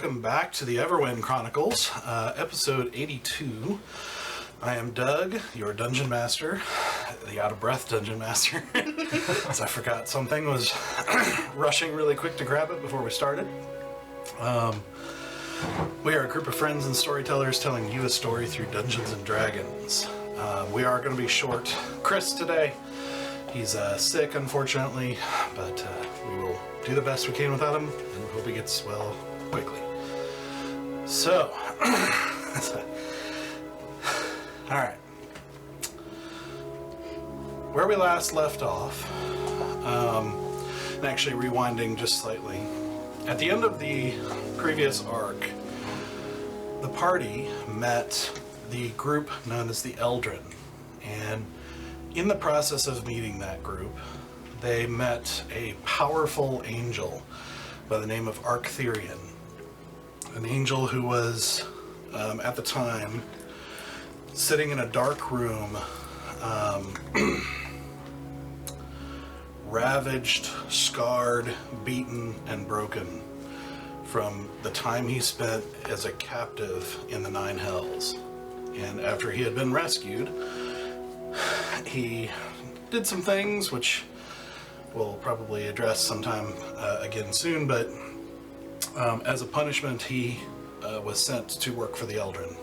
welcome back to the Everwind Chronicles, episode 82. I am Doug, your Dungeon Master, the out-of-breath Dungeon Master, as I forgot something, was rushing really quick to grab it before we started. We are a group of friends and storytellers telling you a story through Dungeons & Dragons. We are going to be short Chris today. He's sick, unfortunately, but we will do the best we can without him, and hope he gets well quickly. So, alright. Where we last left off, and actually rewinding just slightly, at the end of the previous arc, the party met the group known as the Eldrin, and in the process of meeting that group, they met a powerful angel by the name of Arctherian, an angel who was, at the time, sitting in a dark room, ravaged, scarred, beaten, and broken from the time he spent as a captive in the Nine Hells. And after he had been rescued, he did some things which we'll probably address sometime again soon, but as a punishment he was sent to work for the Eldrin.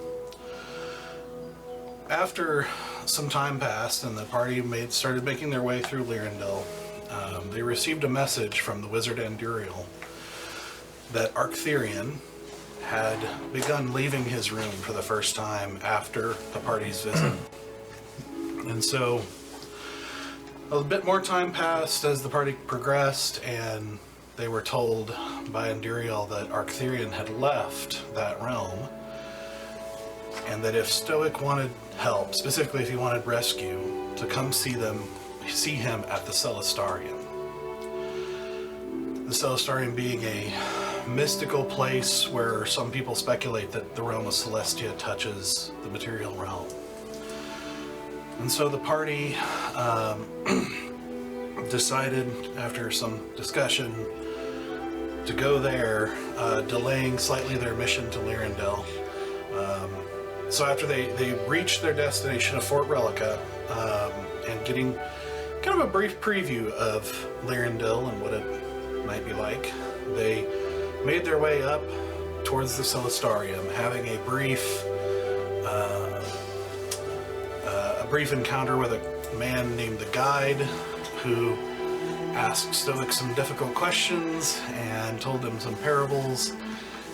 After some time passed and the party started making their way through Lyrandil, they received a message from the wizard Anduriel that Arctherian had begun leaving his room for the first time after the party's visit. And so a bit more time passed as the party progressed, and they were told by Anduriel that Arctherian had left that realm, and that if Stoic wanted help, specifically if he wanted rescue, to come see him at the Celestarium. The Celestarium being a mystical place where some people speculate that the realm of Celestia touches the material realm. And so the party decided, after some discussion, to go there, delaying slightly their mission to Lyrandil. So after they reached their destination of Fort Relica, and getting kind of a brief preview of Lyrandil and what it might be like, they made their way up towards the Celestarium, having a brief encounter with a man named the Guide, who asked Stoic some difficult questions and told them some parables,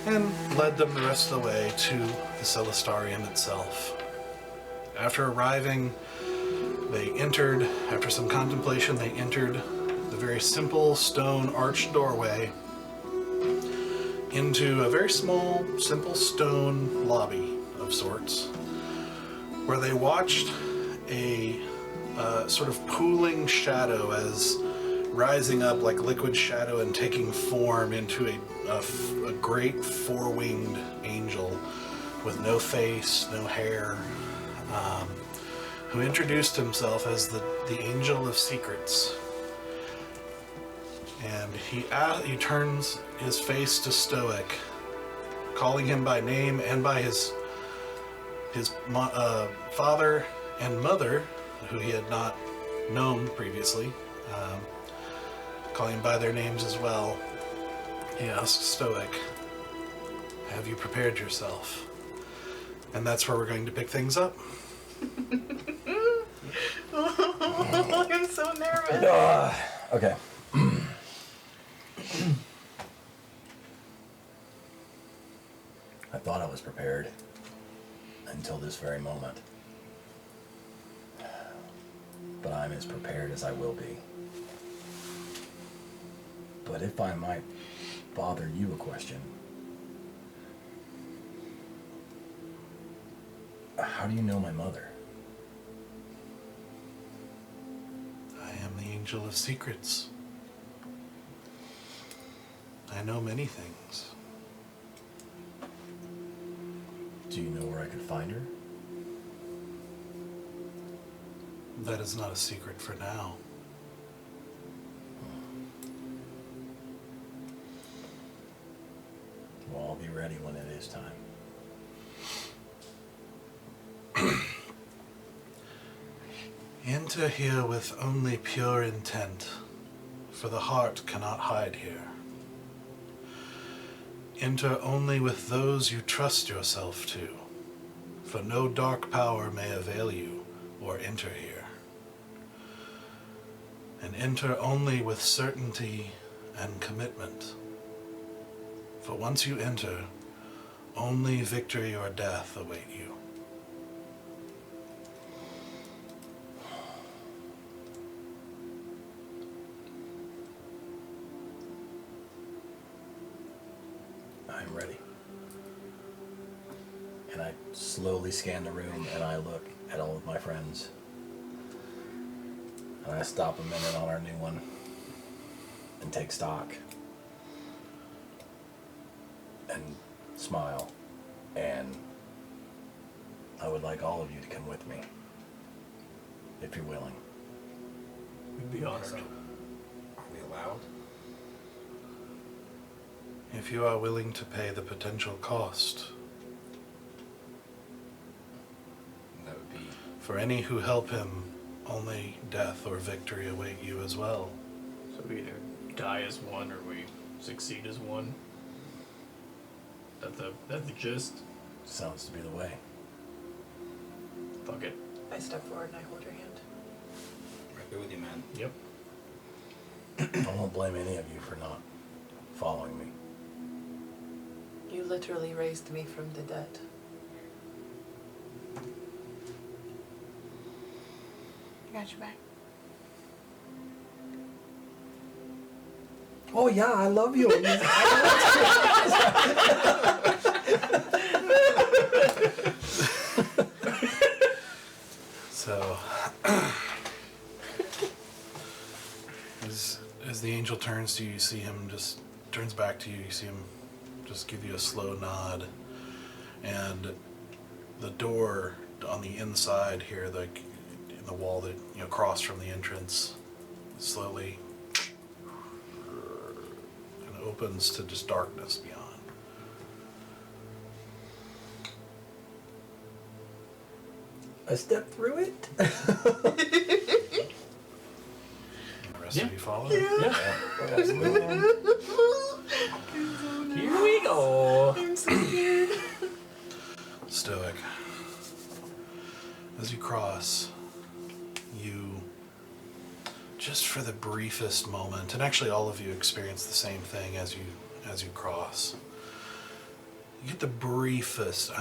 and led them the rest of the way to the Celestarium itself. After arriving, after some contemplation, they entered the very simple stone arched doorway into a very small, simple stone lobby of sorts, where they watched a sort of pooling shadow as rising up like liquid shadow and taking form into a great four-winged angel with no face, no hair, who introduced himself as the Angel of Secrets. And he turns his face to Stoic, calling him by name and by his father and mother, who he had not known previously, calling by their names as well. He asks Stoic, "Have you prepared yourself?" And that's where we're going to pick things up. Oh, I'm so nervous. Okay. I thought I was prepared until this very moment. But I'm as prepared as I will be. But if I might bother you a question, how do you know my mother? I am the Angel of Secrets. I know many things. Do you know where I could find her? That is not a secret for now. Well, I'll be ready. ready when it is time. Enter here with only pure intent, for the heart cannot hide here. Enter only with those you trust yourself to, for no dark power may avail you or enter here. And enter only with certainty and commitment, for once you enter, only victory or death await you. I'm ready. And I slowly scan the room and I look at all of my friends. And I stop a minute on our new one and take stock. And smile. And I would like all of you to come with me, if you're willing. We'd be honored. Are we allowed? If you are willing to pay the potential cost, That would be. for any who help him, only death or victory await you as well. So we either die as one or we succeed as one. That's the gist. Sounds to be the way. Fuck it. I step forward and I hold your hand. Right there with you, man. Yep. I won't blame any of you for not following me. You literally raised me from the dead. I got your back. Oh yeah, I love you. So, as the angel turns to you, you see him just turns back to you. You see him just give you a slow nod, and the door on the inside here, like in the wall that across from the entrance, slowly and opens to just darkness beyond. I stepped through it. And the rest of you follow. Yeah. Absolutely. Here we go. I'm so scared. Stoic. As you cross, you, just for the briefest moment, and actually all of you experience the same thing as you cross. You get the briefest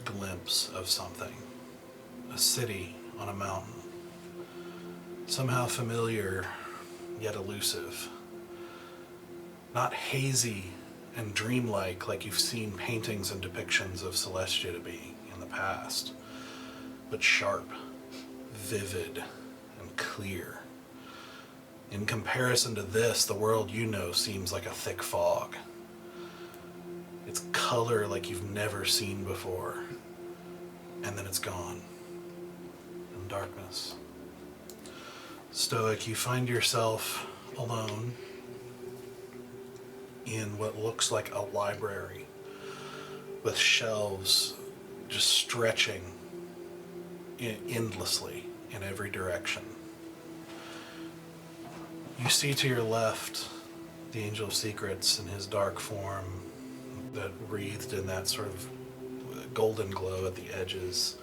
glimpse of something. A city on a mountain. Somehow familiar, yet elusive. Not hazy and dreamlike like you've seen paintings and depictions of Celestia to be in the past, but sharp, vivid, and clear. In comparison to this, the world you know seems like a thick fog. It's color like you've never seen before, and then it's gone. In darkness. Stoic, you find yourself alone in what looks like a library with shelves just stretching endlessly in every direction. You see to your left the Angel of Secrets in his dark form that wreathed in that sort of golden glow at the edges.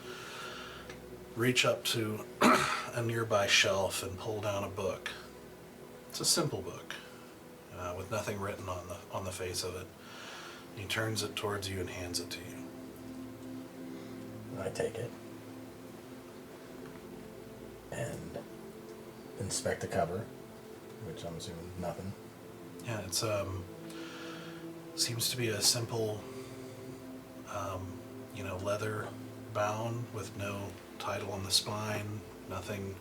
Reach up to a nearby shelf and pull down a book. It's a simple book with nothing written on the face of it. He turns it towards you and hands it to you. I take it and inspect the cover, which I'm assuming nothing. Yeah, it's seems to be a simple, leather bound with no title on the spine, nothing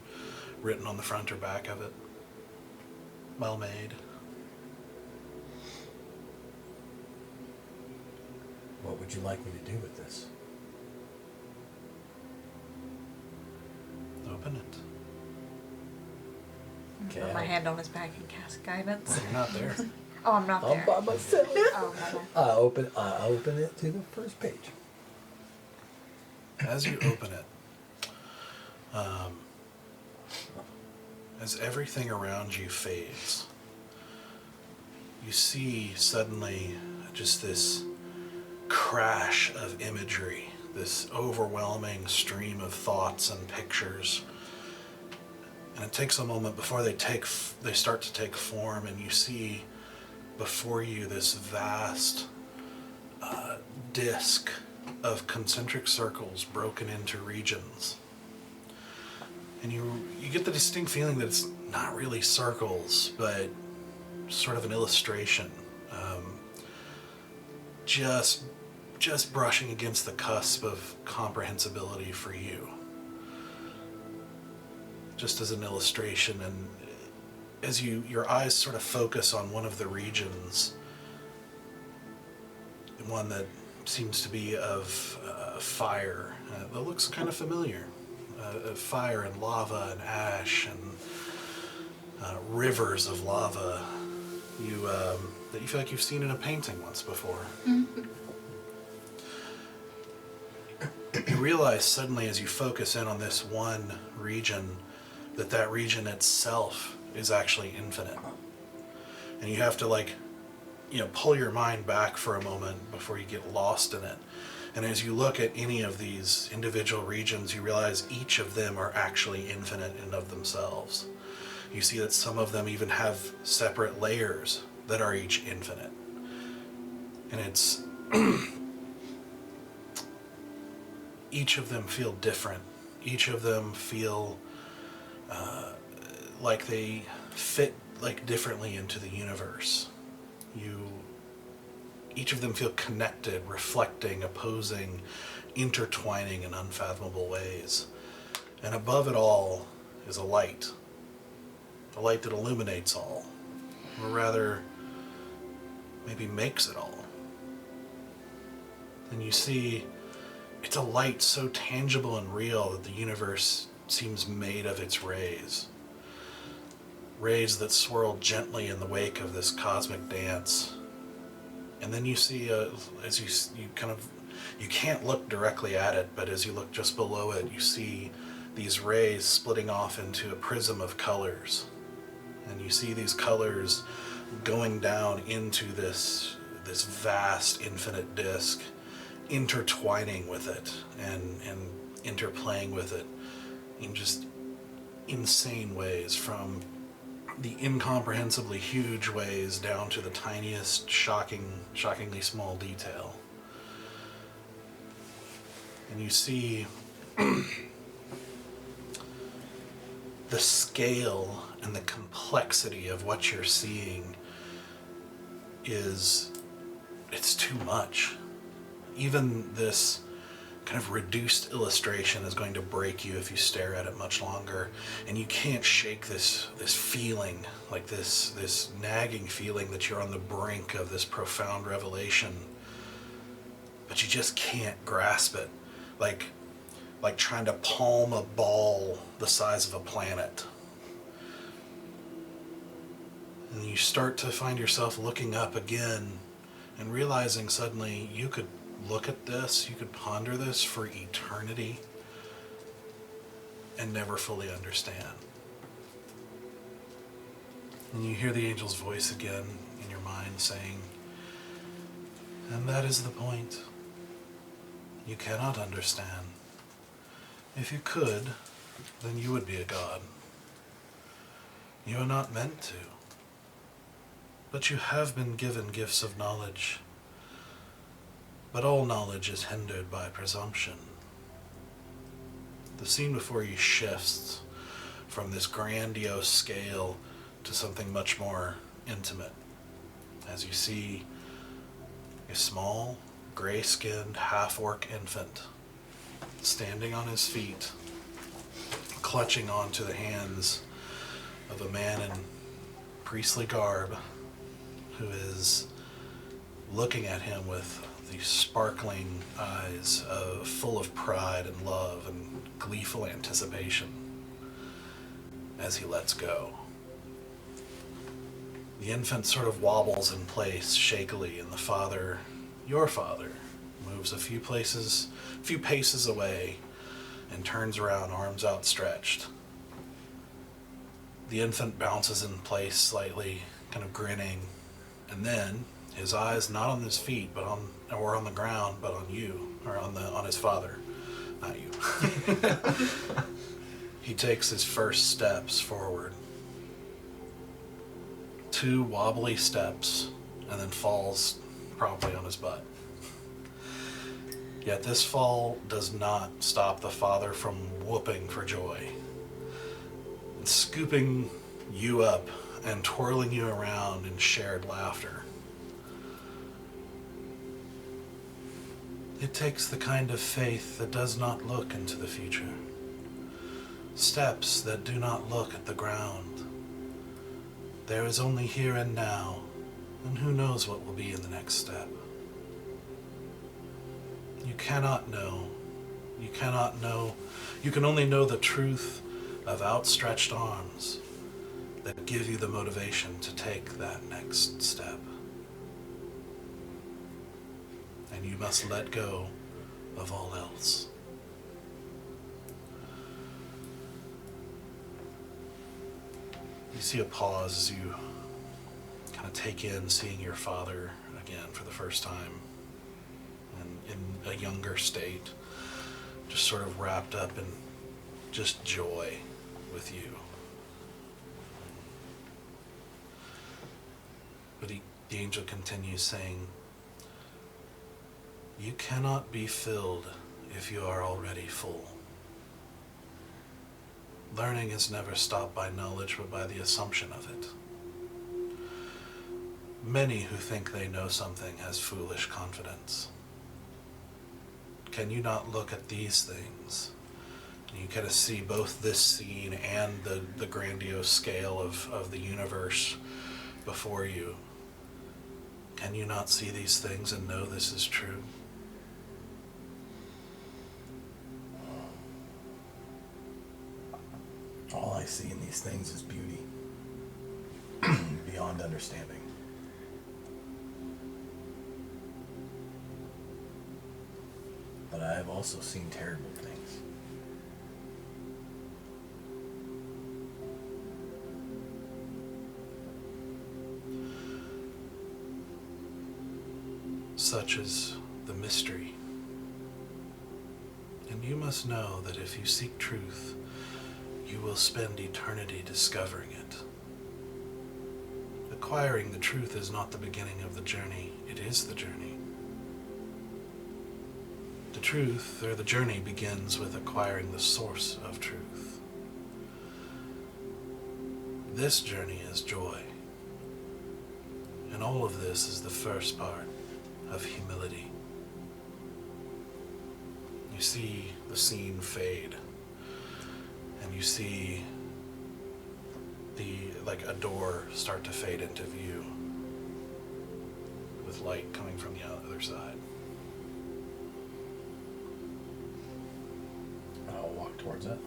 written on the front or back of it. Well made. What would you like me to do with this? Open it. Put my hand on his back and cast guidance. You're not there. Oh, I'm not I'm there. by myself. Oh, my bad. I open it to the first page. As you open it, as everything around you fades, you see suddenly just this crash of imagery, this overwhelming stream of thoughts and pictures. And it takes a moment before they start to take form, and you see before you this vast disk of concentric circles broken into regions. And you get the distinct feeling that it's not really circles, but sort of an illustration. Just brushing against the cusp of comprehensibility for you. Just as an illustration, and as your eyes sort of focus on one of the regions, one that seems to be of fire, that looks kind of familiar. Fire and lava and ash and rivers of lava that you feel like you've seen in a painting once before. You realize suddenly as you focus in on this one region that region itself is actually infinite. And you have to pull your mind back for a moment before you get lost in it. And as you look at any of these individual regions, you realize each of them are actually infinite in and of themselves. You see that some of them even have separate layers that are each infinite. And it's each of them feel different. Each of them feel like they fit differently into the universe. Each of them feel connected, reflecting, opposing, intertwining in unfathomable ways. And above it all is a light that illuminates all, or rather, maybe makes it all. And you see, it's a light so tangible and real that the universe seems made of its rays. Rays that swirl gently in the wake of this cosmic dance. And then you see, as you can't look directly at it, but as you look just below it, you see these rays splitting off into a prism of colors. And you see these colors going down into this vast infinite disk, intertwining with it and interplaying with it in just insane ways, from the incomprehensibly huge ways down to the tiniest, shockingly small detail. And you see the scale and the complexity of what you're seeing it's too much. Even this kind of reduced illustration is going to break you if you stare at it much longer, and you can't shake this feeling, like this nagging feeling that you're on the brink of this profound revelation, but you just can't grasp it, like trying to palm a ball the size of a planet. And you start to find yourself looking up again and realizing suddenly you could look at this, you could ponder this for eternity and never fully understand. And you hear the angel's voice again in your mind saying, and that is the point. You cannot understand. If you could, then you would be a god. You are not meant to. But you have been given gifts of knowledge. But all knowledge is hindered by presumption. The scene before you shifts from this grandiose scale to something much more intimate, as you see a small, gray-skinned, half-orc infant standing on his feet, clutching onto the hands of a man in priestly garb who is looking at him with these sparkling eyes full of pride and love and gleeful anticipation as he lets go. The infant sort of wobbles in place shakily, and the father, your father, moves a few paces away and turns around, arms outstretched. The infant bounces in place slightly, kind of grinning, and then his eyes not on his feet, but on the ground, but on you, or on his father, not you. He takes his first steps forward. 2 wobbly steps, and then falls promptly on his butt. Yet this fall does not stop the father from whooping for joy, and scooping you up and twirling you around in shared laughter. It takes the kind of faith that does not look into the future, steps that do not look at the ground. There is only here and now, and who knows what will be in the next step. You cannot know. You cannot know. You can only know the truth of outstretched arms that give you the motivation to take that next step. And you must let go of all else. You see a pause as you kind of take in seeing your father again for the first time, and in a younger state, just sort of wrapped up in just joy with you. But the angel continues saying, "You cannot be filled if you are already full. Learning is never stopped by knowledge, but by the assumption of it. Many who think they know something has foolish confidence. Can you not look at these things?" And you kind of see both this scene and the grandiose scale of the universe before you. Can you not see these things and know this is true? All I see in these things is beauty, beyond understanding. But I have also seen terrible things. Such as the mystery. And you must know that if you seek truth, you will spend eternity discovering it. Acquiring the truth is not the beginning of the journey, it is the journey. The truth, or the journey, begins with acquiring the source of truth. This journey is joy. And all of this is the first part of humility. You see the scene fade. And you see a door start to fade into view with light coming from the other side. I'll walk towards it.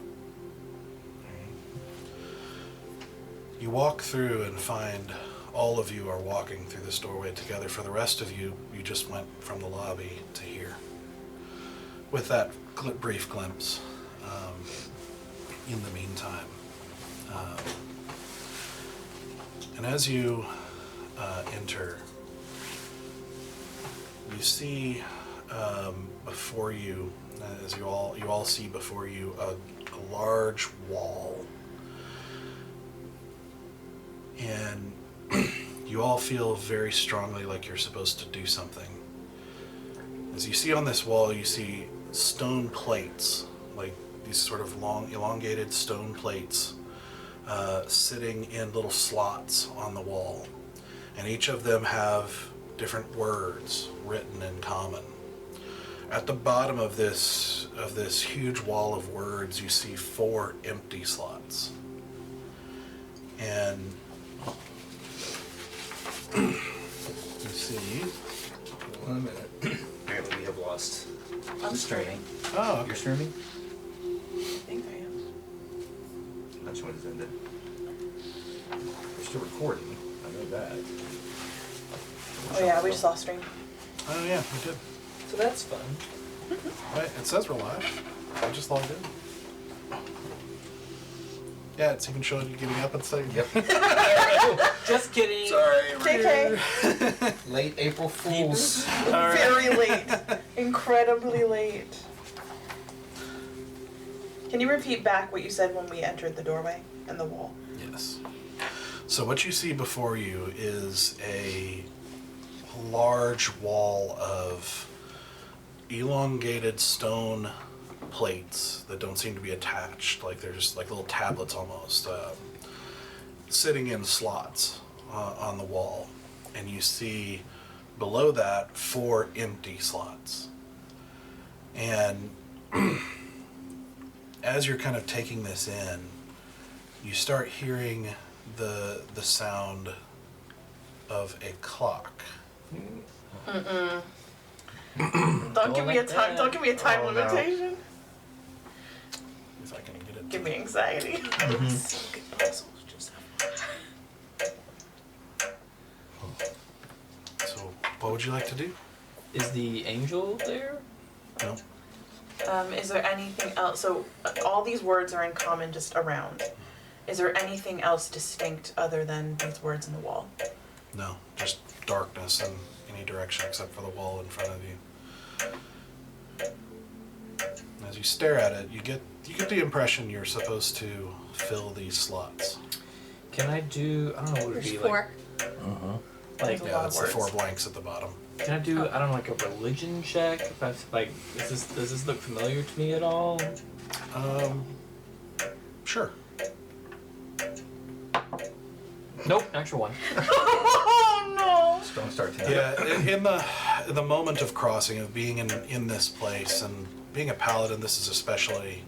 You walk through and find all of you are walking through this doorway together. For the rest of you, you just went from the lobby to here. With that brief glimpse, in the meantime. And as you enter, you see before you, as you all see before you, a large wall. And you all feel very strongly like you're supposed to do something. As you see on this wall, you see stone plates, like these sort of long, elongated stone plates sitting in little slots on the wall. And each of them have different words written in common. At the bottom of this huge wall of words, you see 4 empty slots. And you see... 1 minute. Apparently we have lost. I'm streaming. Oh, okay. You're streaming? I think I am. That's when it's ended. We're still recording. I know that. Oh yeah, we just lost stream. Oh yeah, we did. So that's fun. Right, it says we're live. I just logged in. Yeah, it's even showing you getting up and saying. Yep. Just kidding. Sorry. JK. Late April Fools. Very late. Incredibly late. Can you repeat back what you said when we entered the doorway and the wall? Yes. So what you see before you is a large wall of elongated stone plates that don't seem to be attached. Like they're just like little tablets almost, sitting in slots on the wall. And you see below that 4 empty slots. And as you're kind of taking this in, you start hearing the sound of a clock. Don't give me a time. Don't give me a time Oh, no. limitation. If I can get it. Give me anxiety. So, what would you like to do? Is the angel there? No. Is there anything else? So all these words are in common, just around. Is there anything else distinct other than these words in the wall? No. Just darkness in any direction except for the wall in front of you. As you stare at it, you get the impression you're supposed to fill these slots. Can I do? I don't know what it would There's be 4. like. There's a Yeah, lot that's of the 4 words. blanks at the bottom. Can I do? I don't know, like a religion check. If I like, does this look familiar to me at all? Sure. Nope, natural one. Oh Strong start tonight. Yeah, in the moment of crossing, of being in this place, and being a paladin, this is especially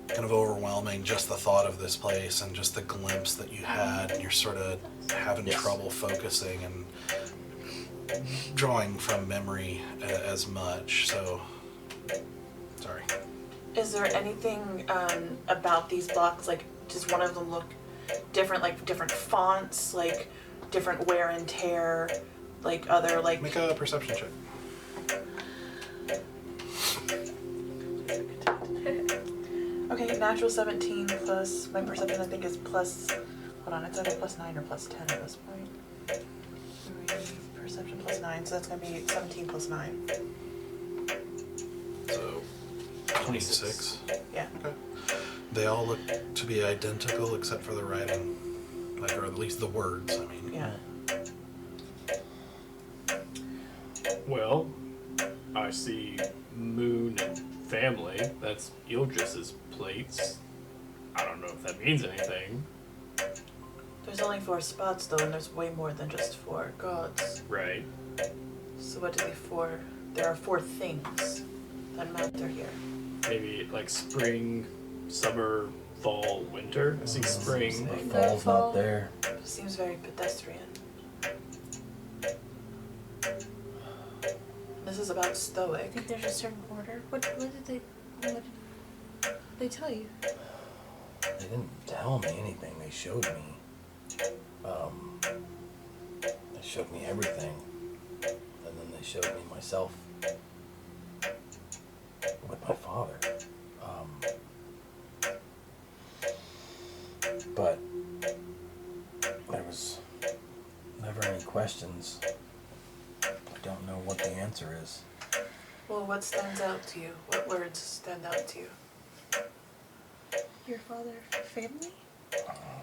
kind of overwhelming, just the thought of this place and just the glimpse that you had, and you're sort of having Yes. trouble focusing and drawing from memory as much, so sorry. no. Is there anything about these blocks, like, does one of them look different, like different fonts, like different wear and tear, like other, like... Make a perception check. Okay, natural 17 plus, my perception I think is plus, hold on, it's either plus 9 or plus 10 at this point. 3, perception plus 9, so that's gonna be 17 plus 9. So 26. Yeah. Okay. They all look to be identical except for the writing, like, or at least the words. I mean. Yeah. Well, I see moon and family. That's Ildris's plates. I don't know if that means anything. There's only 4 spots though, and there's way more than just 4 gods. Right. So what do they 4? There are 4 things that matter here. Maybe like spring, summer, fall, winter. I see spring. The fall's not there. It seems very pedestrian. This is about I stoic. think there's a certain order. What did they tell you? They didn't tell me anything. They showed me. They showed me everything, and then they showed me myself with my father. But there was never any questions. I don't know what the answer is. Well, what stands out to you? What words stand out to you? Your father, family?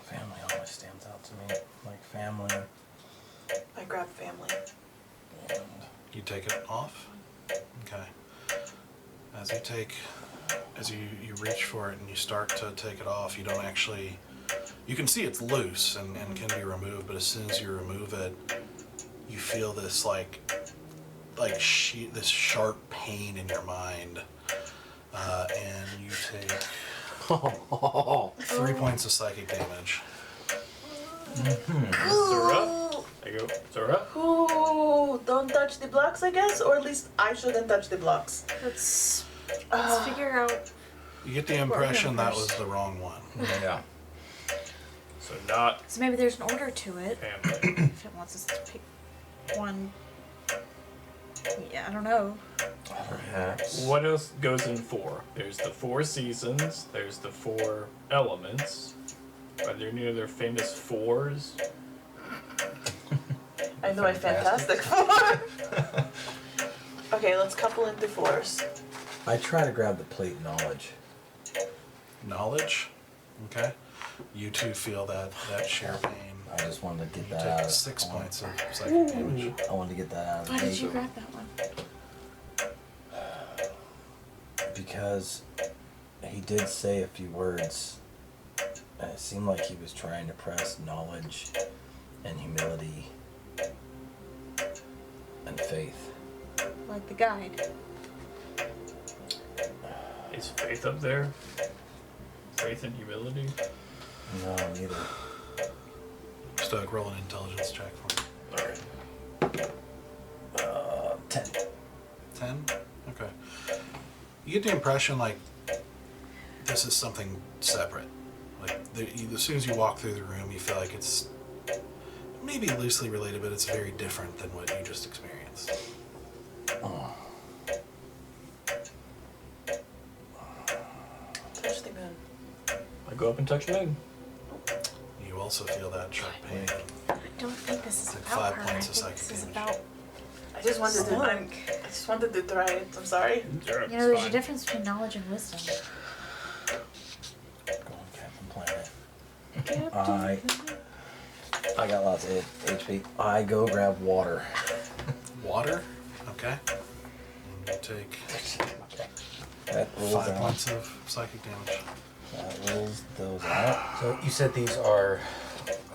Family always stands out to me. Like family I grab family. and You take it off? Okay. As you reach for it and you start to take it off, you don't actually, you can see it's loose and can be removed, but as soon as you remove it, you feel this this sharp pain in your mind, and you take 3 points of psychic damage. Zora. I go, Zora. Ooh, don't touch the blocks, I guess? Or at least I shouldn't touch the blocks. Let's figure out. You get the impression that was the wrong one. yeah. So not So maybe there's an order to it. family. If it wants us to pick one. Yeah, I don't know. Perhaps. What else goes in 4? There's the 4 seasons. There's the 4 elements. Are there any other famous 4s? I know a Fantastic Four. Okay, let's couple into 4s. I try to grab the plate knowledge. Knowledge. Okay. You two feel that sheer pain. I just wanted to get You that out take of 6 I want- points of psychic damage. I wanted to get that out of the Why did gate you grab that one? because he did say a few words. And it seemed like he was trying to press knowledge and humility and faith. Like the guide. Is faith up there? Faith and humility? No, neither. Stoic, roll an intelligence check for me. Alright. 10. 10? Okay. You get the impression like this is something separate. Like as soon as you walk through the room, you feel like it's maybe loosely related, but it's very different than what you just experienced. Oh. Touch the moon. I go up and touch Moon. You also feel that sharp pain. I don't think this is Like about 5 her. I points of think psychic this is damage. about. I just wanted to. I just wanted to try it. I'm sorry. Sure, You know, there's fine. a difference between knowledge and wisdom. Go on, Captain Planet. I got lots of HP. I go grab water. Water? Okay. And you take That rolls 5 out. points of psychic damage. That rolls those out. So you said these are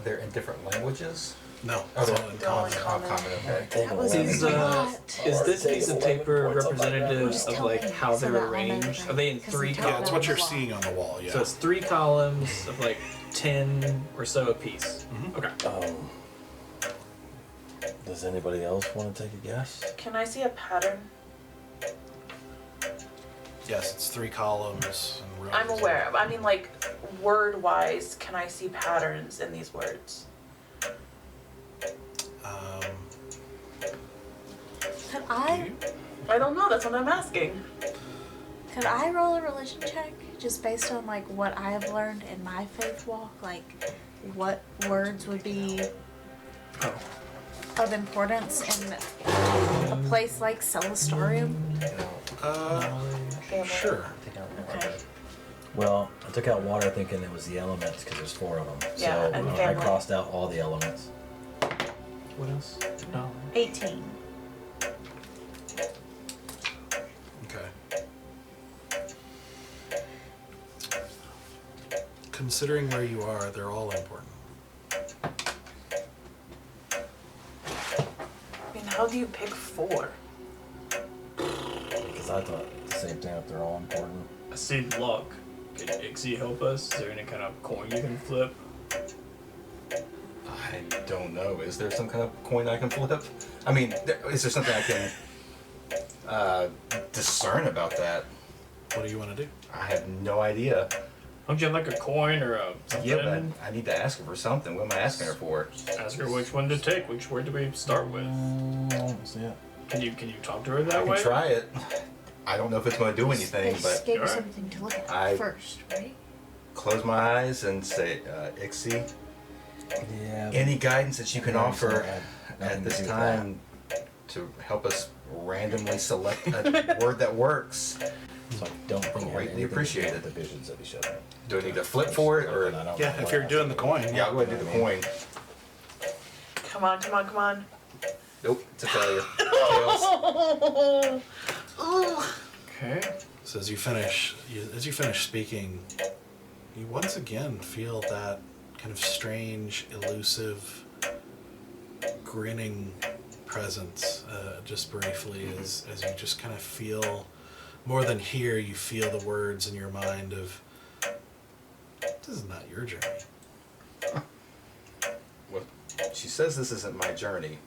they're in different languages? No, Oh, it's they're all in they're all in common. common. Okay. That was These, a Is, lot. is this piece of paper representative Just of tell like me how so they're that I'll know arranged? that Are they in because 3 you Yeah, it's what on you're the wall. seeing on the wall, yeah. So it's 3 columns of like 10 or so apiece. Mhm. Okay. Does anybody else want to take a guess? Can I see a pattern? Yes, it's 3 columns and rows. I'm aware. I mean, like, word-wise, can I see patterns in these words? Could Do I? you? I don't know. That's what I'm asking. Could I roll a religion check just based on like what I have learned in my faith walk? Like what words would be of importance in a place like Celestarium? Family. Sure. Okay. Well, I took out water thinking it was the elements because there's 4 of them. Yeah, so and I family. crossed out all the elements. What else? No. 18. Okay. Considering where you are, they're all important. I mean, how do you pick 4? Because I thought the same thing, if they're all important. I see luck. Can Ixie help us? Is there any kind of coin you can flip? I don't know. Is there some kind of coin I can flip? I mean, is there something I can discern about that? What do you want to do? I have no idea. Don't you have like a coin or a something? Yeah, but I need to ask her for something. What am I asking her for? Ask her which one to take. Which word do we start with? See it. Can you talk to her I that can way? try it. I don't know if it's going to do anything, They just but gave you Alright. something to look at I- first, right? close my eyes and say, Ixie, Yeah. any guidance that you can Yeah, offer nothing at to this do with time to help us randomly select a word that works? So I don't think Greatly I have anything appreciate to do it. with the visions that he showed me. Do I need to flip for it, or I don't Yeah, know if what you're else doing to the coin. yeah, I'll go ahead and do the coin. Come on, come on, come on. Nope, it's a failure. Tails. Okay. So as you finish speaking, you once again feel that kind of strange, elusive, grinning presence, just briefly, as you just kind of feel, more than hear, you feel the words in your mind of, this is not your journey. Well, she says this isn't my journey,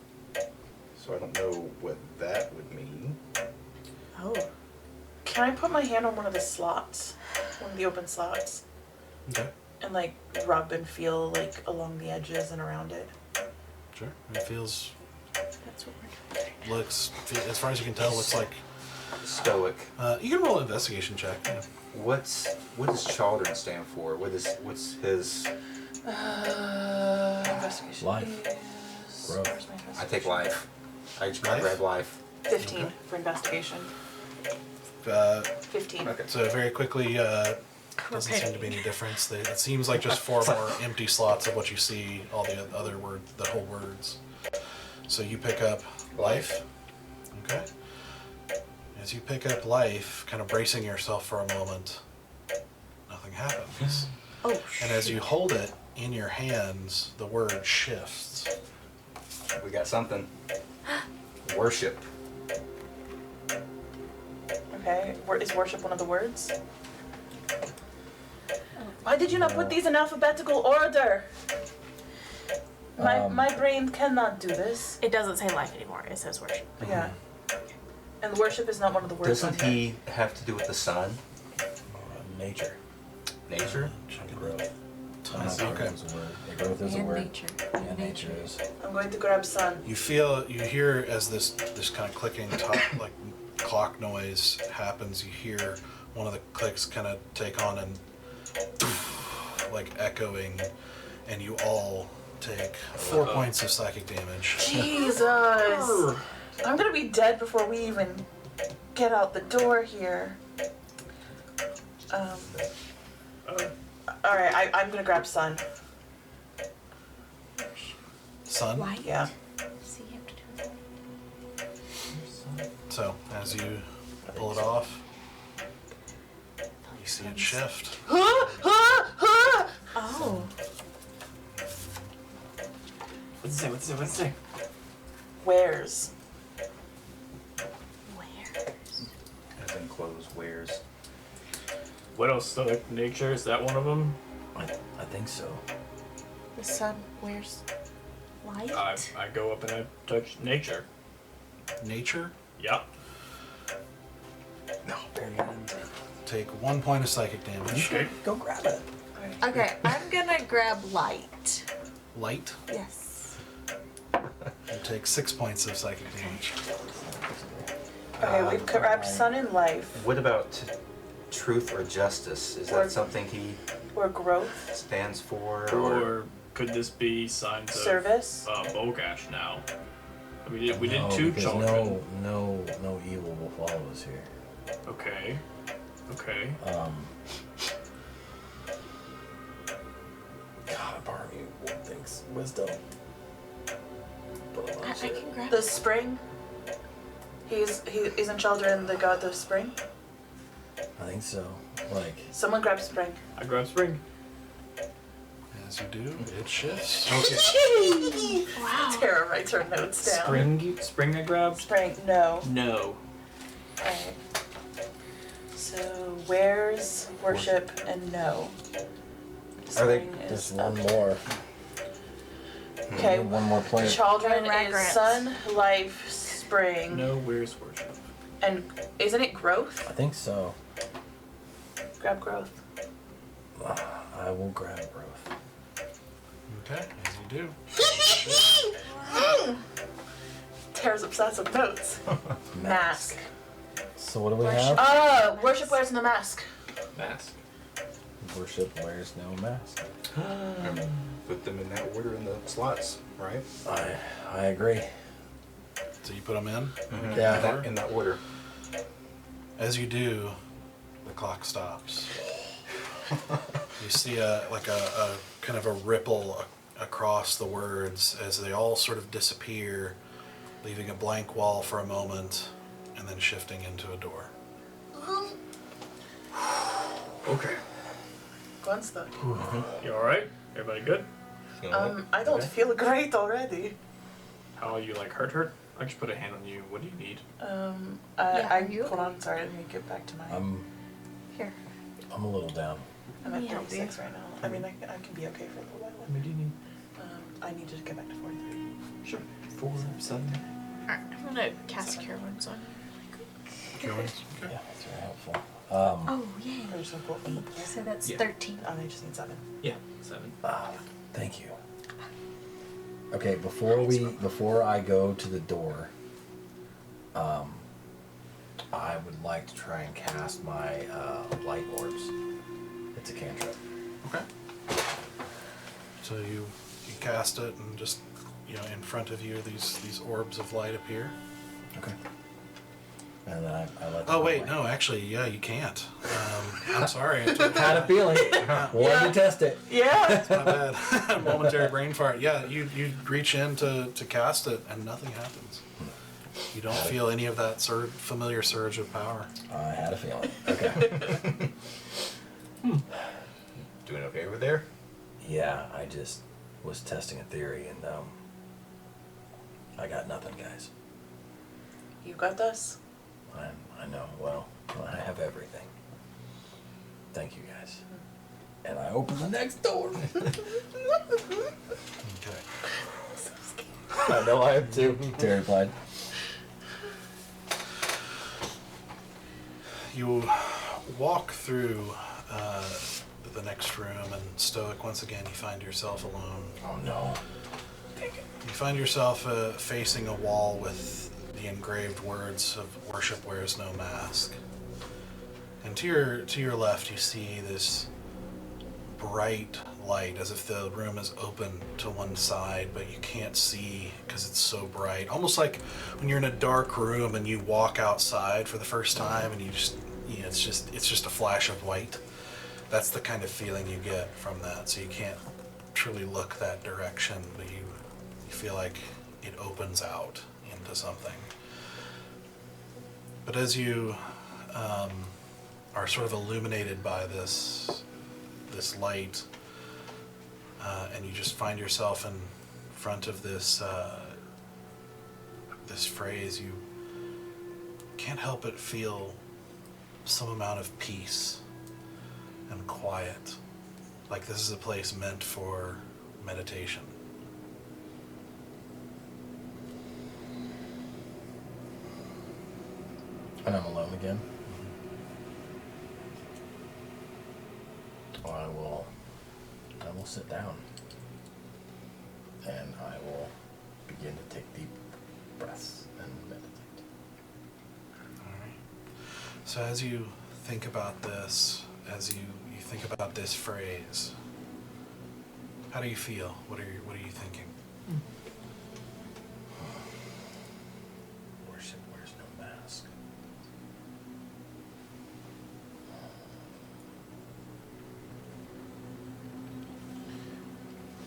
so I don't know what that would mean. Oh. Can I put my hand on one of the slots? One of the open slots? Okay. and like rub and feel like along the edges and around it. Sure. It feels, That's what we're doing. looks, as far as you can tell, looks like. Stoic. You can roll an investigation check. Yeah. What does Chaldron stand for? What's his? Investigation. Life. is- Growth. where's my I take investigation? life. I Life? grab life. 15 Okay. for investigation. 15. Okay. So very quickly, doesn't seem to be any difference. It seems like just 4 more empty slots of what you see, all the other the whole words. So you pick up life. Okay. As you pick up life, kind of bracing yourself for a moment, nothing happens. Oh, And as you hold it in your hands, the word shifts. We got something. Worship. Okay. Is worship one of the words? Why did you not put these in alphabetical order? My brain cannot do this. it doesn't say life anymore. It says worship. Yeah. And worship is not one of the words. Doesn't on he have to do with the sun? Nature. Nature? And growth. Okay. Growth is a word. Yeah, growth is a And word. nature. Yeah, nature is. here? I'm going to grab sun. You hear as this kind of clicking like clock noise happens, you hear one of the clicks kind of take on and like echoing, and you all take 4 points of psychic damage. Jesus! I'm gonna be dead before we even get out the door here. Alright, I'm gonna grab sun. Sun. Light. Yeah. So you have to do it. So as you pull it off, you see it shift. Oh. What's it say? What's it say? Where's? Where? As in clothes, wears. What else? Stoic nature? Is that one of them? I think so. The sun wears light? I go up and I touch nature. Nature. Yep. No. Take 1 point of psychic damage. Okay. Go grab it. Okay, I'm gonna grab light. Light. Yes. You take 6 points of psychic damage. Okay, we've grabbed sun and life. What about truth or justice? Is Or- that something he Or growth. stands for? Or could this be signs of Service. Bogash now? We did No, two because children. no evil will follow us here. Okay. Okay. God, Barney thinks wisdom. I can grab The spring. He's in Children, the god of spring. I think so. Like, Someone grab spring. I grab spring. As you do, it shifts. Wow. Tara writes her notes down. Spring I grab? Spring, no. No. Alright. So, where's worship and no? Are they- Spring there's is one up. more. Okay, One more point. Children No is regrets. sun, life, spring, No, where's worship? and isn't it growth? I think so. Grab growth. I will grab growth. Okay, as you do. Tara's obsessed with notes. Mask. So what do we have? Worship wears no mask. Mask. Worship wears no mask. Put them in that order in the slots, right? I agree. So you put them in. Yeah. In that order. As you do, the clock stops. You see a kind of a ripple across the words as they all sort of disappear, leaving a blank wall for a moment, and then shifting into a door. Okay. Gunsta. You alright? Everybody good? I don't feel great already. How are you hurt? I just put a hand on you. What do you need? are you Hold on, sorry, let me get back to my. Here. I'm a little down. I'm at Yeah. 36 right now. I mean, I can be okay for a little while. How many do you need? I need to get back to 43. Sure. 4, 7. Alright, I'm gonna cast Cure Wounds on you. Joins? Yeah, that's very helpful. Oh, yay. We're just gonna pull from the pool. So that's Yeah. 13. Oh, they just need 7. Yeah, 7. Thank you. Okay, before I go to the door, I would like to try and cast my light orbs. It's a cantrip. Okay. So you cast it, and just in front of you, these orbs of light appear. Okay. And then I let. Oh wait, no, actually, yeah, you can't. I'm sorry. I took Had a feeling. Wanted to test it. Yeah. my bad. Momentary brain fart. Yeah, you reach in to cast it, and nothing happens. You don't feel any of that familiar surge of power. I had a feeling. Okay. Doing okay over there? Yeah, I just was testing a theory, and I got nothing, guys. You got this. I know. Well, I have everything. Thank you, guys. And I open the next door. Okay. I know I have too. Terry replied. You walk through the next room, and Stoic, once again, you find yourself alone. Oh no. You find yourself facing a wall with the engraved words of "Worship wears no mask." And to your left, you see this bright light, as if the room is open to one side, but you can't see because it's so bright. Almost like when you're in a dark room and you walk outside for the first time, and it's just a flash of white. That's the kind of feeling you get from that. So you can't truly look that direction, but you feel like it opens out into something. But as you are sort of illuminated by this light, and you just find yourself in front of this phrase, you can't help but feel some amount of peace and quiet, like this is a place meant for meditation. And I'm alone again. I will sit down, and I will begin to take deep breaths and meditate. All right. So as you think about this, as you think about this phrase, how do you feel? What are you thinking? Worship wears no mask.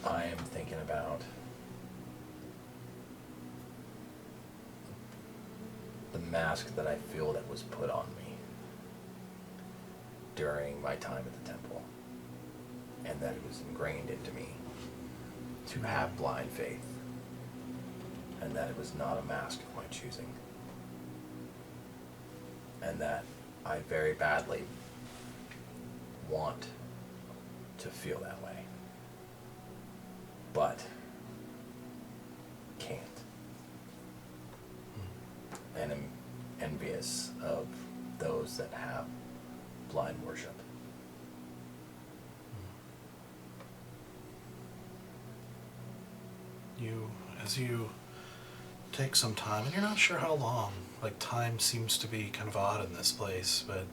I am thinking about the mask that I feel that was put on me during my time at the temple, and that it was ingrained into me to have blind faith, and that it was not a mask of my choosing, and that I very badly want to feel that way, but can't, and am envious of those that have blind worship. As you take some time, and you're not sure how long, like time seems to be kind of odd in this place, but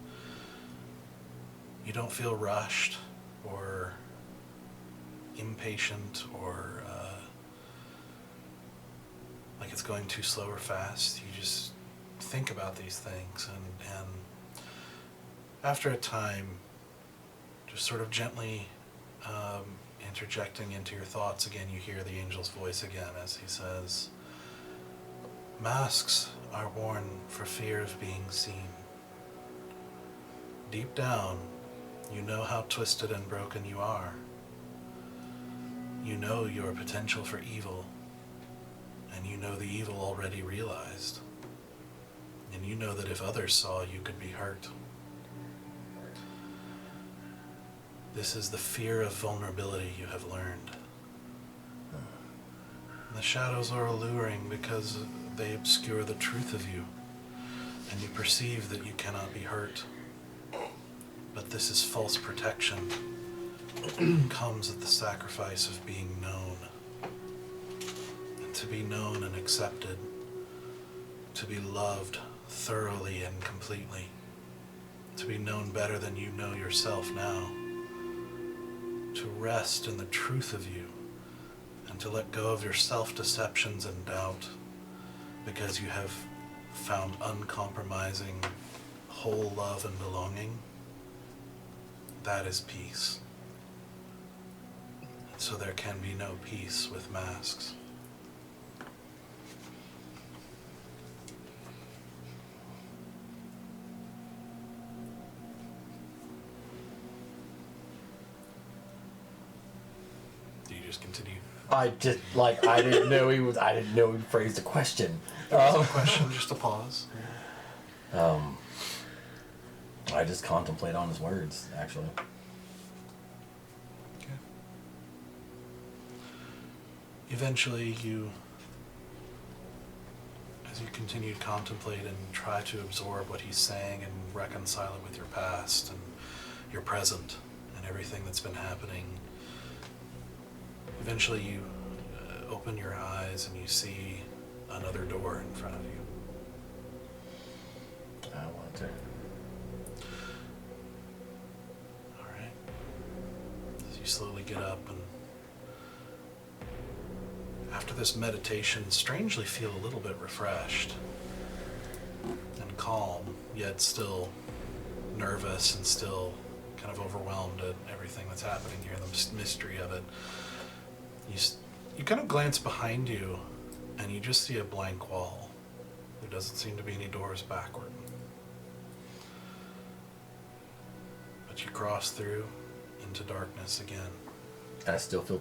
you don't feel rushed or impatient or like it's going too slow or fast. You just think about these things, and after a time, just sort of gently interjecting into your thoughts again, you hear the angel's voice again as he says, "Masks are worn for fear of being seen. Deep down, you know how twisted and broken you are. You know your potential for evil, and you know the evil already realized. And you know that if others saw, you could be hurt. This is the fear of vulnerability you have learned. The shadows are alluring because they obscure the truth of you, and you perceive that you cannot be hurt. But this is false protection. Comes at the sacrifice of being known. And to be known and accepted. To be loved thoroughly and completely. To be known better than you know yourself now. To rest in the truth of you. And to let go of your self-deceptions and doubt. Because you have found uncompromising, whole love and belonging. That is peace. And so there can be no peace with masks. Do you just continue? I just I didn't know he phrased a question. No question, just a pause. I just contemplate on his words, actually. Okay. Eventually as you continue to contemplate and try to absorb what he's saying and reconcile it with your past and your present and everything that's been happening, eventually you open your eyes and you see another door in front of you. I want to. Alright. As you slowly get up and after this meditation, strangely feel a little bit refreshed and calm, yet still nervous and still kind of overwhelmed at everything that's happening here, the mystery of it. You kind of glance behind you and you just see a blank wall. There doesn't seem to be any doors backward. But you cross through into darkness again. I still feel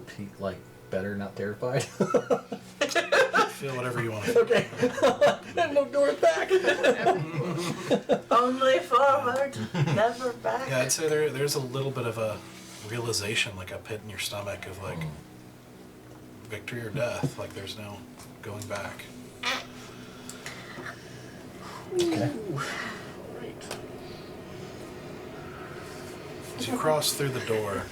better, not terrified. Feel whatever you want to feel. Okay. No doors back. Only forward, never back. Yeah, I'd say there's a little bit of a realization, like a pit in your stomach of like victory or death. Like there's no going back. Okay. Right. As you cross through the door,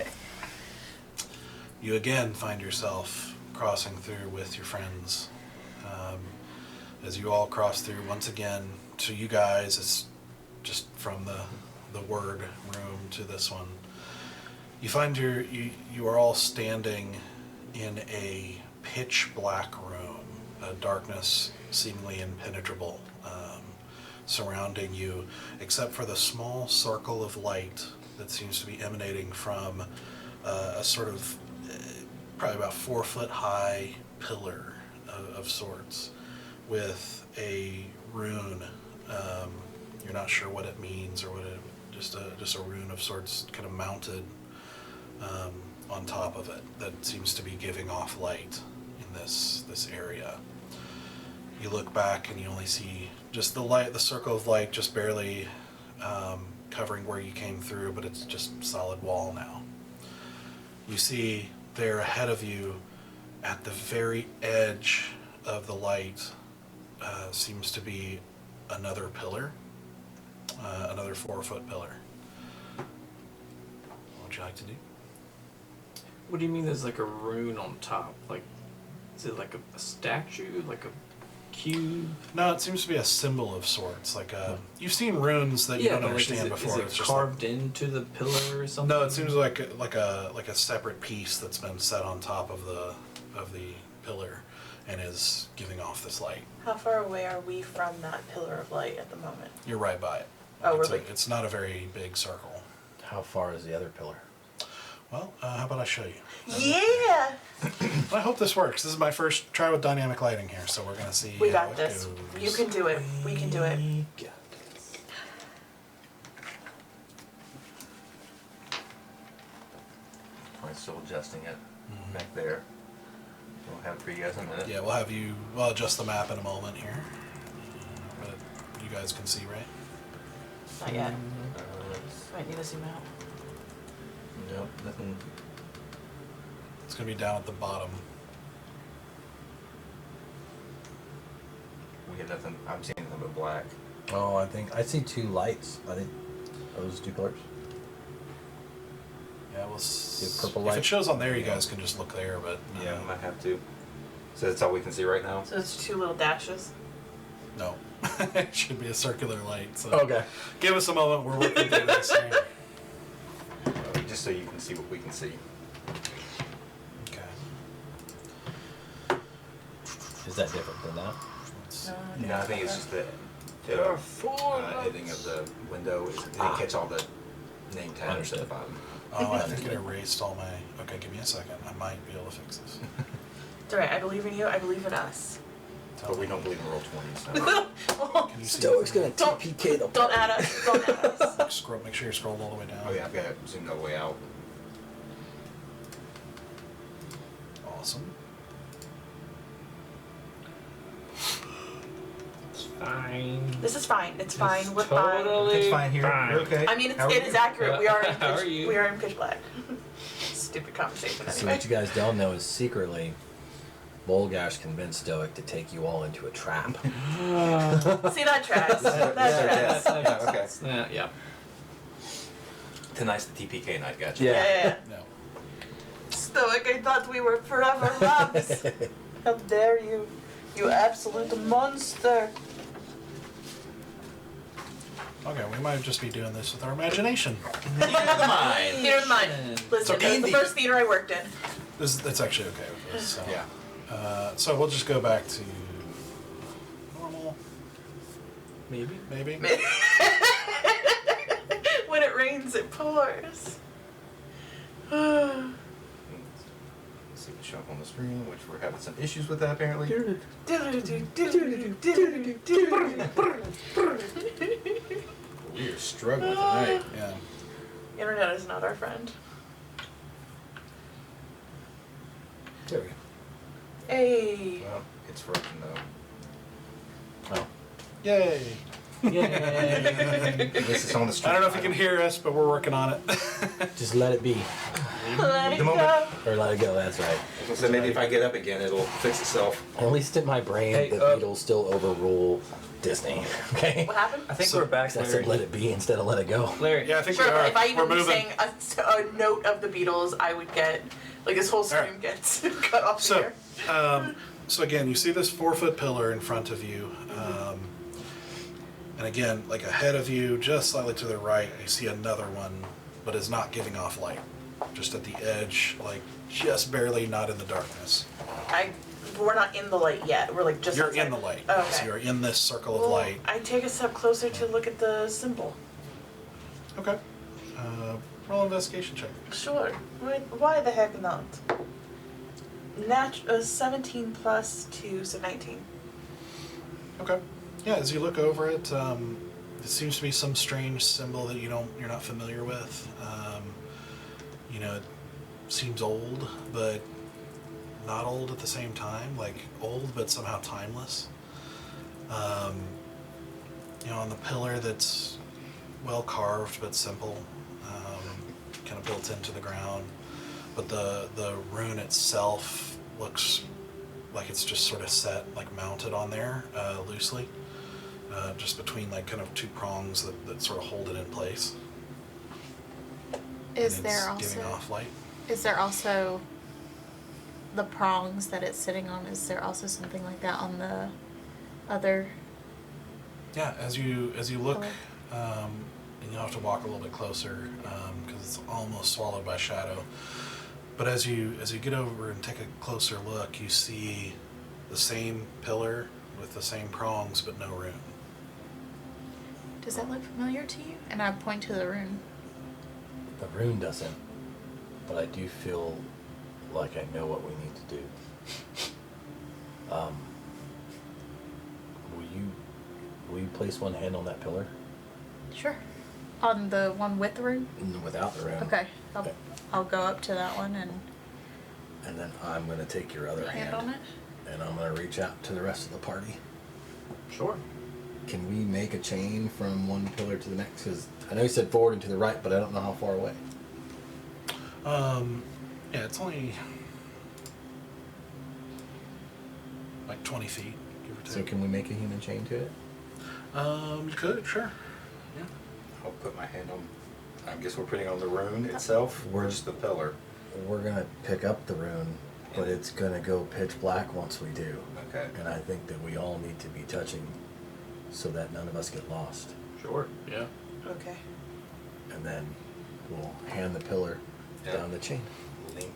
you again find yourself crossing through with your friends. As you all cross through, once again, to you guys, it's just from the word room to this one. You find you are all standing in a pitch black room, a darkness seemingly impenetrable surrounding you, except for the small circle of light that seems to be emanating from a sort of probably about 4 foot high pillar of sorts with a rune. You're not sure what it means or what it, just a rune of sorts kind of mounted on top of it that seems to be giving off light in this area. You look back and you only see just the circle of light just barely covering where you came through, but it's just solid wall now. You see there ahead of you at the very edge of the light seems to be another pillar, another 4 foot pillar. What would you like to do? What do you mean there's like a rune on top? Like, is it like a statue? Like a cube? No, it seems to be a symbol of sorts. Like you've seen runes that you don't but understand like, before. Is It's it just carved into the pillar or something? no, it seems like a separate piece that's been set on top of the pillar and is giving off this light. How far away are we from that pillar of light at the moment? You're right by it. Oh, it's really? It's not a very big circle. How far is the other pillar? Well, how about I show you? Yeah! I hope this works. This is my first try with dynamic lighting here, so we're gonna see We how got it this. goes. You can do it. We can do it. I'm still adjusting it back there. We'll have it for you guys in a minute. Yeah, we'll adjust the map in a moment here. But you guys can see, right? Not yet. Uh, Might need to zoom out. nope, nothing. It's gonna be down at the bottom. We get nothing. I'm seeing nothing but black. Oh, I think I see 2 lights. I think those 2 pillars. Yeah, we'll purple if light. it shows on there, you guys can just look there, but Yeah, I might have to. So that's all we can see right now? So it's 2 little dashes. no. It should be a circular light. So Okay. give us a moment. We're working through this. Just so you can see what we can see. Okay. Is that different than that? No, I think it's just the editing of the window. It didn't catch all the name tags at the bottom. Oh, I think it erased all my... Okay, give me a second. I might be able to fix this. It's alright, I believe in you, I believe in us. But we don't believe in roll 20, so. Can you see Stoic's anything? gonna TPK the Don't add us, don't add us. Scroll, make sure you're scrolled all the way down. Oh yeah, I've got it zoomed all the way out. Awesome. Fine. This is fine, it's fine, It's we're fine. totally It's fine here. fine. You're okay. I mean, How are it you? is accurate, we are in How are pitch, you? we are in pitch black. Stupid conversation So anyway. what you guys don't know is secretly, Bolgash convinced Stoic to take you all into a trap. See that tracks, that tracks. Yeah, okay. Yeah. Tonight's the TPK night, gotcha. Yeah. Yeah. No. Stoic, I thought we were forever loves. How dare you, you absolute monster. Okay, we might just be doing this with our imagination. Theater of the mind. Listen, okay. it was the first theater I worked in. That's actually okay with this. So. Yeah. So we'll just go back to normal, Maybe. maybe. When it rains, it pours. See the show up on the screen, which we're having some issues with that apparently. We are struggling tonight. Yeah. Internet is not our friend. There we go. Hey. Well, it's frozen though. Oh. Yay. This is on the I screen. don't know if you can hear us, but we're working on it. Just let it be. Let it The moment- go. Or let it go, that's right. So maybe if I get up again, it'll fix itself. At least in my brain, Hey, the Beatles still overrule Disney. Okay? What happened? I think So- we're back, I said let Larry. it be instead of let it go. Larry. Yeah, I think Sure, we are. but if I We're even moving. sang a note of the Beatles, I would get, like, this whole stream Alright. gets cut off So, here. so again, you see this 4-foot pillar in front of you, and again, like ahead of you, just slightly to the right, you see another one, but is not giving off light, just at the edge, like just barely not in the darkness. We're not in the light yet. We're like just You're outside. in the light, Oh, okay. so you're in this circle of Well, light. I take a step closer to look at the symbol. Okay. Roll an investigation check. Sure. Why the heck not? 17 plus 2, so 19. Okay. Yeah, as you look over it, it seems to be some strange symbol that you're not familiar with. It seems old, but not old at the same time. Like old, but somehow timeless. On the pillar that's well carved but simple, kind of built into the ground. But the rune itself looks like it's just sort of set, like mounted on there loosely, just between like kind of two prongs that sort of hold it in place. Is And there it's giving also off light? the prongs that it's sitting on? Is there also something like that on the other? Yeah, as you look, Color. and you'll have to walk a little bit closer because it's almost swallowed by shadow. But as you get over and take a closer look, you see the same pillar with the same prongs, but no rune. Does that look familiar to you? And I point to the rune. The rune doesn't, but I do feel like I know what we need to do. Will you place one hand on that pillar? Sure. On the one with the rune? Without the rune. Okay. Okay. I'll go up to that one and And then I'm gonna take your other hand hand, on it. and I'm gonna reach out to the rest of the party. Sure. Can we make a chain from one pillar to the next? Because I know you said forward and to the right, but I don't know how far away. Yeah, it's only like 20 feet, give or take. So can we make a human chain to it? You could, sure. Yeah. I'll put my hand on I guess we're putting on the rune itself, or just the pillar. We're gonna pick up the rune, but it's gonna go pitch black once we do. Okay. And I think that we all need to be touching so that none of us get lost. Sure. Yeah. Okay. And then we'll hand the pillar Yeah. down the chain. Link.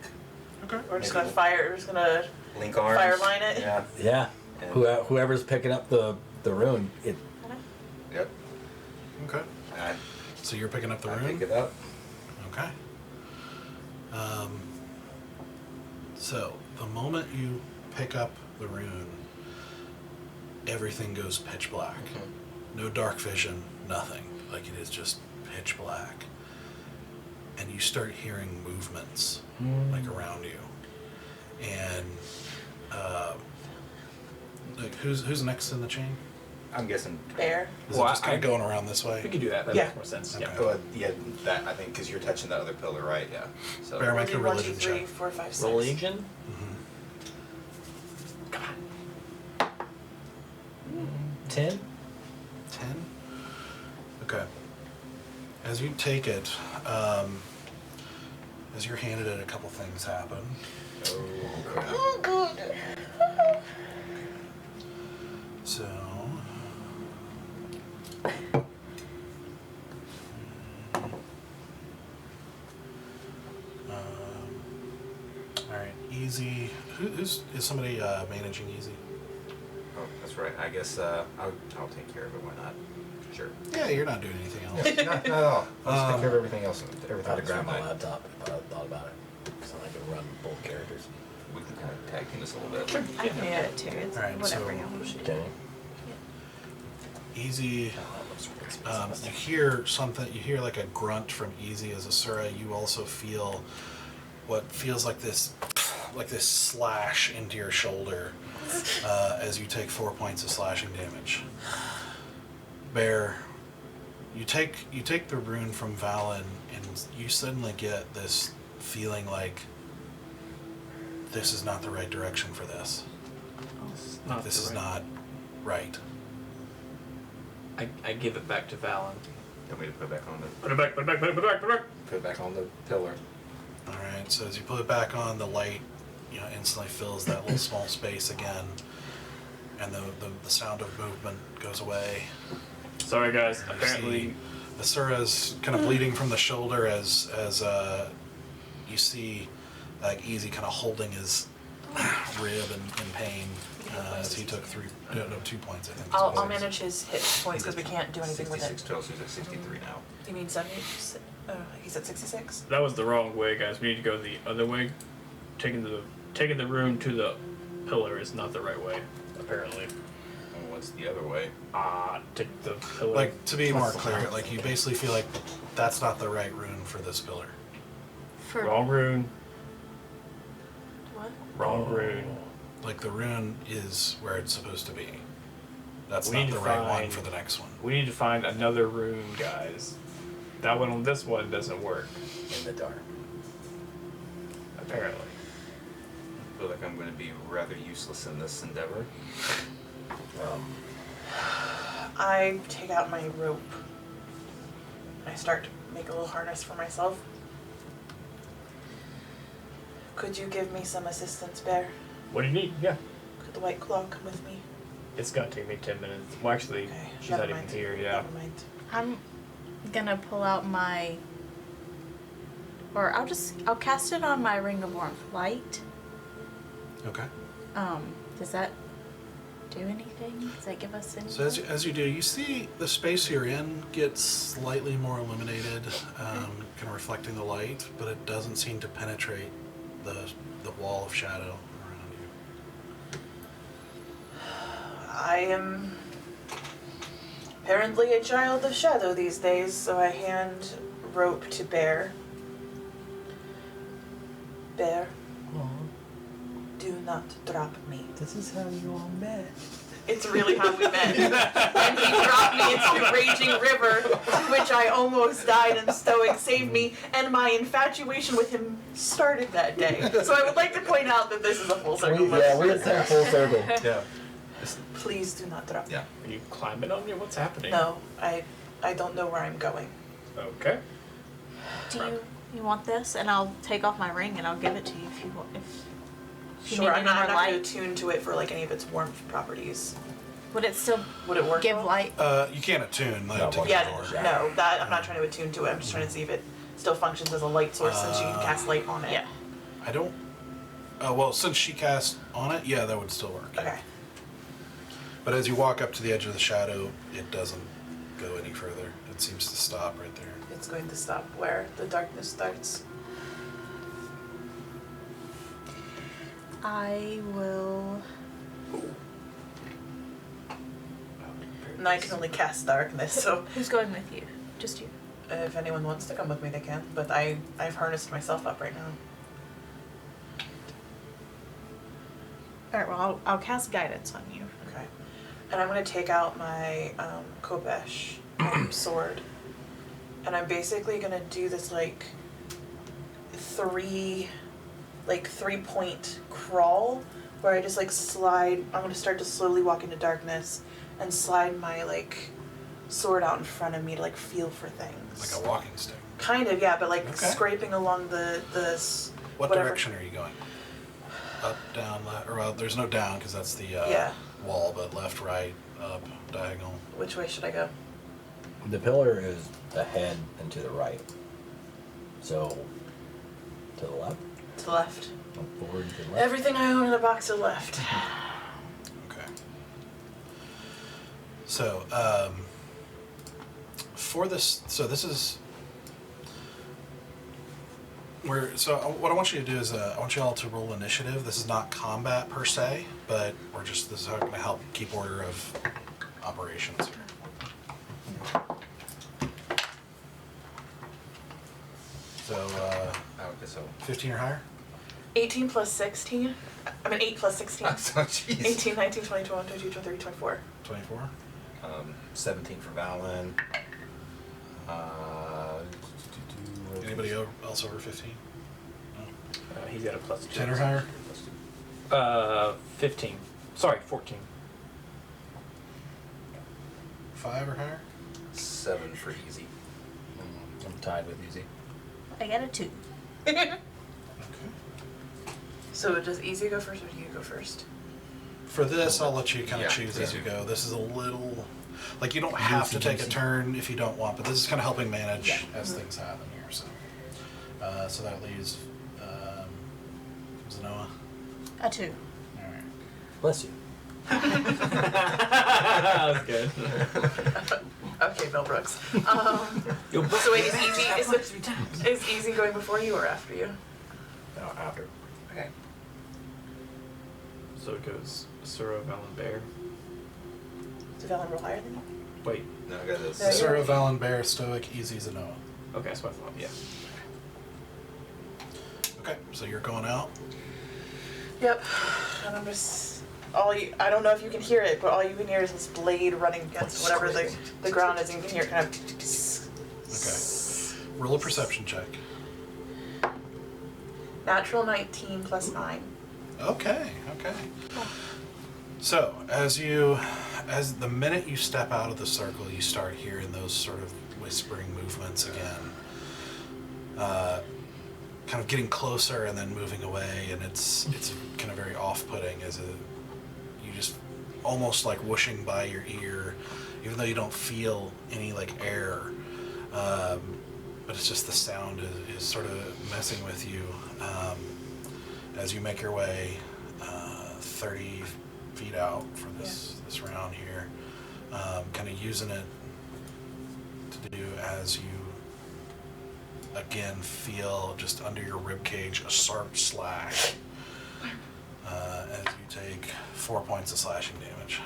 Okay. We're just Maybe gonna fire. We're just gonna. Link arms. Fire line it? Yeah. Yeah. And- Whoever's picking up the rune, it Yep. Okay. I, So you're picking up the I rune? pick it up. Okay. So the moment you pick up the rune, everything goes pitch black. No dark vision, nothing. Like it is just pitch black. And you start hearing movements like around you. And like who's next in the chain? I'm guessing. Bear. Is Well, it just kind of going around this way? We can do that. That Yeah. makes more sense. Okay. Yeah. Yeah, that I think because you're touching the other pillar, right? Yeah. So. Bear, We'll make a do 1, 2, religion 3, check. 4, 5, 6. Religion. Mm-hmm. Come on. 10. 10? Okay. As you take it, as you're handed it, a couple things happen. Oh crap. Oh, good. So. Alright, easy. Is somebody managing easy? Oh, that's right. I guess I'll take care of it. Why not? Sure. Yeah, you're not doing anything else. Not at all. I'll just take care of everything else. Everything I'd else grab from my that. laptop if I thought about it. So I can run both characters. We can kind of tag team this a little bit. I can do it too. It's Alright, whatever so- you want to do. Okay. Easy. You hear something. You hear like a grunt from Easy as Asura. You also feel what feels like this slash into your shoulder as you take 4 points of slashing damage. Bear, you take the rune from Valen, and you suddenly get this feeling like this is not the right direction for this. Not This the is right- not right. I give it back to Valen. Want me to put it back on the Put it back. Put it back. Put it back. Put it back. put it back on the pillar. All right, so as you put it back on, the light, instantly fills that little small space again, and the sound of movement goes away. Sorry, guys. You Apparently, see Asura's kind of bleeding from the shoulder as you see like Easy kind of holding his rib in pain as he took 2 points, I think. is what I'll it is. manage his hit points because we can't do anything with 66 it. total, so he's at 63 now. You mean 70? He's at 66? that was the wrong way, guys. We need to go the other way. Taking the rune to the pillar is not the right way. Apparently. And what's the other way? Take the pillar. Like, to be more clear, like you basically feel like that's not the right rune for this pillar. For Wrong rune. What? Wrong rune. Like the rune is where it's supposed to be. That's We not need the to right one find- for the next one. We need to find another rune, guys. That one on this one doesn't work. In the dark. Apparently. I feel like I'm going to be rather useless in this endeavor. I take out my rope. I start to make a little harness for myself. Could you give me some assistance, Bear? What do you need? Yeah. Could the White Claw come with me? It's gonna take me 10 minutes. Well, actually, Okay. she's never not even mind. here. Yeah. Never mind. I'm gonna pull out my, or I'll cast it on my Ring of Warmth light. Okay. Does that do anything? Does that give us anything? So as you do, you see the space you're in gets slightly more illuminated, kind of reflecting the light, but it doesn't seem to penetrate the wall of shadow around you. I am apparently a child of shadow these days, so I hand rope to Bear. Bear, do not drop me. This is how you all met. It's really how we met. And he dropped me into Raging River, which I almost died, and Stoic saved me, and my infatuation with him started that day. So I would like to point out that this is a full circle. We attack full circle. Yeah. Please do not drop me. Yeah. Are you climbing on me? What's happening? No, I don't know where I'm going. Okay. Do you want this? And I'll take off my ring and I'll give it to you if you want. If you Sure, need I'm any not more going to light. attune to it for like any of its warmth properties. Would it still Would it work? give well? light? You can't attune. No, That'll take Yeah, an hour. no, that I'm not trying to attune to it. I'm just trying to see if it still functions as a light source since you can cast light on it. Yeah. I don't. Well, since she cast on it, yeah, that would still work. yeah. Okay. But as you walk up to the edge of the shadow, it doesn't go any further. It seems to stop right there. It's going to stop where the darkness starts. I will. And I can only cast darkness, so Who's going with you? Just you. if anyone wants to come with me, they can. But I've harnessed myself up right now. Alright, well, I'll cast guidance on you. Okay. And I'm going to take out my Kopesh sword. And I'm basically going to do this like 3-point crawl where I just like slide. I'm going to start to slowly walk into darkness and slide my like sword out in front of me to like feel for things. Like a walking stick. Kind of, yeah, but like Okay. scraping along the What whatever. direction are you going? Up, down, left, or well, there's no down because that's the Yeah. wall, but left, right, up, diagonal. Which way should I go? The pillar is ahead and to the right. So, to the left, To the left. forward to the left. Everything I own in a box to the left. Okay. So, for this, so this is where. So, what I want you to do is, I want you all to roll initiative. This is not combat per se, but we're just this is how going to help keep order of operations here. So, Okay, so. 15 or higher. 18 plus 16. I mean 8 plus 16. So, jeez. 18, 19, 20, 21, 22, 23, 24. 24. 17 for Valen. Anybody else over 15? He's got a +2. 10 or higher. 15. Sorry, 14. 5 or higher. 7 for easy. I'm tied with Easy. I got a 2. Okay. So does Easy go first or do you go first? For this, I'll let you kind of Yeah, choose as you yeah. go. This is a little, like you don't have to take a turn if you don't want, but this is kind of helping manage as things happen here. So, so that leaves Zenoa. A 2. All right. Bless you. That was good. Okay, Bill Brooks. So wait, is Easy going before you or after you? No, after. Okay. So it goes Sura, Valen, Bear. Did Valen roll higher than you? Wait, No, I got this. Yeah, Sura, Valen, Bear, Stoic, Easy, Zenoa. okay, that's what I thought. Yeah. Okay, so you're going out. Yep. And I'm just I don't know if you can hear it, but all you can hear is this blade running against whatever the ground is, and you can hear it kind of. Okay. Roll a perception check. Natural 19 plus 9. Okay. So as the minute you step out of the circle, you start hearing those sort of whispering movements again, kind of getting closer and then moving away, and it's kind of very off-putting as you just almost like whooshing by your ear, even though you don't feel any like air. But it's just the sound is sort of messing with you as you make your way 30 feet out from this round here, kind of using it to do as you again feel just under your rib cage a sharp slash as you take 4 points of slashing damage.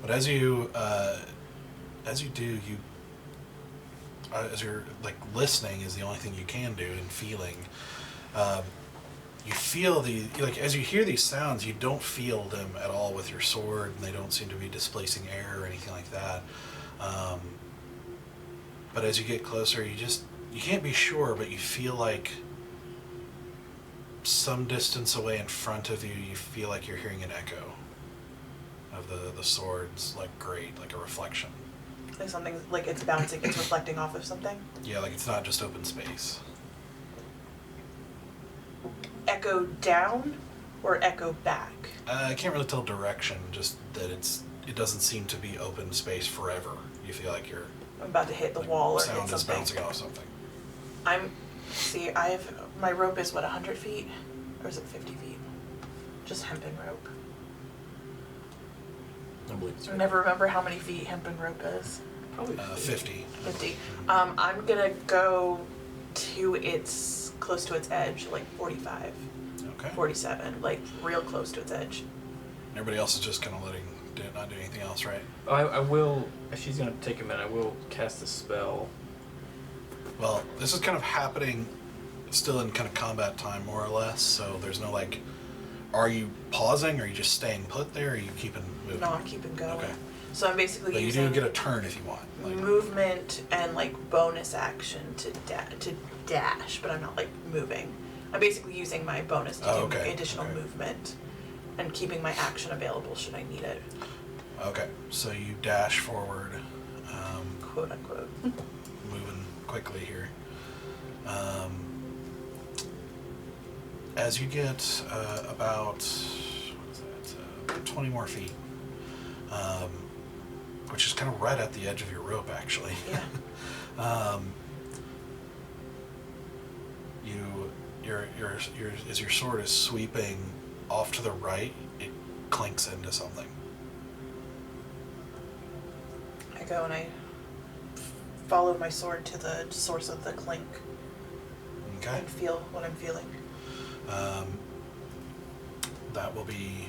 But as you do, as you're like listening is the only thing you can do, and feeling, you feel as you hear these sounds, you don't feel them at all with your sword, and they don't seem to be displacing air or anything like that. But as you get closer, you can't be sure, but you feel like some distance away in front of you, you feel like you're hearing an echo of the sword's like grate, like a reflection. Like something, like it's bouncing, it's reflecting off of something. Yeah, like it's not just open space. Echo down or echo back? I can't really tell direction, just that it doesn't seem to be open space forever. You feel like you're I'm about to hit the like, wall or hit sound is something. bouncing off something. My rope is what, 100 feet? Or is it 50 feet? Just hempen rope. I believe it's I never remember how many feet hempen rope is. Probably 50. 50. I'm gonna go to close to its edge, like 45, Okay. 47, like real close to its edge. Everybody else is just kind of not doing anything else, right? I will. If she's gonna take a minute, I will cast a spell. Well, this is kind of happening still in kind of combat time, more or less, so there's no like, are you pausing, or are you just staying put there, or are you keeping moving? No, I'm keeping going. Okay. So I'm basically But you using do get a turn if you want. Like, movement and like bonus action to dash, but I'm not like moving. I'm basically using my bonus to do additional movement and keeping my action available should I need it. okay, so you dash forward, Quote unquote. moving quickly here. As you get about, what is that, 20 more feet, which is kind of right at the edge of your rope, actually. Yeah. As your sword is sweeping off to the right, it clinks into something. I go and I follow my sword to the source of the clink Okay. and feel what I'm feeling. That will be,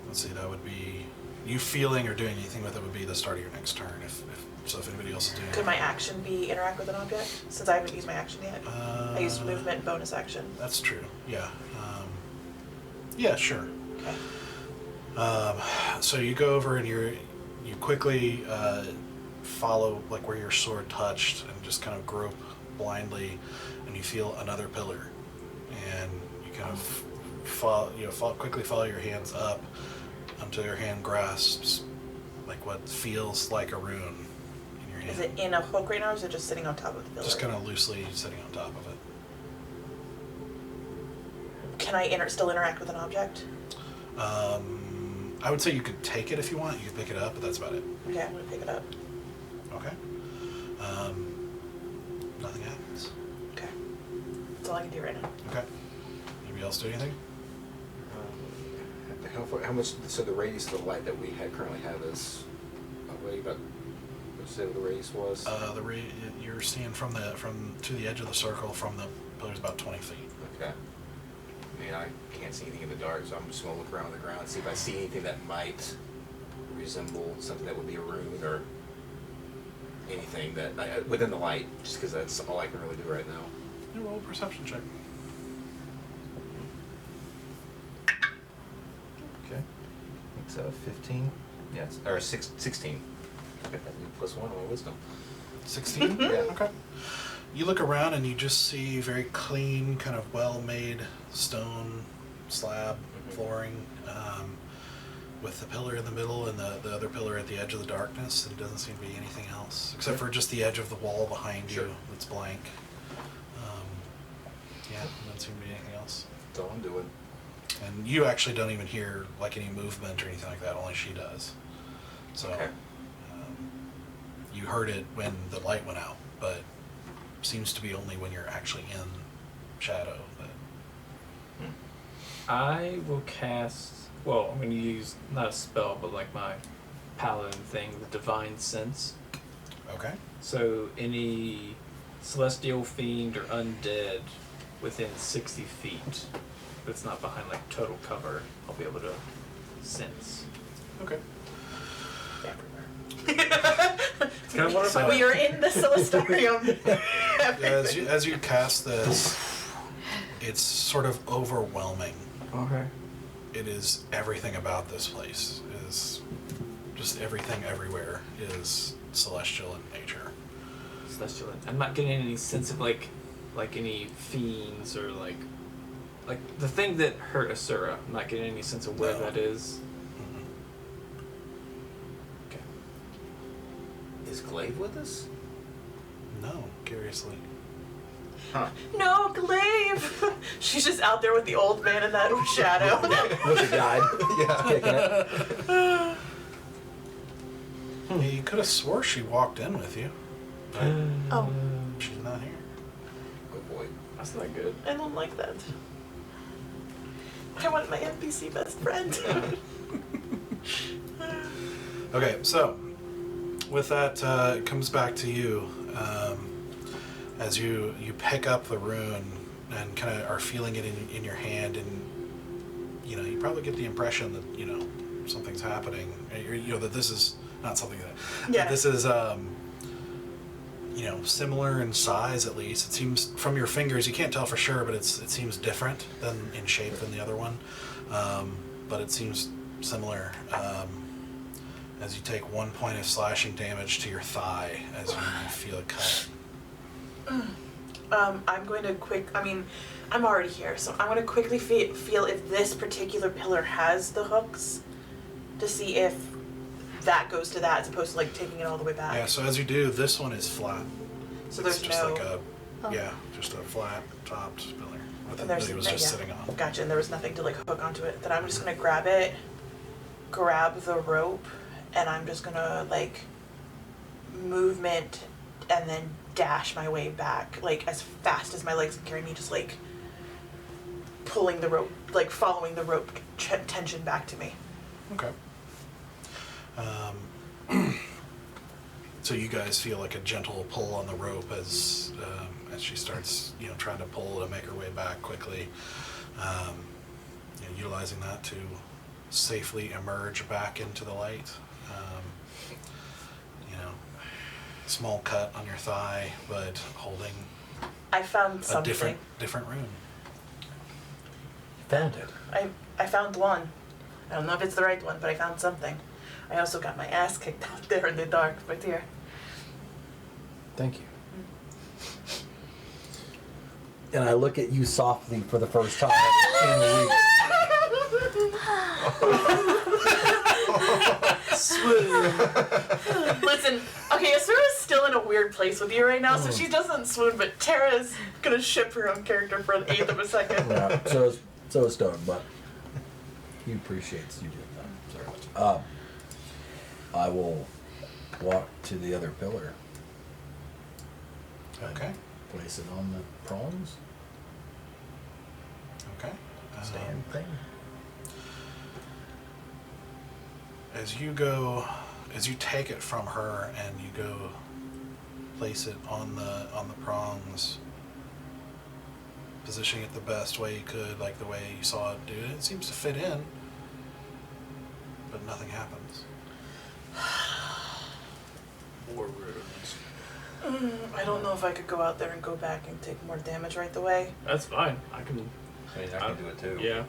let's see, that would be, you feeling or doing anything with it would be the start of your next turn, if anybody else is doing it. Could my action be interact with an object? Since I haven't used my action yet. I used movement and bonus action. That's true, yeah. Yeah, sure. Okay. So you go over and you quickly follow like where your sword touched and just kind of grope blindly, and you feel another pillar, and you kind of quickly follow your hands up until your hand grasps like what feels like a rune in your hand. Is it in a hook right now, or is it just sitting on top of the pillar? Just kind of loosely sitting on top of it. Can I still interact with an object? I would say you could take it if you want. You could pick it up, but that's about it. Okay, I'm gonna pick it up. Okay. Nothing happens. Okay. That's all I can do right now. Okay. Anybody else do anything? How much? So the radius of the light that we currently have is away. About what say the radius was? You're seeing from to the edge of the circle from the pillar's about 20 feet. Okay. I mean, I can't see anything in the dark, so I'm just gonna look around the ground and see if I see anything that might resemble something that would be a rune or anything that within the light. Just because that's all I can really do right now. You roll a perception check. Okay. It's 15. Yes, or 16. Okay, +1 on my wisdom. 16? Yeah. Okay. You look around and you just see very clean, kind of well-made stone slab flooring, with the pillar in the middle and the other pillar at the edge of the darkness. And it doesn't seem to be anything else except for just the edge of the wall behind you that's blank. Yeah, doesn't seem to be anything else. That's all I'm doing. And you actually don't even hear like any movement or anything like that. Only she does. So Okay. You heard it when the light went out, but seems to be only when you're actually in shadow. But I will cast. Well, I'm going to use not a spell, but like my paladin thing, the divine sense. okay. So any celestial fiend or undead within 60 feet that's not behind like total cover, I'll be able to sense. Okay. It's kind of what So- We are in the Celestarium. As you cast this, it's sort of overwhelming. Okay. It is everything about this place. It is just everything everywhere is celestial in nature. Celestial. I'm not getting any sense of like any fiends or like the thing that hurt Asura. I'm not getting any sense of where No. that is. Mhm. Okay. Is Glaive with us? No, curiously. Huh. No, Glaive! She's just out there with the old man in that shadow. With a guide. Yeah. Kicking it. You could have swore she walked in with you, but Oh, she's not here. Good boy. That's not good. I don't like that. I want my NPC best friend. Okay, so with that, it comes back to you as you pick up the rune and kind of are feeling it in your hand, and you probably get the impression that something's happening. That this is not something that Yeah. this is similar in size at least. It seems from your fingers, you can't tell for sure, but it seems different than in shape than the other one. But it seems similar. As you take 1 point of slashing damage to your thigh as you feel it cut. I'm going to I'm already here, so I'm going to quickly feel if this particular pillar has the hooks to see if that goes to that as opposed to like taking it all the way back. Yeah, so as you do, this one is flat. So It's there's just no... like a, Oh. just a flat topped pillar with And that there's he was yeah. just sitting on. Gotcha, and there was nothing to like hook onto it. Then I'm just gonna grab it, grab the rope, and I'm just gonna like movement and then dash my way back, like as fast as my legs can carry me, just like pulling the rope, like following the rope tension back to me. Okay. So you guys feel like a gentle pull on the rope as she starts, trying to pull to make her way back quickly, utilizing that to safely emerge back into the light. Small cut on your thigh, but holding I found a something. different rune. Found it. I found one. I don't know if it's the right one, but I found something. I also got my ass kicked out there in the dark, right here. Thank you. And I look at you softly for the first time in a week. Listen, okay, Asura's still in a weird place with you right now, so she doesn't swoon, but Tara's gonna ship her own character for an eighth of a second. Yeah, so is Stone, but he appreciates you doing that. Sorry. I will walk to the other pillar. Okay. Place it on the prongs. Okay. Stand thing. As you take it from her and you go place it on the prongs, positioning it the best way you could, like the way you saw it do it. It seems to fit in, but nothing happens. More runes. I don't know if I could go out there and go back and take more damage right away. That's fine. I can. I mean, I can do it too. Yeah.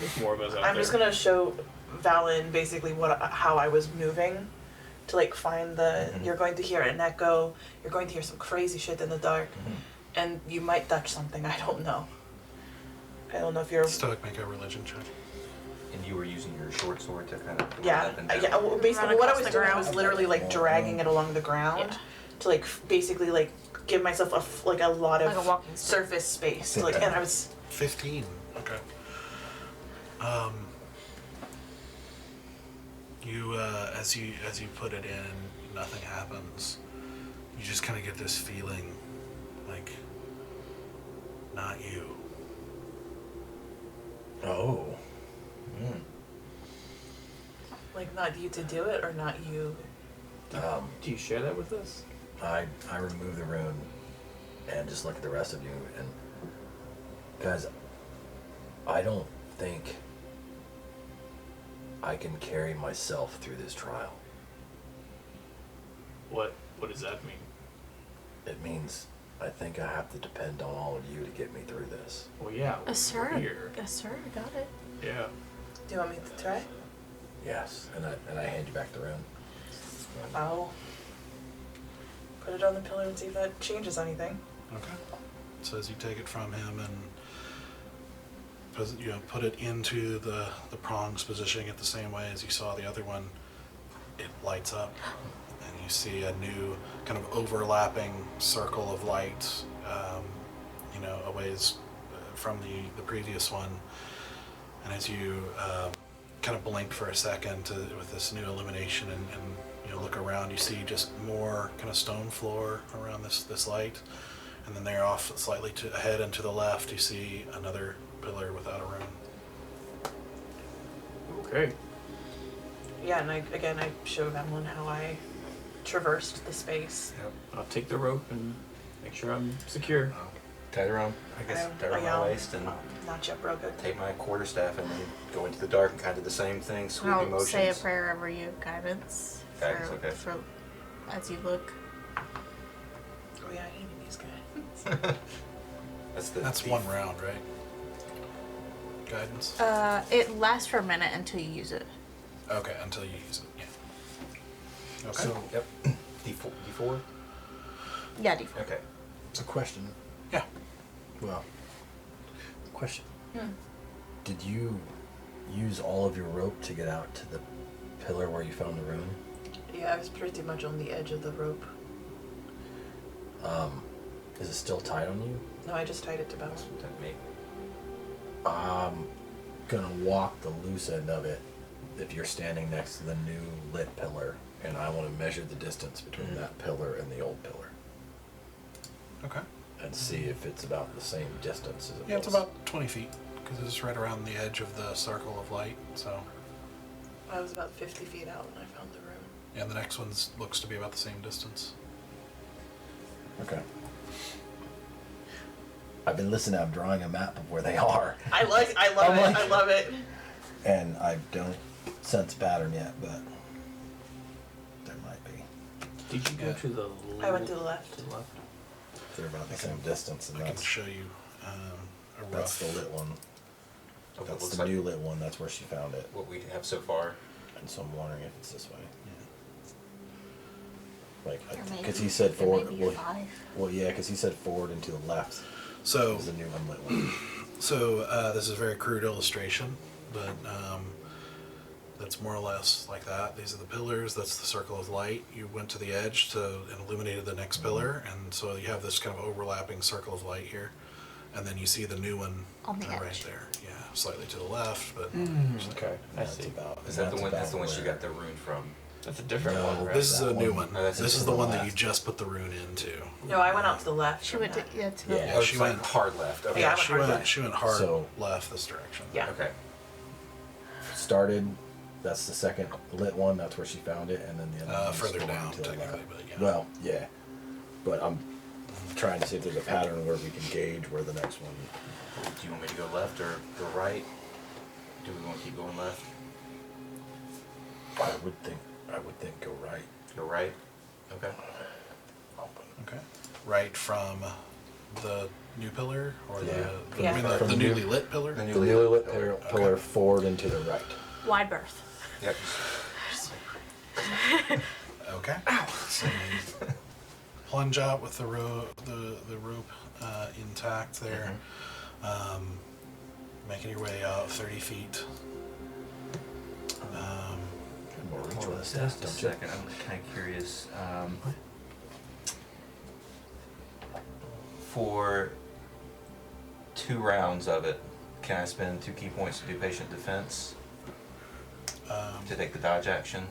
There's more of us out I'm there. just gonna show Valen basically how I was moving to like find the. Mhm. You're going to hear an echo. You're going to hear some crazy shit in the dark, and you might touch something. I don't know. I don't know if you're. Stoic, make a religion check. And you were using your short sword to kind of go Yeah, up and down. yeah. Well, basically, Run what I across was the doing ground. was literally like dragging it along the ground Yeah. to like basically like give myself a lot of Like a walking stick. surface space. To, like, and I was 15. Okay. You as you put it in, nothing happens. You just kind of get this feeling like not you. Oh. Mm. like not you to do it or not you. Do you share that with us? I remove the rune and just look at the rest of you, and guys, I don't think I can carry myself through this trial. What does that mean? It means I think I have to depend on all of you to get me through this. Well, yeah. We're Asura. here. Asura got it. Yeah. Do you want me to try? Yes, and I hand you back the rune. I'll put it on the pillar and see if that changes anything. Okay. So as you take it from him and put it into the prongs, positioning it the same way as you saw the other one, it lights up, and you see a new kind of overlapping circle of light, a ways from the previous one. And as you kind of blink for a second with this new illumination and look around, you see just more kind of stone floor around this light. And then there off slightly ahead and to the left, you see another pillar without a room. Okay. Yeah, and I showed Evelyn how I traversed the space. Yep. I'll take the rope and make sure I'm secure. Tie it around, I guess, tie it around my waist and Not yet broken. take my quarterstaff and then go into the dark and kind of do the same thing, sweeping I'll motions. say a prayer over you, guidance. Guidance, okay. For as you look. Oh yeah, I need these guys. That's one round, right? Guidance? It lasts for a minute until you use it. Okay, until you use it, yeah. Okay. So, yep. D4? Yeah, D4. Okay. It's a question. Yeah. Well, question. Did you use all of your rope to get out to the pillar where you found the rune? Yeah, I was pretty much on the edge of the rope. Is it still tied on you? No, I just tied it to Bella. That me. I'm gonna walk the loose end of it if you're standing next to the new lit pillar, and I want to measure the distance between that pillar and the old pillar Okay. and see if it's about the same distance as it Yeah, was. it's about 20 feet, because it's right around the edge of the circle of light, so. I was about 50 feet out when I found the room. Yeah, the next one looks to be about the same distance. Okay. I've been listening. I'm drawing a map of where they are, I love it. I love it. and I don't sense pattern yet, but there might be. Did you go Yeah. to the I went to the left. To the left? They're about the same distance, and I can that's show you a that's rough. the lit one. Okay, That's looks the like new lit one. That's where she found it. what we have so far. And so I'm wondering if it's this way. Like, Or maybe- because he said or forward. maybe you're 5. Well, yeah, because he said forward and to the left So, is the new unlit one. this is a very crude illustration, but that's more or less like that. These are the pillars. That's the circle of light. You went to the edge and illuminated the next pillar, and so you have this kind of overlapping circle of light here, and then you see the new one On the right edge. there. Yeah, slightly to the left, but Okay, I that's see. about. Is that the that's one? That's the about one she where- got the rune from. That's a different No, one, right? this is that a new one. one. Oh, that's This to is the the one that left. you just put the rune into. No, I went out to the left. She from went to, that. yeah, to the Yeah. left. Oh, she she went went- hard left. Okay. Yeah, I went she hard went. left. She went hard So- left this direction. Yeah. Okay. Started. That's the second lit one. That's where she found it, and then the other one was Further forward down, to the technically, left. but yeah. Well, yeah, but I'm trying to see if there's a pattern where we can gauge where the next one. Do you want me to go left or go right? Do we want to keep going left? I would think go right. Go right? Okay. Okay. Right from the new pillar, or Yeah. Yeah. I mean, the, From the the new- newly lit pillar. The The newly newly lit lit pillar. pillar forward and to the right. Wide berth. Yep. Okay. So you plunge out with the rope intact there, making your way out 30 feet. More reach Hold with on the staff, just a don't you? second. I'm kind of curious. For 2 rounds of it, can I spend 2 key points to do patient defense to take the dodge action?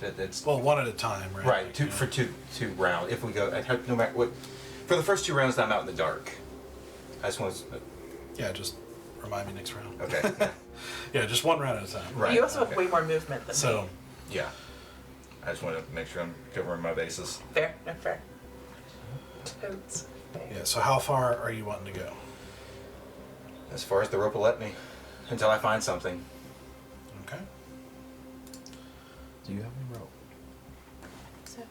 That's Well, one at a time, right? right. For two rounds. If we go, no matter what, for the first 2 rounds, I'm out in the dark. I just want to. Yeah, just remind me next round. Okay. Yeah, just one round at a time. Right. You also have okay. way more movement than So, me. Yeah. I just want to make sure I'm covering my bases. Fair, no fair. Totes. yeah. So how far are you wanting to go? As far as the rope will let me, until I find something. Okay. Do you have any rope? So,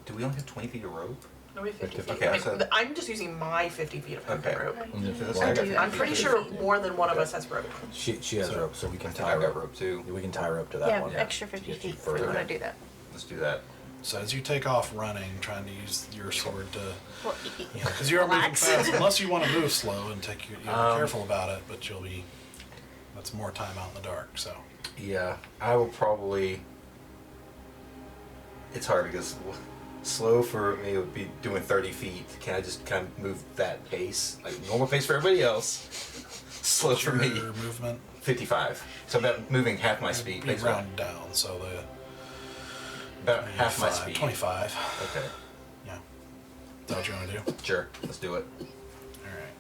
Do we only have 20 feet of rope? No, we have 50 feet. Okay, I mean, so- I'm just using my 50 feet of Okay. rope. Well, I do. I'm pretty sure more than one of us has rope. She has So- rope, so we can I think tie I've got rope. rope too. We can tie rope to that yeah, one. extra to 50 get you feet if you further. want to do that. Let's do that. So as you take off running, trying to use your sword to, Well, because you're moving relax. fast, unless you want to move slow and take you'll be Um, careful about it, but that's more time out in the dark. So Yeah, I will probably it's hard because slow for me would be doing 30 feet. Can I just kind of move that pace, like normal pace for everybody else? Slow for me. Your movement. 55. So about moving half my speed. Be Basically. round down, so the About half my speed. 25. Okay. Yeah. Is that what you want to do? Sure. Let's do it. Alright.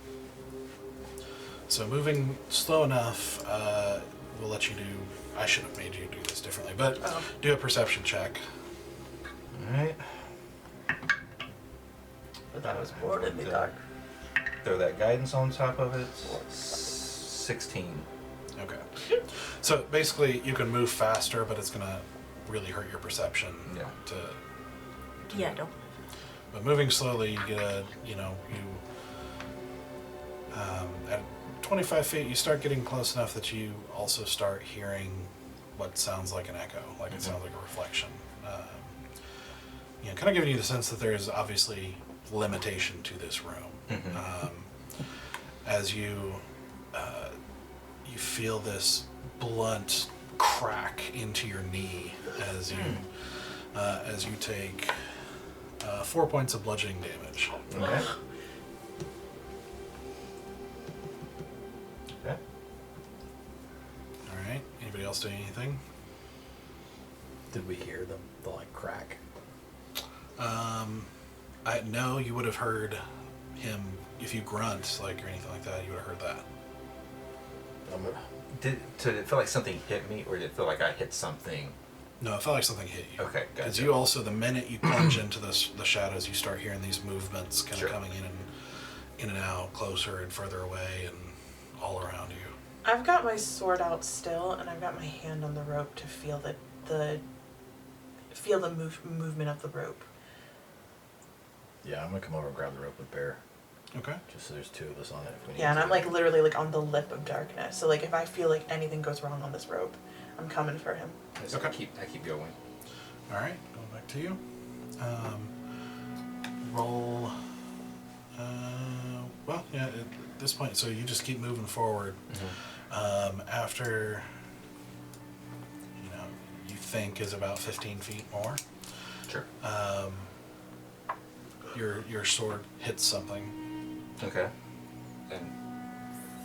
So moving slow enough, we'll let you do... I should have made you do this differently, but do a perception check. Alright. But I was bored in the dark. Throw that guidance on top of it. 16. Okay. So basically, you can move faster, but it's going to really hurt your perception. Yeah. Yeah, don't. But moving slowly, you get a, at 25 feet, you start getting close enough that you also start hearing what sounds like an echo, like it sounds like a reflection. Kind of giving you the sense that there is obviously limitation to this room. As you feel this blunt crack into your knee as you take 4 points of bludgeoning damage. Okay. Okay. All right. Anybody else doing anything? Did we hear the like crack? No, you would have heard him if you grunt or anything like that. You would have heard that. Did it feel like something hit me, or did it feel like I hit something? No, it felt like something hit you. Okay, Because gotcha. you also, the minute you plunge into the shadows, you start hearing these movements kind Sure. of coming in and out, closer and further away, and all around you. I've got my sword out still, and I've got my hand on the rope to feel the movement of the rope. Yeah, I'm gonna come over and grab the rope with Bear, Okay. just so there's two of us on it if we need Yeah, and to. I'm literally on the lip of darkness. So if I feel like anything goes wrong on this rope, I'm coming for him. So Okay. I keep going. All right, going back to you. Roll. At this point, so you just keep moving forward. After you think is about 15 feet more, Sure. your sword hits something. Okay. And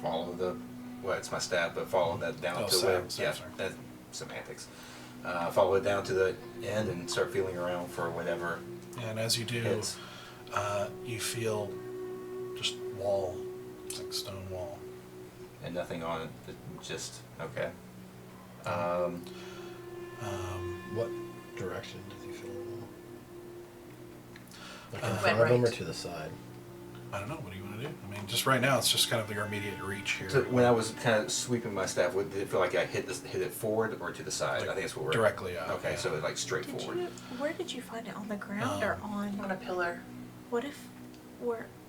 follow it's my stab, but follow that down Oh, to stab, where, sorry. that's semantics. Follow it down to the end and start feeling around for whatever And as you do, hits. you feel just wall, it's like stone wall. And nothing on it, just, okay. What direction does he feel it? Like in Went front of him or right. to the side? I don't know, what do you want to do? I mean, just right now, it's just kind of your immediate reach here. So when I was kind of sweeping my staff, did it feel like I hit it forward or to the side? Like I think that's what we're... directly out, Okay, yeah. so like straight forward. Where did you find it? On the ground or On on? a pillar. What if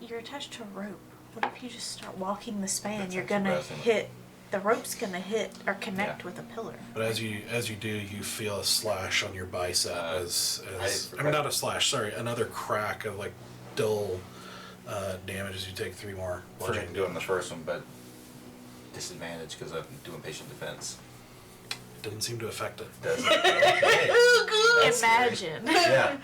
you're attached to a rope? What if you just start walking the span? That's You're actually gonna what I was thinking. hit. The rope's gonna hit or connect Yeah. with a pillar. But as you do, you feel a slash on your bicep not a slash, sorry, another crack of dull damage as you take 3 more For bludgeoning doing the damage. first one, but disadvantage because I'm doing patient defense. It didn't seem to affect it. Doesn't okay. That's Imagine. Yeah. And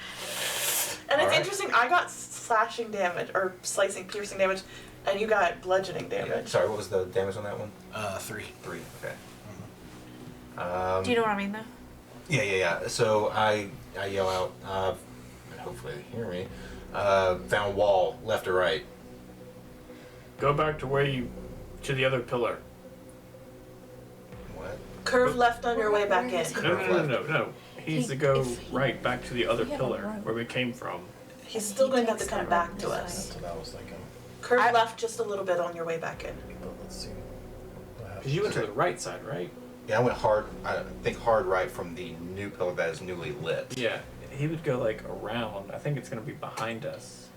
it's Alright. interesting, I got slashing damage, or slicing, piercing damage, and you got bludgeoning Yeah. damage. Sorry, what was the damage on that one? 3. 3. Okay. Do you know what I mean though? Yeah. So I yell out, and hopefully they hear me. Found wall, left or right. Go back to to the other pillar. What? Curve left on your way back in. No. He needs to go If he- right back to the other he had a pillar rope. where we came from. He's still going to have to takes come the back rope to this us. That's what I was thinking. Curve I- left just a little bit on your way back in. But let's see what happens. Because you went to the right side, right? Yeah, I went hard. I think hard right from the new pillar that is newly lit. Yeah. He would go around. I think it's gonna be behind us.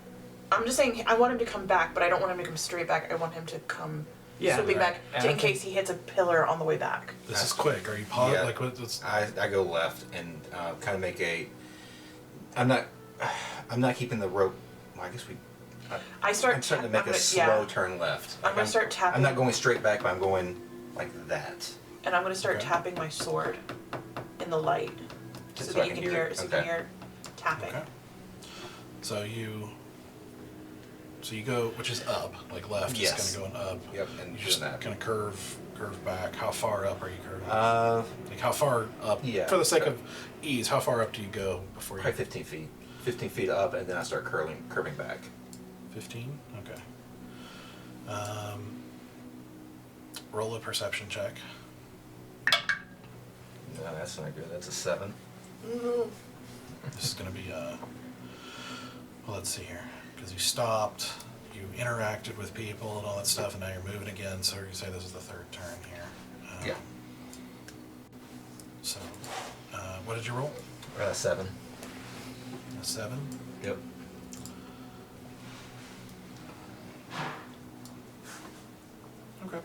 I'm just saying, I want him to come back, but I don't want him to come straight back. I want him to come Yeah, swooping right. back And to, I in think- case he hits a pillar on the way back. This is quick. Are you paused? Yeah. What's... I go left and kind of make a. I'm not keeping the rope. Well, I guess we. I start. I'm starting to I'm make gonna- a slow turn left. I'm gonna start tapping. I'm not going straight back, but I'm going like that. And I'm gonna start Okay. tapping my sword in the light, so Just that you can hear. it. So you Okay. can hear. tapping. Okay. So you go, which is up, like left Yes. is kind of going up. Yep, and You doing just that. kind of curve back. How far up are you curving? Uh, Like how far up? yeah. For the sake of ease, how far up do you go before you? probably 15 feet. 15 feet up, and then I start curving back. 15. Okay. Roll a perception check. No, that's not good. That's a 7. This is going to be well, let's see here, because you stopped, you interacted with people and all that stuff, and now you're moving again. So you say this is the third turn here. Yeah. So, what did you roll? 7. A 7. Yep. Okay.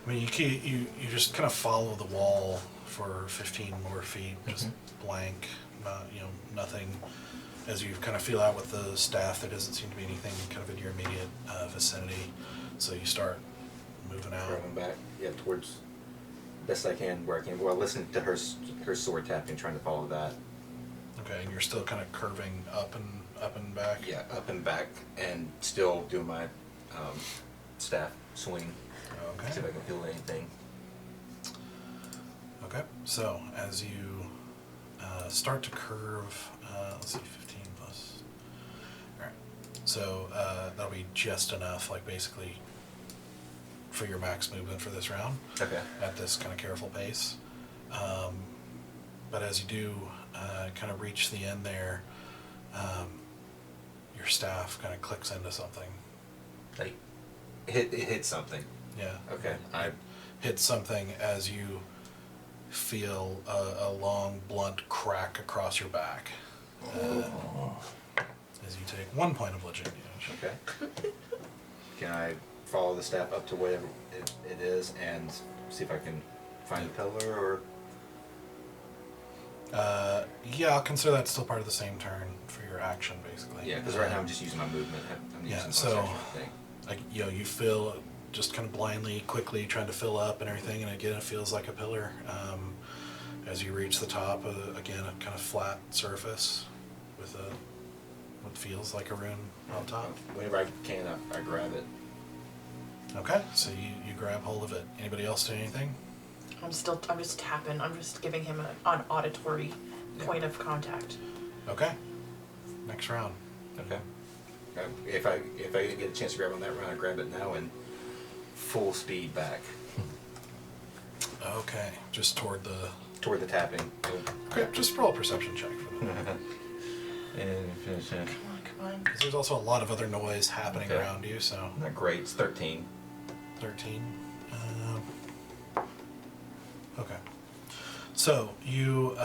I mean, you just kind of follow the wall for 15 more feet, just blank, not, nothing. As you kind of feel out with the staff, there doesn't seem to be anything kind of in your immediate vicinity. So you start moving out. Curving back. Yeah, towards best I can, where I can. Well, listening to her sword tapping, trying to follow that. Okay, and you're still kind of curving up and back. Yeah, up and back, and still doing my staff swing. See if Okay. I can feel anything. Okay. So as you start to curve, let's see, 15 plus. All right. So that'll be just enough, like basically, for your max movement for this round. Okay. At this kind of careful pace. But as you do kind of reach the end there, your staff kind of clicks into something. Like, it hit something. Yeah. Okay. I Hit something as you feel a long, blunt crack across your back. As you take 1 point of bludgeoning damage. okay. Can I follow the staff up to whatever it is and see if I can find the pillar or? Yeah, I'll consider that still part of the same turn for your action, basically. Yeah, because right now I'm just using my movement. I'm Yeah, using so- my section thing. Like, you feel just kind of blindly, quickly trying to fill up and everything, and again, it feels like a pillar. As you reach the top, again, a kind of flat surface with what feels like a rune on top. Whenever I can, I grab it. Okay, so you grab hold of it. Anybody else do anything? I'm just tapping. I'm just giving him an auditory Yeah. point of contact. Okay. Next round. Okay. If I get a chance to grab on that round, I grab it now and full speed back Okay, just toward the... toward the tapping. Okay, just roll a perception check for that. And finish it. Come on. 'Cause there's also a lot of other noise happening Okay. around you, so... Not great. It's 13. 13. Okay. So you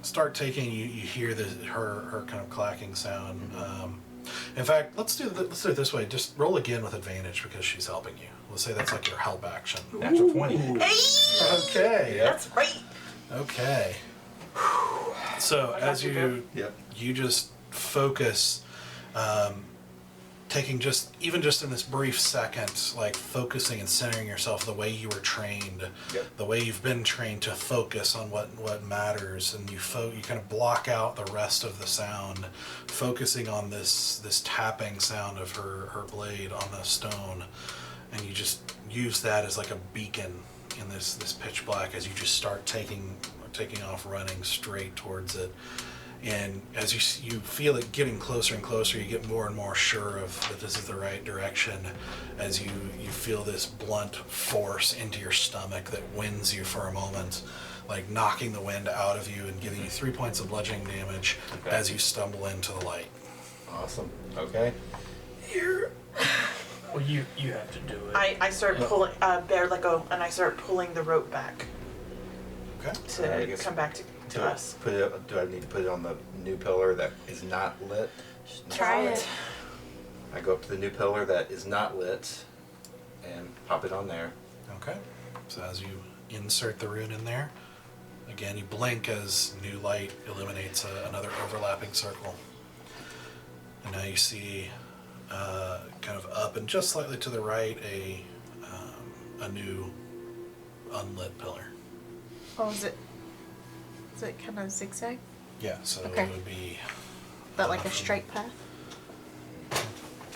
start taking. You hear her kind of clacking sound. In fact, let's do it this way. Just roll again with advantage because she's helping you. Let's say that's like your help action. Natural 20. Hey! Okay. That's right. Okay. So I got as you, you Yep. you just focus, taking even just in this brief second, like focusing and centering yourself the way you were trained, Yep. the way you've been trained to focus on what matters, and you kind of block out the rest of the sound, focusing on this tapping sound of her blade on the stone, and you just use that as like a beacon in this pitch black as you just start taking off running straight towards it. And as you feel it getting closer and closer, you get more and more sure of that this is the right direction as you feel this blunt force into your stomach that wins you for a moment, like knocking the wind out of you and giving you 3 points of bludgeoning damage Okay. as you stumble into the light. Awesome. Okay. Well, you have to do it. I start pulling. Bear let go, and I start pulling the rope back Okay? to I guess- come back to us. Do I need to put it on the new pillar that is not lit? Try it. I go up to the new pillar that is not lit and pop it on there. Okay. So as you insert the rune in there, again you blink as new light illuminates another overlapping circle. And now you see kind of up and just slightly to the right a new unlit pillar. Oh, is it kind of zigzag? Yeah, so Okay. it would be But like a straight path?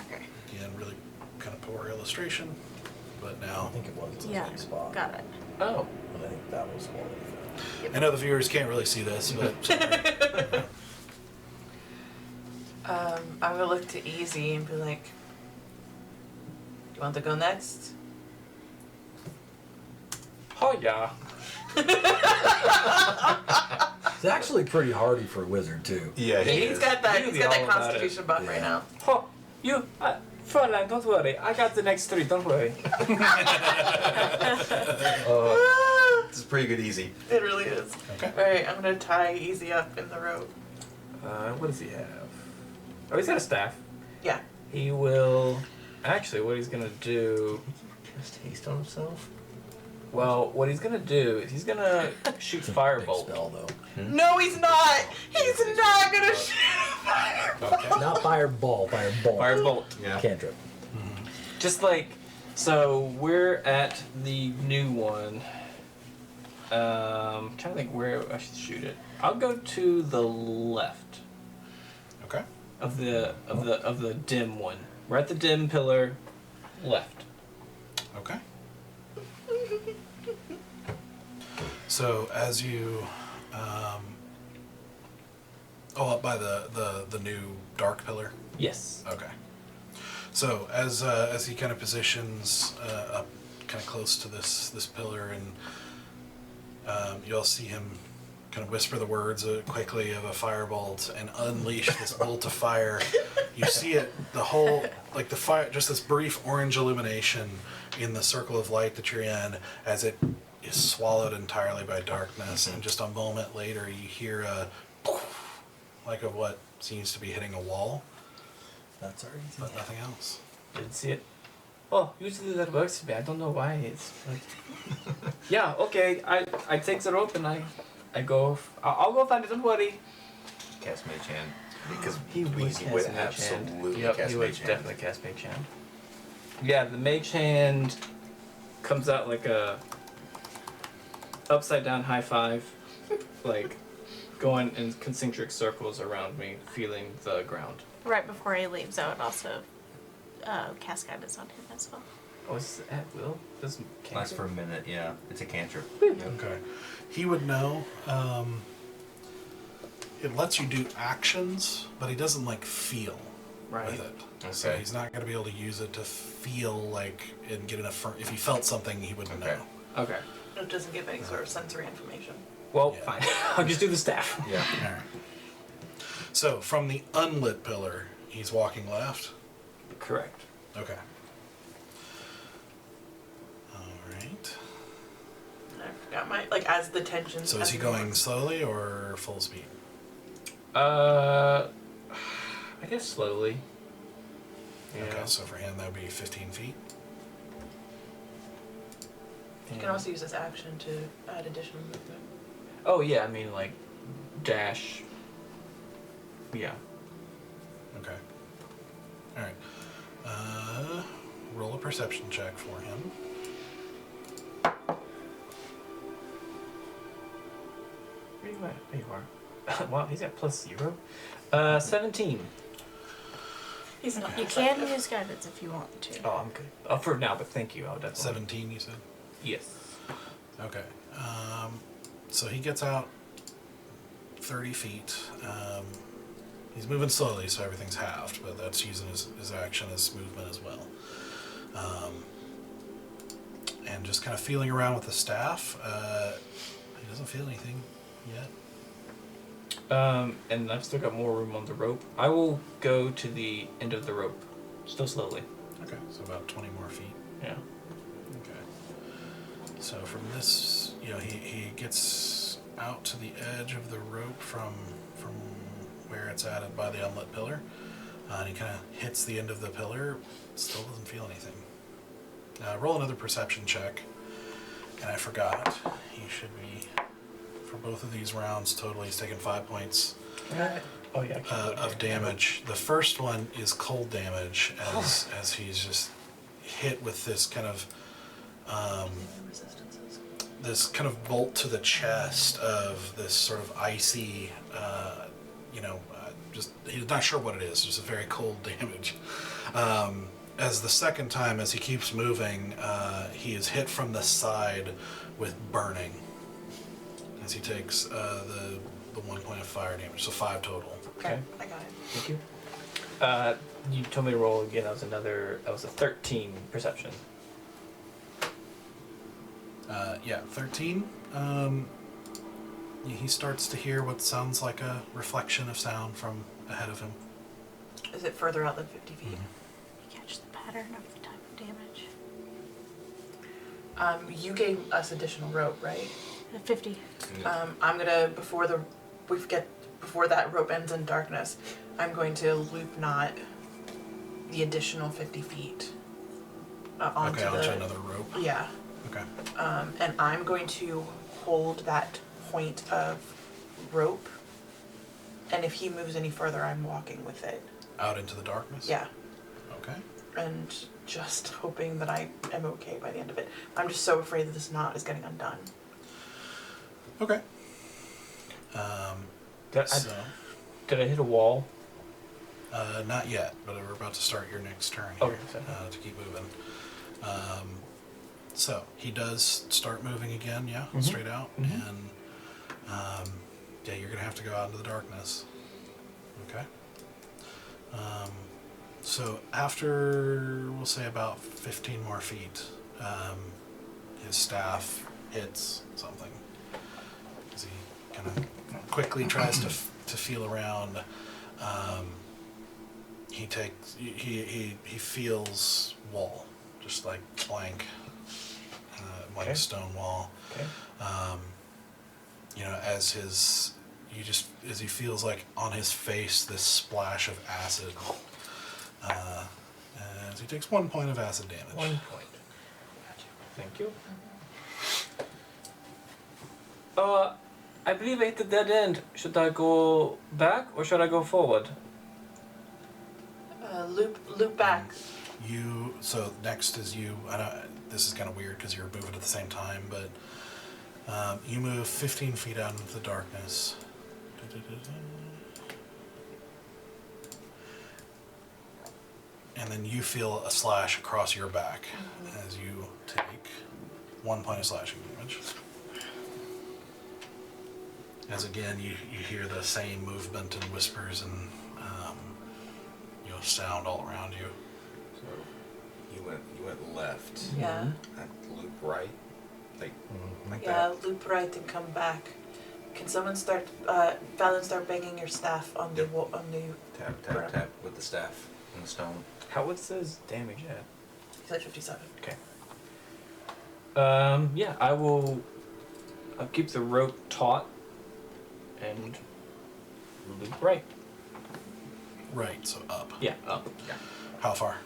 Okay. again really kind of poor illustration, but I now think it was the Yeah, same spot. got it. Oh. And I think that was one of I know the viewers can't really see this, but I would look to Easy and be like, "You want to go next?" Oh yeah. It's actually pretty hardy for a wizard too. Yeah, He's got that. He'll He's be got that all about Constitution buff right Yeah. now. Oh, you, Fräulein, don't worry. I got the next 3. Don't worry. This is pretty good easy. It really is. okay. All right, I'm gonna tie Easy up in the rope. What does he have? Oh, he's got a staff. Yeah. He will. Actually, what he's gonna do. Just taste on himself. Well, what he's gonna do is he's gonna shoot It's a big firebolt. spell though. No, he's not. He's not gonna shoot fire. Okay. Not fireball, firebolt. Firebolt. Yeah. Cantrip. Just like, so we're at the new one. Trying to think where I should shoot it. I'll go to the left Okay. of the dim one. We're at the dim pillar, left. Okay. So as you, up by the new dark pillar. Yes. Okay. So as he kind of positions up, kind of close to this pillar, and you'll see him kind of whisper the words quickly of a firebolt and unleash this bolt of fire. You see it, the whole, like the fire, just this brief orange illumination in the circle of light that you're in, as it is swallowed entirely by darkness, and just a moment later you hear a like of what seems to be hitting a wall, That's our easy. but nothing else. Didn't see it. Oh, usually that works for me. I don't know why it's like. Yeah. Okay. I take the rope and I go. I'll go find it. Don't worry. Cast Mage Hand. Because He would Easy cast would Mage Hand. absolutely Yep, cast he would Mage Hand. definitely cast Mage Hand. Yeah, the Mage Hand comes out like a upside down high five, like going in concentric circles around me, feeling the ground. Right before he leaves, I would also cast guidance on him as well. Oh, is it at will? Doesn't Lasts for a minute, yeah. It's a cantrip. Okay. He would know. It lets you do actions, but he doesn't like feel Right. with it. So Okay. he's not going to be able to use it to feel like and get enough. If he felt something, he wouldn't Okay. know. Okay. It doesn't give any sort of sensory information. Well, Yeah. fine. I'll just do the staff. Yeah. All right. So from the unlit pillar, he's walking left. Correct. Okay. All right. I forgot my as the tension. So is he going slowly or full speed? I guess slowly. Yeah. Okay. So for him, that would be 15 feet. You can also use this action to add additional movement. Oh yeah, I mean like dash. Yeah. Okay. All right. Roll a perception check for him. Where you at? There you are. Wow, he's got +0. 17. He's not. You can use guidance if you want to. Oh, I'm good. For now, but thank you. I'll definitely. 17, you said. Yes. Okay. So he gets out 30 feet. He's moving slowly, so everything's halved, but that's using his action as movement as well. And just kind of feeling around with the staff. He doesn't feel anything yet. And I've still got more room on the rope. I will go to the end of the rope, still slowly. Okay, so about 20 more feet. Yeah. Okay. So from this, he gets out to the edge of the rope from where it's at by the unlit pillar, and he kind of hits the end of the pillar. Still doesn't feel anything. Roll another perception check, and I forgot. He should be, for both of these rounds total, he's taken 5 points Oh yeah. I can go of there. damage. The first one is cold damage, as he's just hit with this kind of Resistances. this kind of bolt to the chest of this sort of icy, just he's not sure what it is. Just a very cold damage. As the second time, as he keeps moving, he is hit from the side with burning. As he takes the 1 point of fire damage, so 5 total. Okay, I got it. Thank you. You told me to roll again. That was a 13 perception. 13. He starts to hear what sounds like a reflection of sound from ahead of him. Is it further out than 50 feet? You catch the pattern of the type of damage. You gave us additional rope, right? 50. I'm gonna before that rope ends in darkness, I'm going to loop knot the additional 50 feet onto onto another rope. Yeah. Okay. And I'm going to hold that point of rope, and if he moves any further, I'm walking with it. Out into the darkness? Yeah. Okay. And just hoping that I am okay by the end of it. I'm just so afraid that this knot is getting undone. Okay. Did I hit a wall? Not yet, but we're about to start your next turn Oh, here sorry. to keep moving. So he does start moving again, yeah, Mhm. straight out, Mhm. and you're gonna have to go out into the darkness. Okay. So after we'll say about 15 more feet, his staff hits something. As he kind of quickly tries to feel around. He feels wall, just like blank, like Okay. a stone wall. Okay. As he feels like on his face this splash of acid. As he takes 1 point of acid damage. 1 point. Thank you. I believe I hit the dead end. Should I go back or should I go forward? Loop back. So next is you. This is kind of weird because you're moving at the same time, but you move 15 feet out into the darkness. And then you feel a slash across your back as you take 1 point of slashing damage. As again, you hear the same movement and whispers and sound all around you. So you went left. Yeah. Loop right. Like Yeah, that. loop right and come back. Can someone start, Fallon, start banging your staff on the on the... Tap, tap, tap with the staff and the stone. How it says damage at? He's at 57. Okay. Yeah, I'll keep the rope taut and loop right. Right, so up. Yeah, up. Yeah. How far?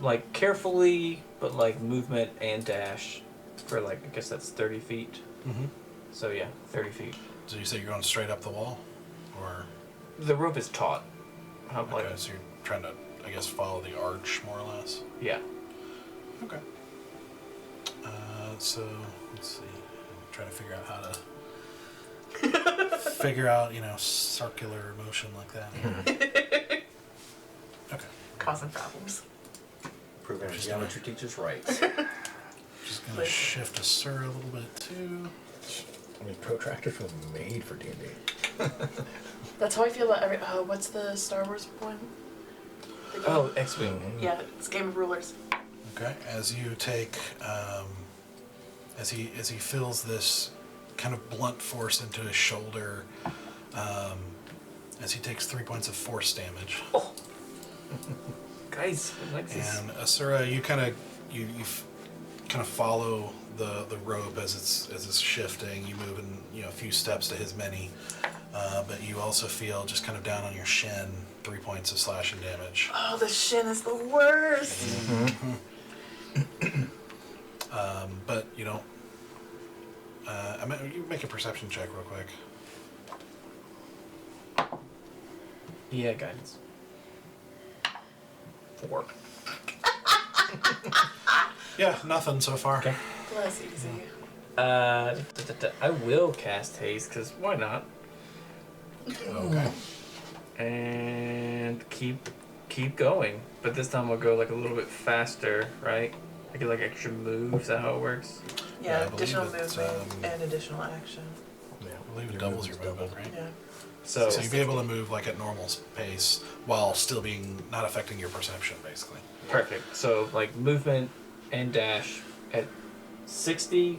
Like carefully, but like movement and dash for like, I guess that's 30 feet. Mm-hmm. So yeah, 30 feet. So you say you're going straight up the wall? Or... The rope is taut. Okay, so you're trying to, I guess, follow the arch more or less? Yeah. Okay. So, let's see. I'm trying to figure out how to... figure out, circular motion like that. Okay. Causing problems. Proving our geometry teacher's right. Just gonna shift a sir a little bit too. I mean, protractors were made for D&D. That's how I feel about what's the Star Wars one? Oh, X-Wing. Yeah, it's Game of Rulers. Okay. As you take, as he feels this kind of blunt force into his shoulder, as he takes 3 points of force damage. Oh. Guys, Alexis. And Asura, you kind of follow the rope as it's shifting. You move in a few steps to his many, but you also feel just kind of down on your shin 3 points of slashing damage. Oh, the shin is the worst. But you don't. You make a perception check real quick. Yeah, guidance. 4. Yeah, nothing so far. Okay. Plus easy. I will cast haste because why not? Okay. And keep going, but this time I'll go like a little bit faster, right? I get like extra moves. Is that how it works? Yeah, I Yeah, believe additional it's, movement and additional action. Yeah, I believe it doubles your movement, right? Yeah. So So you'd be able to move like at normal pace while still being not affecting your perception, basically. perfect. So like movement and dash at 60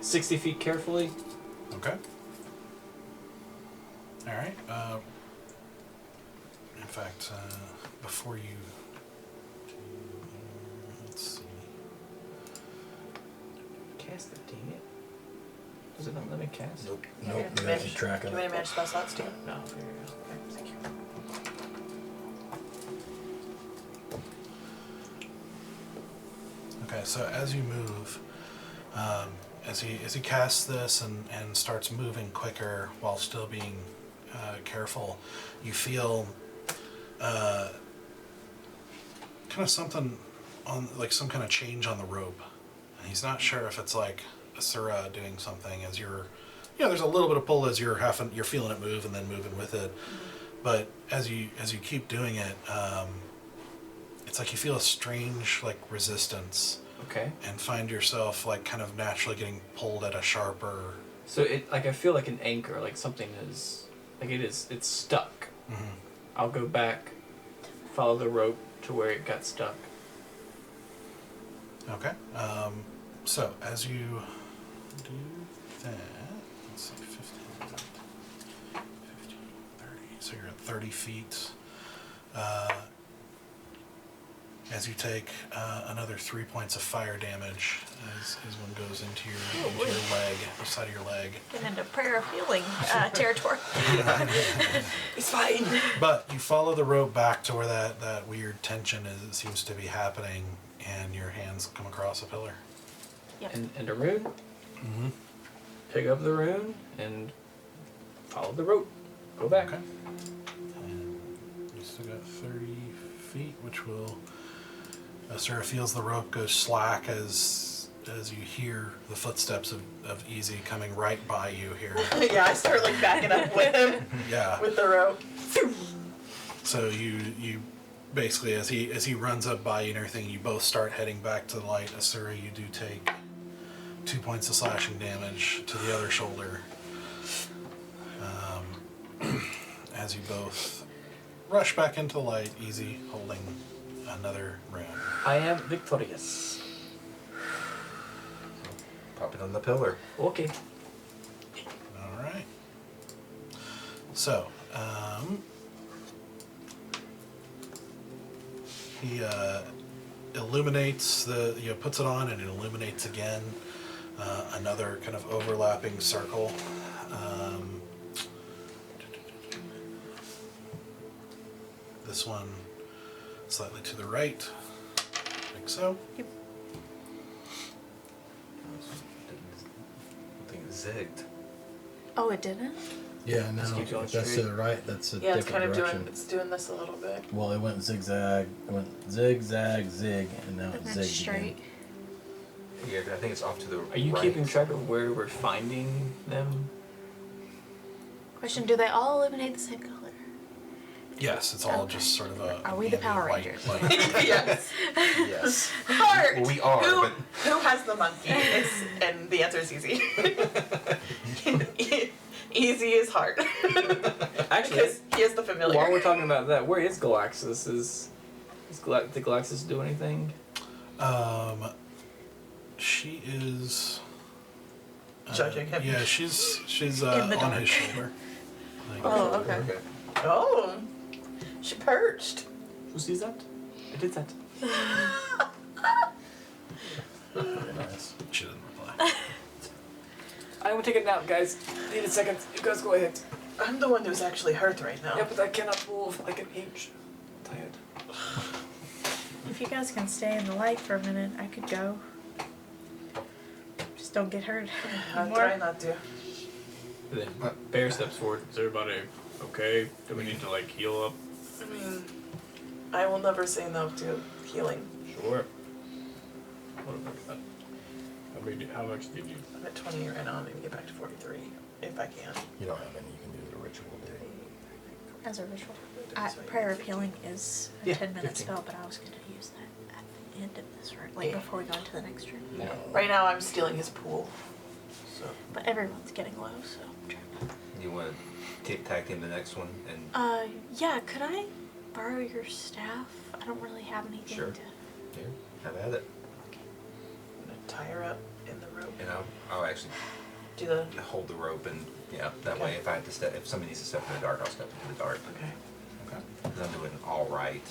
feet carefully. Okay. All right. In fact, before you, let's see. Cast it, dang it. Does it not let me cast? Nope. You Nope. want You me gotta to keep track you of want me it. to manage spell slots too? No, here you go. Okay, thank you. Okay, so as you move, as he casts this and starts moving quicker while still being careful, you feel kind of something on, like some kind of change on the rope, and he's not sure if it's like Asura doing something as you're, there's a little bit of pull as you're feeling it move and then moving with it, but as you keep doing it, it's like you feel a strange like resistance. Okay. And find yourself like kind of naturally getting pulled at a sharper. So it like I feel like an anchor, like something is like it's stuck. Mm-hmm. I'll go back, follow the rope to where it got stuck. Okay. So as you do that, let's see, 15, 30. So you're at 30 feet. As you take another 3 points of fire damage as one goes into your leg, the side of your leg. Get into prayer of healing territory. It's fine. But you follow the rope back to where that weird tension seems to be happening, and your hands come across a pillar. Yep. And a rune. Mm-hmm. Pick up the rune and follow the rope. Go back. Okay. And you still got 30 feet, which will... Sarah feels the rope go slack as you hear the footsteps of Easy coming right by you here. Yeah, I start like backing up with him Yeah. with the rope. So you basically, as he runs up by you and everything, you both start heading back to the light. Asura, you do take 2 points of slashing damage to the other shoulder. As you both rush back into the light, Easy holding another rune. I am victorious. Pop it on the pillar. Okay. All right. So, he illuminates puts it on and it illuminates again. Another kind of overlapping circle. This one slightly to the right, like so. Yep. I think it zigged. Oh, it didn't? Yeah, no. Just keep going If that's to straight. the right, that's a Yeah, it's different kind of direction. doing this a little bit. Well, it went zigzag. It went zigzag, zig, and now And it then zigged straight. again. Yeah, I think it's off to the Are you right. keeping track of where we're finding them? Question, do they all illuminate the same color? Yes, it's all Okay. just sort of a. Are we the ambient Power white Rangers? light. Yes. Yes. Heart. Well, we are, Who, but who has the monkey? And the answer is easy. Easy is heart. Actually, Because he is the familiar. while we're talking about that, where is Galaxus? Did Galaxus do anything? She is. Judging him. Yeah, she's In the on dark. his shoulder. Like, Oh, okay. Oh, she perched. Who sees that? I did that. Very nice. She doesn't reply. I will take a nap, guys. Need a second. You guys go ahead. I'm the one who's actually hurt right now. Yeah, but I cannot move like an inch. I'm tired. If you guys can stay in the light for a minute, I could go. Just don't get hurt I'm anymore. trying not to. Then Bear steps forward. Is everybody okay? Do we need to like heal up? I mean, I will never say no to healing. Sure. What about that? How much did you? I'm at 20 right now. Maybe get back to 43 if I can. You don't have any you can do the ritual, do you? As a ritual. Prayer of healing is a Yeah, 10-minute 15. spell, but I was going to use that at the end of this room, like Yeah. before we go into the next room. Yeah. Right now, I'm stealing his pool. So But everyone's getting low, so I'm trying to. You want to tag team the next one and Yeah, could I borrow your staff? I don't really have anything Sure. to. here, have at it. I'm gonna tie her up in the rope. And I'll actually Do the. hold the rope and that way Okay. if somebody needs to step in the dark, I'll step into the dark. Okay. Okay. 'Cause I'm doing all right.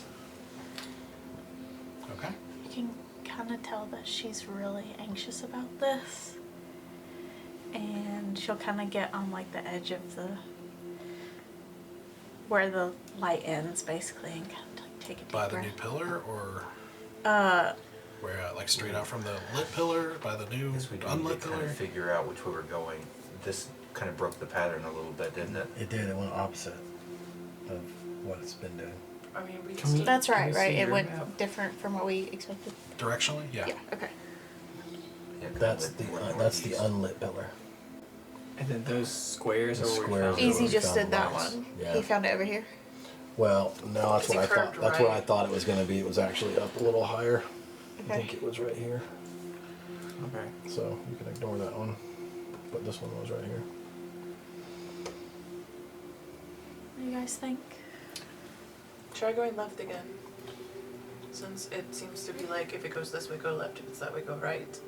Okay. You can kind of tell that she's really anxious about this. And she'll kind of get on like the edge of the. Where the light ends, basically, and kind of like take a deep By the breath. new pillar, or Uh, where, like straight out from the lit pillar, by the new Yes, we do need unlit to kind pillar? of figure out which way we're going. This kind of broke the pattern a little bit, didn't it? It did. It went opposite of what it's been doing. I mean, we Can can we- still. that's Can right, we right? see It your went map? different from what we expected. Directionally? Yeah. Okay. Yeah, 'cause That's I'm the like, that's the northeast. unlit pillar. And then those squares The are where we squares found are- Easy we just found did that lights. one. Yeah. He found it over here. Well, no, that's Is what it I thought. curved That's what I right? thought it was going to be. It was actually up a little higher. I Okay. think it was right here. Okay. So you can ignore that one. But this one was right here. What do you guys think? Try going left again. Since it seems to be like if it goes this way, go left. If it's that way, go right.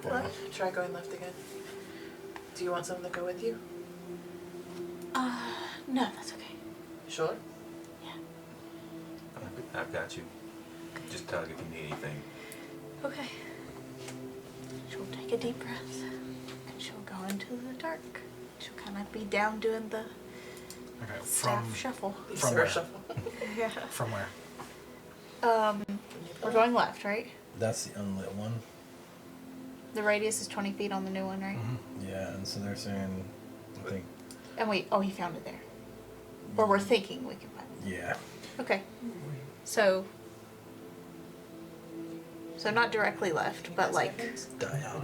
Yeah. Try going left again. Do you want someone to go with you? No, that's okay. Sure. Yeah. I've got you. Just tell me if you need anything. Okay. She'll take a deep breath and she'll go into the dark. She'll kind of be down doing the Okay. staff shuffle. From Sir, where? shuffle. Yeah. From where? We're going left, right? That's the unlit one. The radius is 20 feet on the new one, right? Yeah, and so they're saying, I think, And he found it there. Or we're thinking we can find it. yeah. Okay. So not directly left, but like, Diagonal.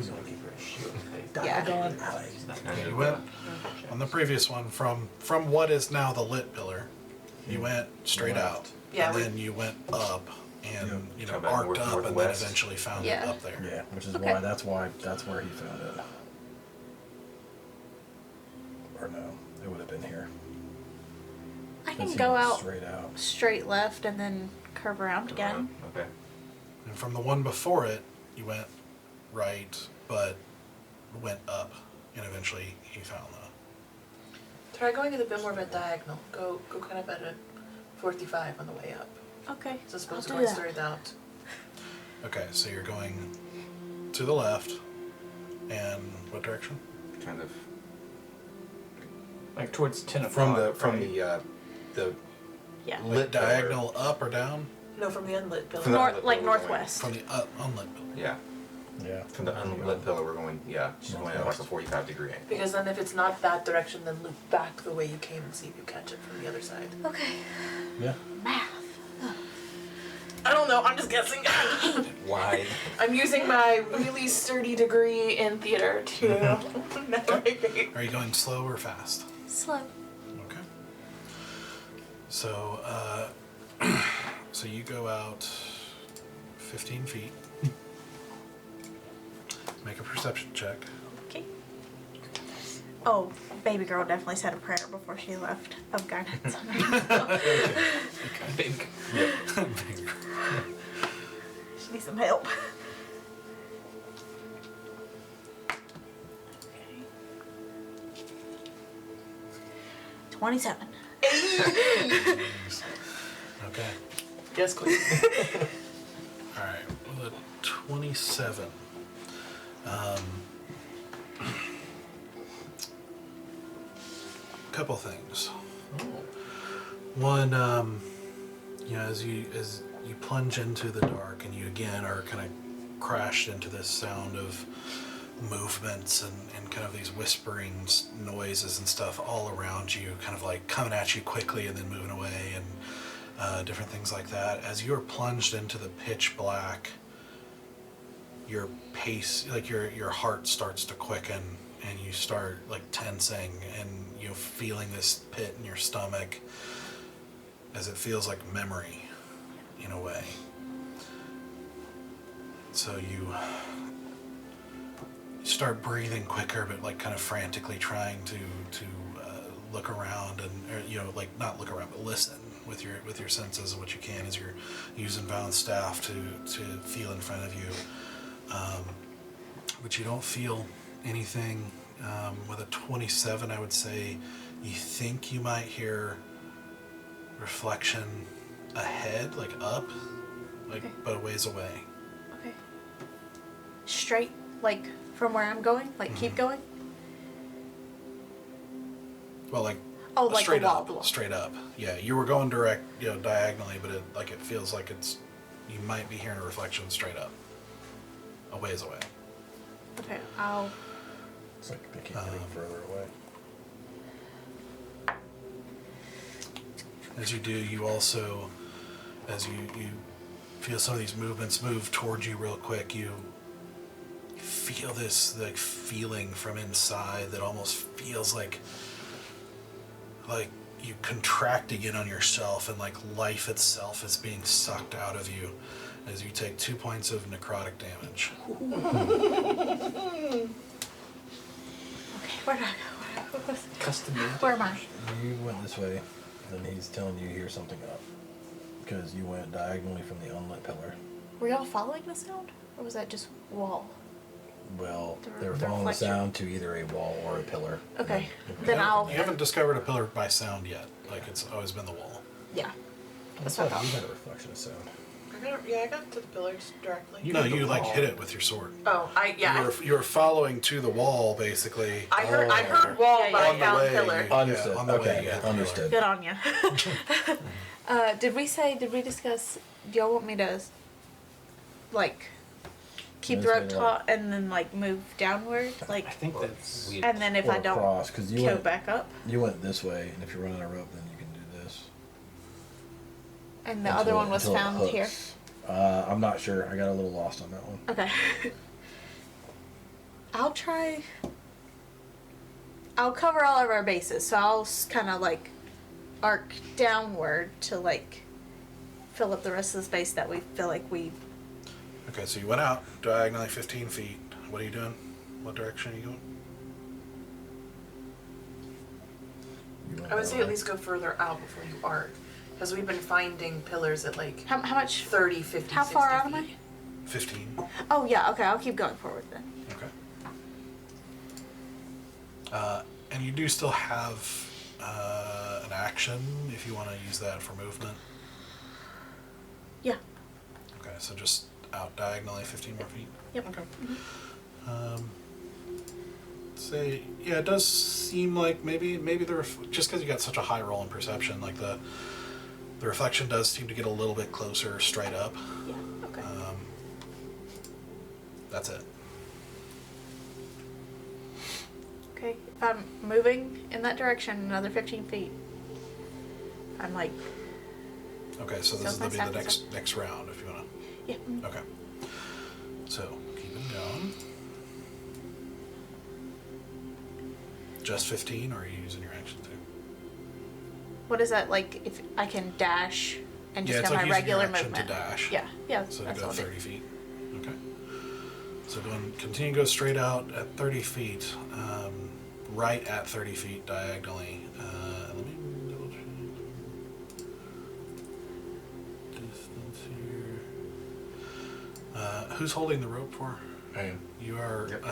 yeah. Yeah, you went on the previous one from what is now the lit pillar. You went straight out. Yeah, And we- then you went up and Come back arced north- up and then northwest. eventually found Yeah. it up there. Yeah, which is Okay. that's where he found it. Or no, it would have been here. I Since can he go went out straight out. straight left and then curve around again. Okay. And from the one before it, you went right, but went up, and eventually he found the. Try going a bit more of a diagonal. Go kind of at a 45 on the way up. Okay. So suppose I'll you're do going that. straight out. Okay, so you're going to the left, and what direction? Kind of Like towards 10 o'clock. from right? the Yeah. lit pillar. Diagonal up or down? No, from the unlit pillar. From the- Like we're going- northwest. From the unlit pillar. Yeah. Yeah. From the unlit pillar, we're going. Yeah, she's going at like a 45-degree angle. Because then if it's not that direction, then loop back the way you came and see if you catch it from the other side. Okay. Yeah. Math. I don't know, I'm just guessing. Wide. I'm using my really sturdy degree in theater to navigate. Are you going slow or fast? Slow. Okay. So, so you go out 15 feet. Make a perception check. Okay. Oh, baby girl definitely said a prayer before she left of guidance. Big. She needs some help. Okay. 27. Okay. Yes, queen. All right. With a 27. Couple things. One, as you plunge into the dark and you again are kind of crashed into this sound of movements and kind of these whispering noises and stuff all around you, kind of like coming at you quickly and then moving away and different things like that. As you're plunged into the pitch black, your pace, like your heart starts to quicken, and you start like tensing, and you're feeling this pit in your stomach as it feels like memory in a way. So you start breathing quicker, but like kind of frantically trying to look around, and like not look around, but listen with your senses of what you can as you're using Valen's staff to feel in front of you. But you don't feel anything. With a 27, I would say you think you might hear reflection ahead, like up, like Okay. but a ways away. Okay. Straight, like from where I'm going? Like keep going? Well, like Oh, like straight the wall, up, the wall. straight up. Yeah, you were going direct, diagonally, but it feels like you might be hearing a reflection straight up, a ways away. Okay, I'll... It's like they keep getting further away. As you do, you also, as you feel some of these movements move towards you real quick, you feel this like feeling from inside that almost feels like you contracting in on yourself, and like life itself is being sucked out of you as you take 2 points of necrotic damage. Okay, where do I go? Custom made. Where am I? You went this way, and he's telling you hear something up. Because you went diagonally from the unlit pillar. Were y'all following the sound? Or was that just wall? Well, The- they were the following the reflection. sound to either a wall or a pillar. Okay, And then I'll... You haven't discovered a pillar by sound yet. Like it's always been the wall. Yeah. I That's thought what I you thought. had a reflection of sound. I got to the pillars directly. No, hit the you like wall. hit it with your sword. Oh, You were following to the wall basically. I heard wall, Yeah, but yeah, I on found the way, pillar. Understood. on the way Okay, you hit the understood. Good on ya. Did we discuss, do y'all want me to, like, keep the Yes, rope we taut and then, like, move downward? Like, I think that's. We- and then if Or I don't across, 'cause you go went, back up? you went this way, and if you're running a rope, then you can do this. And the Until other it- one was until it found here? hooks. I'm not sure. I got a little lost on that one. Okay. I'll cover all of our bases, so I'll kind of, like, arc downward to, like, fill up the rest of the space that we feel like we... Okay, so you went out diagonally 15 feet. What are you doing? What direction are you going? You went I would that say way. at least go further out before you arc. Because we've been finding pillars at like How much... 30, 50, How 60 far out am I? feet. 15. Oh, yeah, okay, I'll keep going forward then. Okay. And you do still have an action if you want to use that for movement. Yeah. Okay, so just out diagonally 15 more feet. Yep. Okay. Say, yeah, it does seem like maybe just because you got such a high roll in perception, like the reflection does seem to get a little bit closer straight up. Yeah, okay. That's it. Okay, if I'm moving in that direction another 15 feet, I'm like, Okay, so this So is gonna be my the staff next round if you wanna. yeah. Okay. So keep it going. Just 15, or are you using your action too? What is that, like, if I can dash and just Yeah, it's have like my using your regular action movement? to dash. Yeah, yeah, So to that's go what I'll 30 do. feet. Okay. So continue to go straight out at 30 feet, right at 30 feet diagonally. Let me double check. Distance here. Who's holding the rope for? I am. You are. Yep. You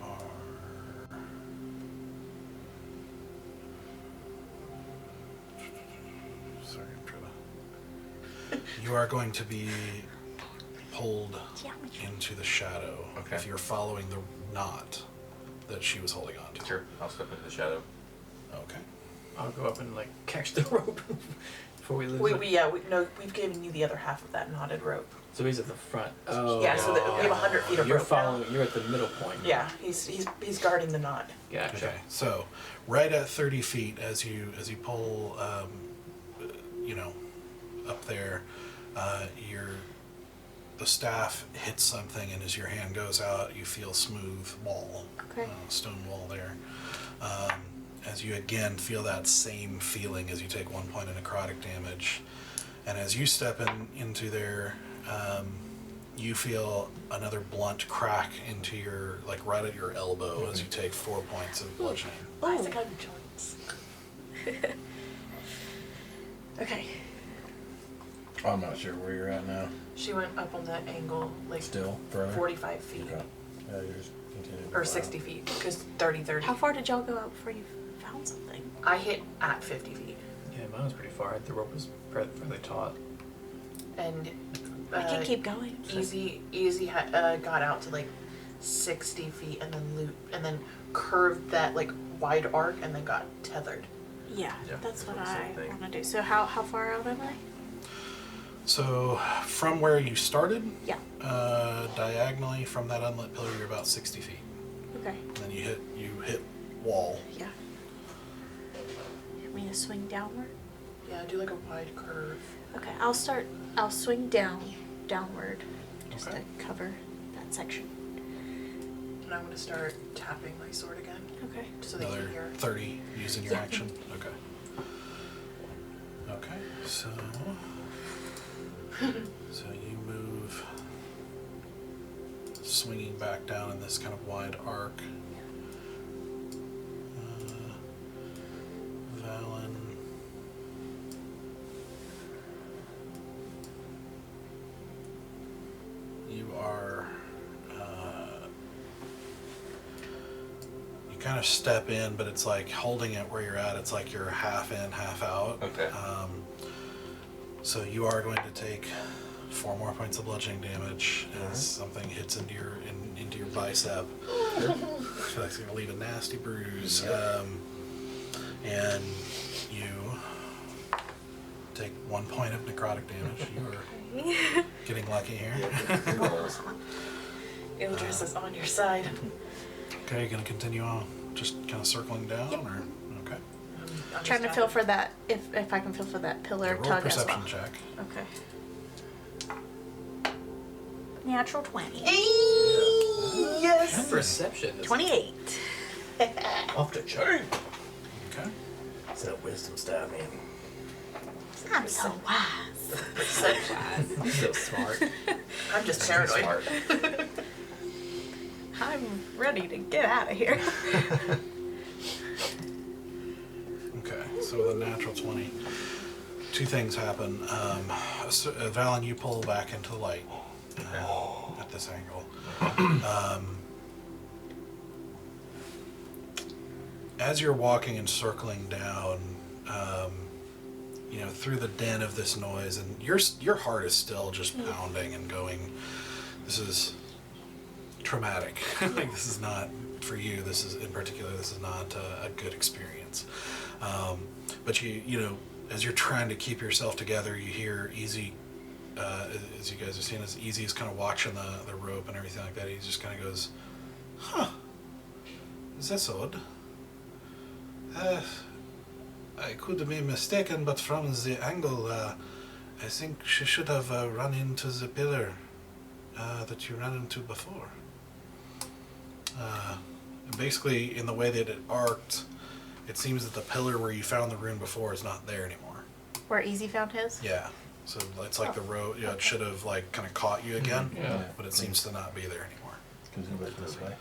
are. Sorry, I'm trying to. You are going to be pulled into the shadow Okay. if you're following the knot that she was holding on to. Sure, I'll step into the shadow. Okay. I'll go up and like catch the rope before we lose it. We've given you the other half of that knotted rope. So he's at the front. Oh. Yeah, so that we have 100 feet of You're rope now. following. You're at the middle point. Yeah, he's guarding the knot. Gotcha. Okay. So right at 30 feet, as you pull, up there, you're the staff hits something, and as your hand goes out, you feel smooth wall, Okay. stone wall there. As you again feel that same feeling as you take 1 point of necrotic damage, and as you step into there, you feel another blunt crack into your, like right at your elbow, as you take 4 points of bludgeoning. Isaac, I'm joints. Okay. I'm not sure where you're at now. She went up on that angle, like Still further? 45 feet. Okay. Yeah, you're just continuing. Or 60 feet, because 30. How far did y'all go out before you found something? I hit at 50 feet. Yeah, mine was pretty far. The rope was fairly taut. And I can keep going. Easy got out to like 60 feet and then looped and then curved that like wide arc and then got tethered. Yeah, Yeah, that's what that's the I same thing. want to do. So how far out am I? So from where you started, Yeah. diagonally from that unlit pillar, you're about 60 feet. Okay. And then you hit wall. Yeah. You want me to swing downward? Yeah, do like a wide curve. Okay, I'll swing downward, just Okay. to cover that section. And I'm gonna start tapping my sword again. Okay. So they Another can hear. 30 using your Yeah. action. Okay. Okay, so you move, swinging back down in this kind of wide arc. Valen. You are, you kind of step in, but it's like holding it where you're at, it's like you're half in, half out. Okay. So you are going to take 4 more points of bludgeoning damage as something hits into your bicep. So that's going to leave a nasty bruise. And you take 1 point of necrotic damage. You are getting lucky here. Ildris is on your side. Okay, you're going to continue on, just kind of circling down, or okay. I'm Trying to just feel for that, if I can feel for that pillar Roll a tug as perception well. check. Okay. Natural 20. Yes. Perception is 28. Off the chain. Okay. Is that wisdom stat, man? I'm so wise. Perception. so smart. I'm just paranoid. Smart. I'm ready to get out of here. Okay, so with a natural 20, 2 things happen. Valen, you pull back into the light at this angle. As you're walking and circling down, through the din of this noise, and your heart is still just pounding and going, this is traumatic. Like, this is not, for you, this is not a good experience. But as you're trying to keep yourself together, you hear Easy, as you guys have seen, as Easy is kind of watching the rope and everything like that. He just kind of goes, huh, that's odd. I could be mistaken, but from the angle, I think she should have run into the pillar that you ran into before. Basically, in the way that it arced, it seems that the pillar where you found the rune before is not there anymore. Where Easy found his? Yeah. So it's like the road, it should have like kind of caught you again, but it seems to not be there anymore. Comes in right this way.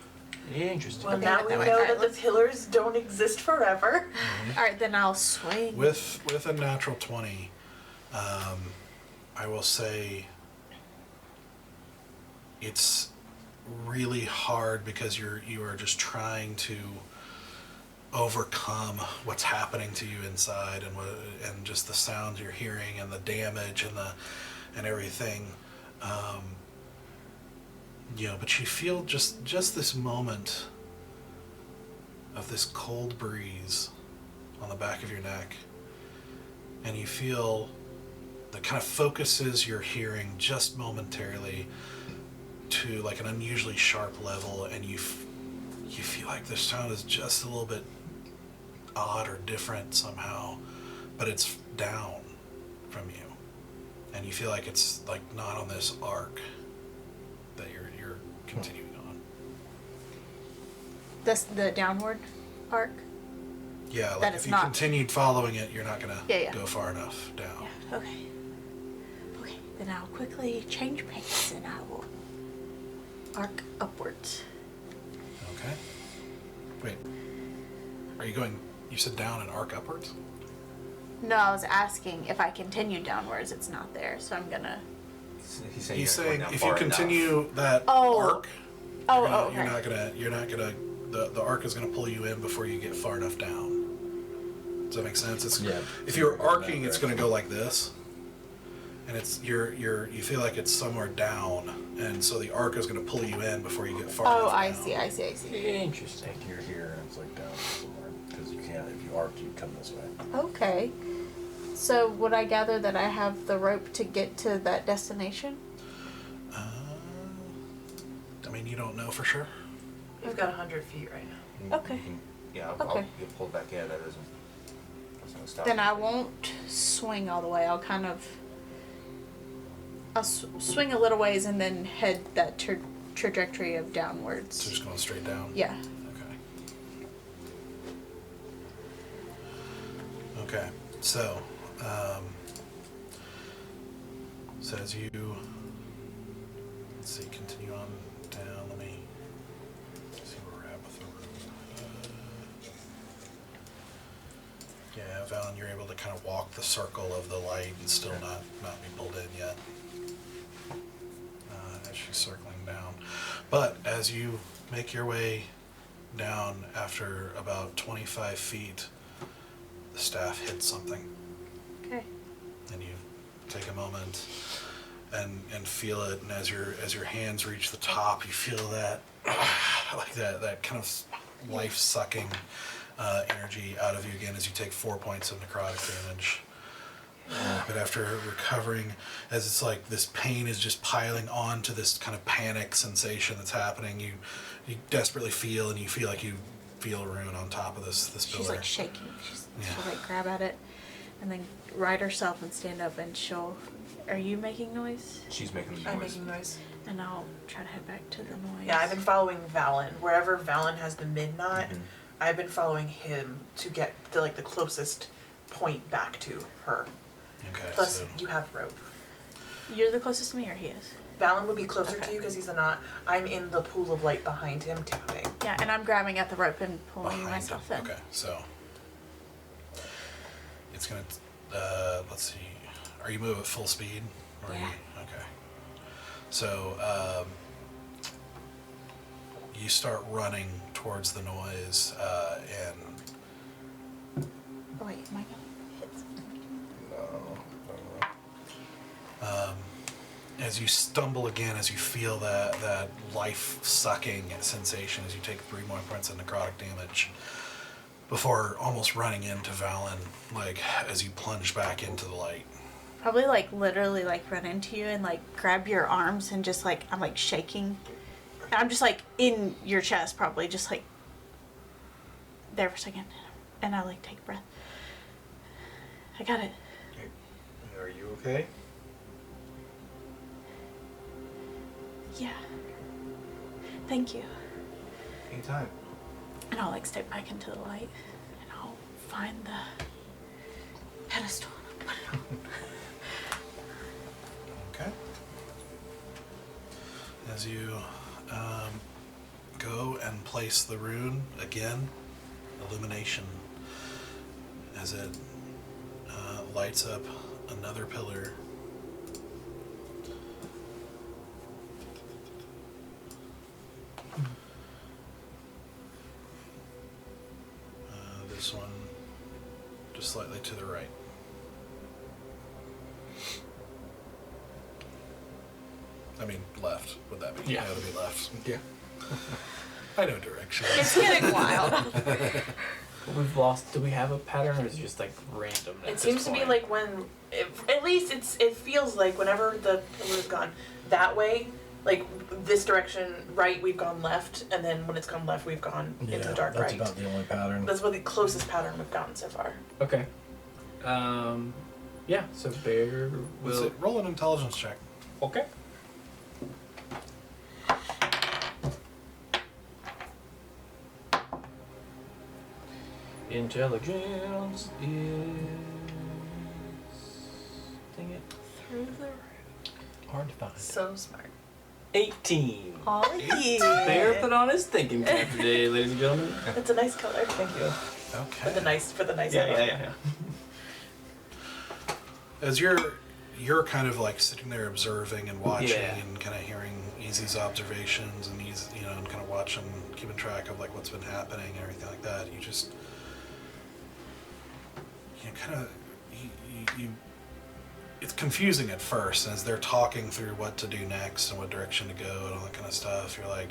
Interesting. Well, Okay, now we that way. know Alright, that the pillars don't exist forever. Alright, then I'll swing. With a natural 20, I will say it's really hard because you are just trying to overcome what's happening to you inside, and just the sounds you're hearing and the damage and everything. But you feel just this moment of this cold breeze on the back of your neck, and you feel that kind of focuses your hearing just momentarily to like an unusually sharp level, and you feel like the sound is just a little bit odd or different somehow, but it's down from you, and you feel like it's like not on this arc continuing on. The downward arc? Yeah, like That if is you not- continued following it, you're not gonna Yeah. go far enough down. Yeah, okay. Okay, then I'll quickly change pace and I will arc upwards. Okay. Wait. Are you going? You said down and arc upwards? No, I was asking if I continue downwards, it's not there, so I'm gonna. He's saying, He's you're going saying down if you far enough. continue that Oh. arc, Oh, you're okay. not gonna. The arc is gonna pull you in before you get far enough down. Does that make sense? It's, Yeah. If you're arcing, it's gonna go like this, and it's you feel like it's somewhere down, and so the arc is gonna pull you in before you get far Oh, enough I down. see, I see, I see. Interesting. Like you're here and it's like down somewhere. Because you can't, if you arc, you come this way. Okay. So would I gather that I have the rope to get to that destination? I mean, you don't know for sure. You've got 100 feet right now. Okay. Yeah, Okay. you'll pull back. Yeah, that's gonna stop. Then I won't swing all the way. I'll kind of. I'll swing a little ways and then head that trajectory of downwards. So just going straight down. Yeah. Okay. So, as you, let's see, continue on down. Let me see where we're at with the room. Yeah, Valen, you're able to kind of walk the circle of the light and still not be pulled in yet. As she's circling down. But as you make your way down after about 25 feet, the staff hits something, Okay. and you take a moment and feel it. And as your hands reach the top, you feel that like that kind of life sucking energy out of you again as you take 4 points of necrotic damage. But after recovering, as it's like this pain is just piling on to this kind of panic sensation that's happening, you desperately feel, and you feel like you feel a rune on top of this pillar. She's like shaking. Yeah. She'll like grab at it and then right herself and stand up and she'll. Are you making noise? She's making the noise. I'm making noise. And I'll try to head back to the noise. Yeah, I've been following Valen. Wherever Valen has the mid-knot, Mhm. I've been following him to get to like the closest point back to her. Okay. Plus, So you have rope. You're the closest to me, or he is? Valen would be closer Okay. to you because he's a knot. I'm in the pool of light behind him, tapping. Yeah, and I'm grabbing at the rope and pulling behind myself it. in. Okay, so it's gonna. Let's see. Are you moving at full speed? Or Yeah. Okay. So you start running towards the noise, and Oh wait, am I gonna hit something? as you stumble again, as you feel that life-sucking sensation, as you take 3 more points of necrotic damage, before almost running into Valen, like as you plunge back into the light. Probably like literally like run into you and like grab your arms and just like I'm like shaking. And I'm just like in your chest probably just like there for a second. And I like take a breath. I got it. Are you okay? Yeah. Thank you. Anytime. And I'll like step back into the light and I'll find the pedestal and I'll put it on. Okay. As you go and place the rune again, illumination, as it lights up another pillar. This one just slightly to the right. I mean, left. Would that be? Yeah. That would be left. Yeah. I know directions. It's getting wild. We've lost. Do we have a pattern, or is it just like random? It seems to be like when, at least it feels like whenever the pillar's gone that way, like this direction right, we've gone left, and then when it's gone left, we've gone into the dark that's right. about the only pattern. That's what the closest pattern we've gotten so far. Okay. Yeah. So Bear Was will. it roll an intelligence check? Okay. intelligence is. Dang it. Through the Hard to find. So smart. 18. Oh yeah. Bear put on his thinking cap today, ladies and gentlemen. It's a nice color. Thank you. Okay. For the nice. Yeah. As you're kind of like sitting there observing and watching Yeah. and kind of hearing Easy's observations and he's and kind of watching, keeping track of like what's been happening and everything like that. You just kind of you it's confusing at first as they're talking through what to do next and what direction to go and all that kind of stuff. You're like,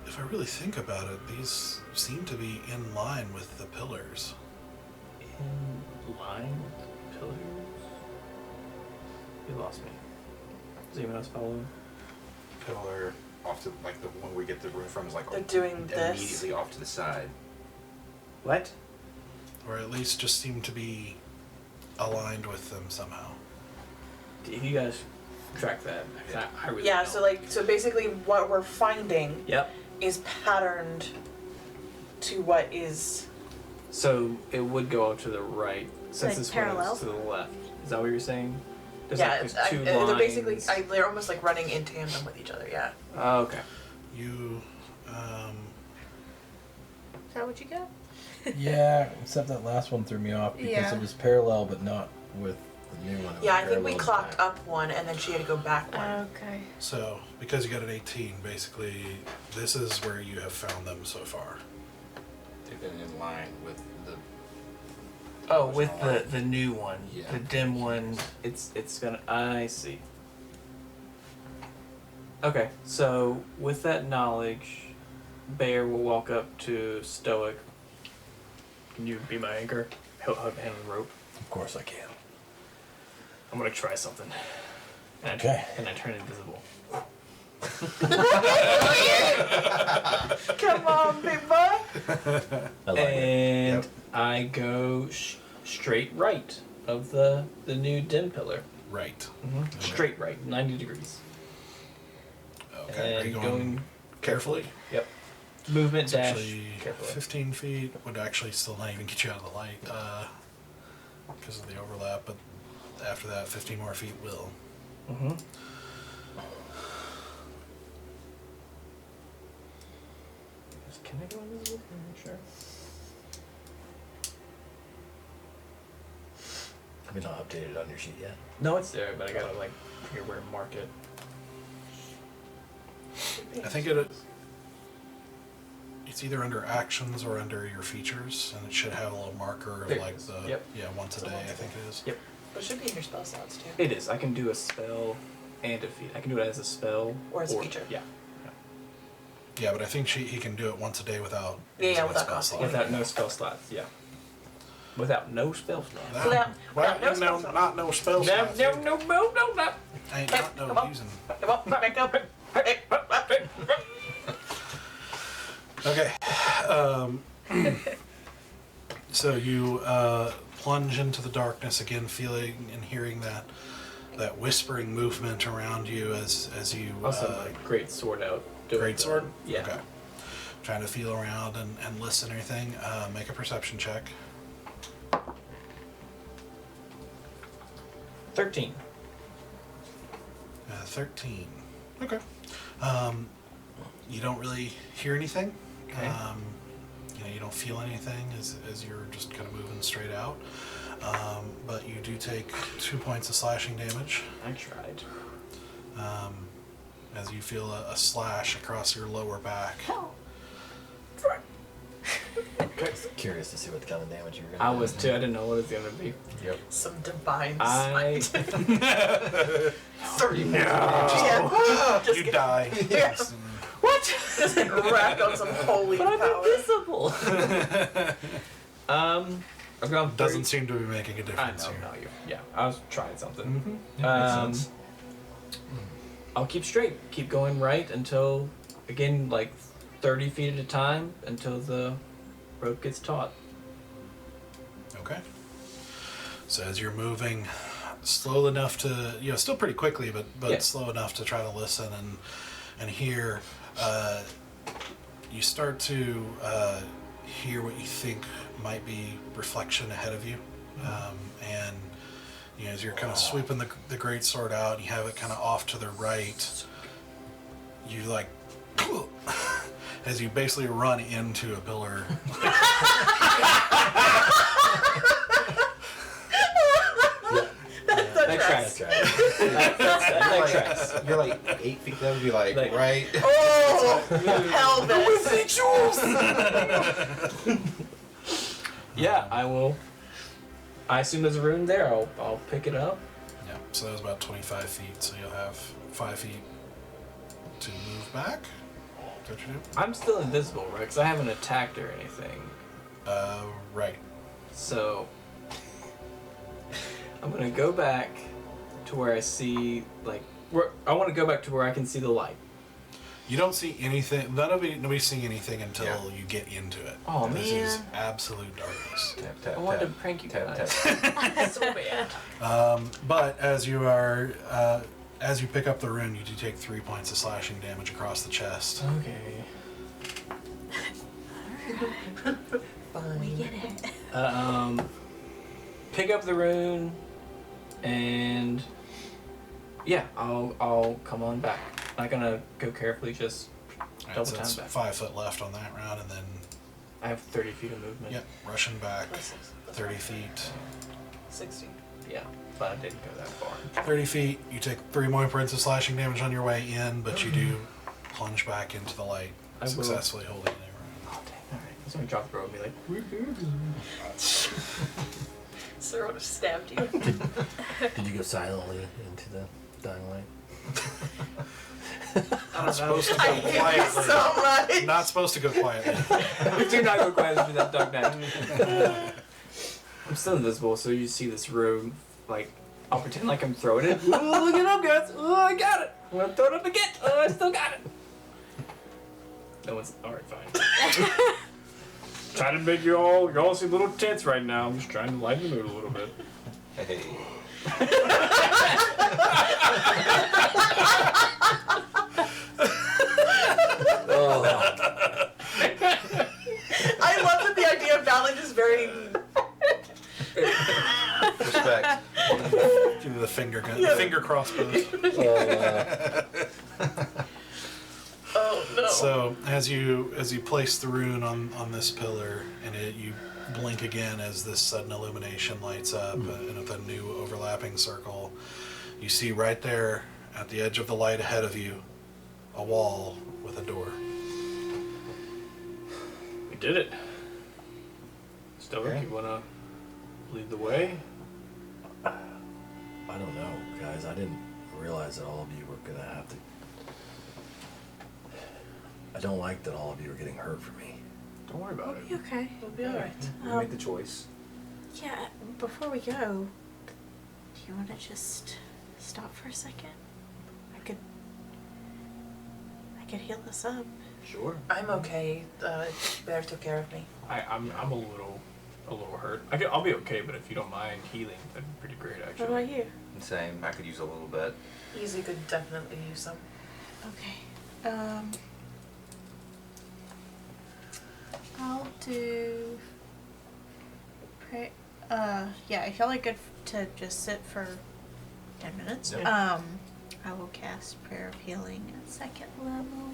if I really think about it, these seem to be in line with the pillars. In line with pillars. You lost me. Does anyone else follow? Pillar off to like the one we get the room from is like They're doing this. immediately off to the side. What? Or at least just seem to be aligned with them somehow. If you guys track that, I really Yeah. don't. So basically, what we're finding Yep. is patterned to what is. So it would go up to the right since Like this parallel? one is to the left. Is that what you're saying? There's Yeah, like it's, the two they're basically lines. they're almost like running in tandem with each other. Yeah. Oh, okay. You, Is that what you got? Yeah, except that last one threw me off because Yeah. it was parallel, but not with the new one. It Yeah, was I think we parallel clocked back. up one, and then she had to go back one. Okay. so because you got an 18, basically, this is where you have found them so far. They've been in line with the. Oh, with the new one, Yeah. the dim one, it's gonna. I see. Okay, so with that knowledge, Bear will walk up to Stoic. Can you be my anchor? He'll hug him the rope. Of course I can. I'm gonna try something. And Okay. I turn invisible. Come on, big boy. I like it. And Yep. I go straight right of the new dim pillar. Right. Mm-hmm. Straight right, 90 degrees. Okay. Are And you going carefully? Yep. Movement It's dash actually carefully. 15 feet would actually still not even get you out of the light because of the overlap, but after that, 15 more feet will. Mm-hmm. Can I go invisible? Sure. Have you not updated on your sheet yet? No, it's there, but I gotta like figure where to mark it. I think it's either under actions or under your features, and it should have a little marker of There it like is. the Yep. once a So day. I once a think it is. Yep. But it should be in your spell slots too. It is. I can do a spell and a feat. I can do it as a spell Or as a feature. Yeah. Yeah, but I think he can do it once a day without Yeah, using a without spell costing slot. Without no spell slots. Yeah. Without no spell slots. That- Without no spell slot. not no spell No, slots. no, no, no, no, no. I ain't Hey, not no come on. using. Come on, back up. Hey, Okay. So you plunge into the darkness again, feeling and hearing that whispering movement around you as you Also, my great sword out. doing great the- sword. Yeah. Okay. Trying to feel around and listen and everything. Make a perception check. 13. 13. Okay. You don't really hear anything. Okay. You don't feel anything as you're just kind of moving straight out. But you do take 2 points of slashing damage I tried. as you feel a slash across your lower back. Curious to see what kind of damage you're I gonna do. was too. I didn't know what it was gonna be. Yep. some divine I. smite. 30 No. Yeah. Just You get- die. Yes. What? Just get racked on some holy But I'm power. invisible. I've gone. Doesn't seem to be making a I difference know. here. No, you. Yeah, I was trying something. Yeah, makes sense. I'll keep straight. Keep going right until, again, like 30 feet at a time until the rope gets taut. Okay. So as you're moving slow enough to, still pretty quickly, but Yeah. slow enough to try to listen and hear, you start to hear what you think might be reflection ahead of you. And you know, as you're kind of sweeping the great sword out, you have it kind of off to the right. You like, as you basically run into a pillar. That tracks. That tracks. You're like 8 feet. That would be like right. Oh, pelvis. Yeah, I will. I assume there's a rune there. I'll pick it up. Yeah, so that was about 25 feet, so you'll have 5 feet to move back. Is that what you do? I'm still invisible, right? Because I haven't attacked or anything. Right. So I'm gonna go back to where I see, like, I want to go back to where I can see the light. You don't see anything. Nobody's seeing anything until you get into it. Oh, This man. is absolute darkness. Tap, tap, I wanted to tap. prank you Tap, guys. tap. So bad. But as you are, as you pick up the rune, you do take 3 points of slashing damage across the chest. Okay. We get it. Pick up the rune, and yeah, I'll come on back. Not gonna go carefully, just Alright, double so time it's back. 5 foot left on that round, and then I have 30 feet of movement. rushing back Plus 30 feet. 60. Yeah, but I didn't go that far. 30 feet. You take 3 more points of slashing damage on your way in, but you do plunge back into the light, I will. successfully holding it. Oh dang! All right, he's gonna drop the rope and be like, Sir would have stabbed you. Did you go silently into the dying light? Not supposed to I go hate you quietly. so much. Not supposed to go quietly. "Do not go quietly through that dark night." I'm still invisible, so you see this room. Like, I'll pretend like I'm throwing it. Oh, look it up, guys! Oh, I got it! I'm gonna throw it up again. Oh, I still got it. No one's. All right, fine. Trying to make you all see little tits right now. I'm just trying to lighten the mood a little bit. Hey. I love that the idea of Valen is very. Respect. Give me the finger gun, Yeah. the finger crossbows. Oh no. So as you place the rune on this pillar, and you blink again as this sudden illumination lights up, and with a new overlapping circle, you see right there at the edge of the light ahead of you a wall with a door. We did it. Stoic, Okay. you wanna lead the way? I don't know, guys. I didn't realize that all of you were gonna have to. I don't like that all of you are getting hurt for me. Don't worry about it. You okay? We'll be alright. We make the choice. Yeah, before we go, do you want to just stop for a second? I could heal us up. Sure. I'm okay. Bear took care of me. I'm a little hurt. I'll be okay, but if you don't mind healing, that'd be pretty great actually. What about you? Same. I could use a little bit. Easy could definitely use some. Okay. I'll do. Yeah, if y'all are good to just sit for 10 minutes. Yep. I will cast Prayer of Healing at 2nd level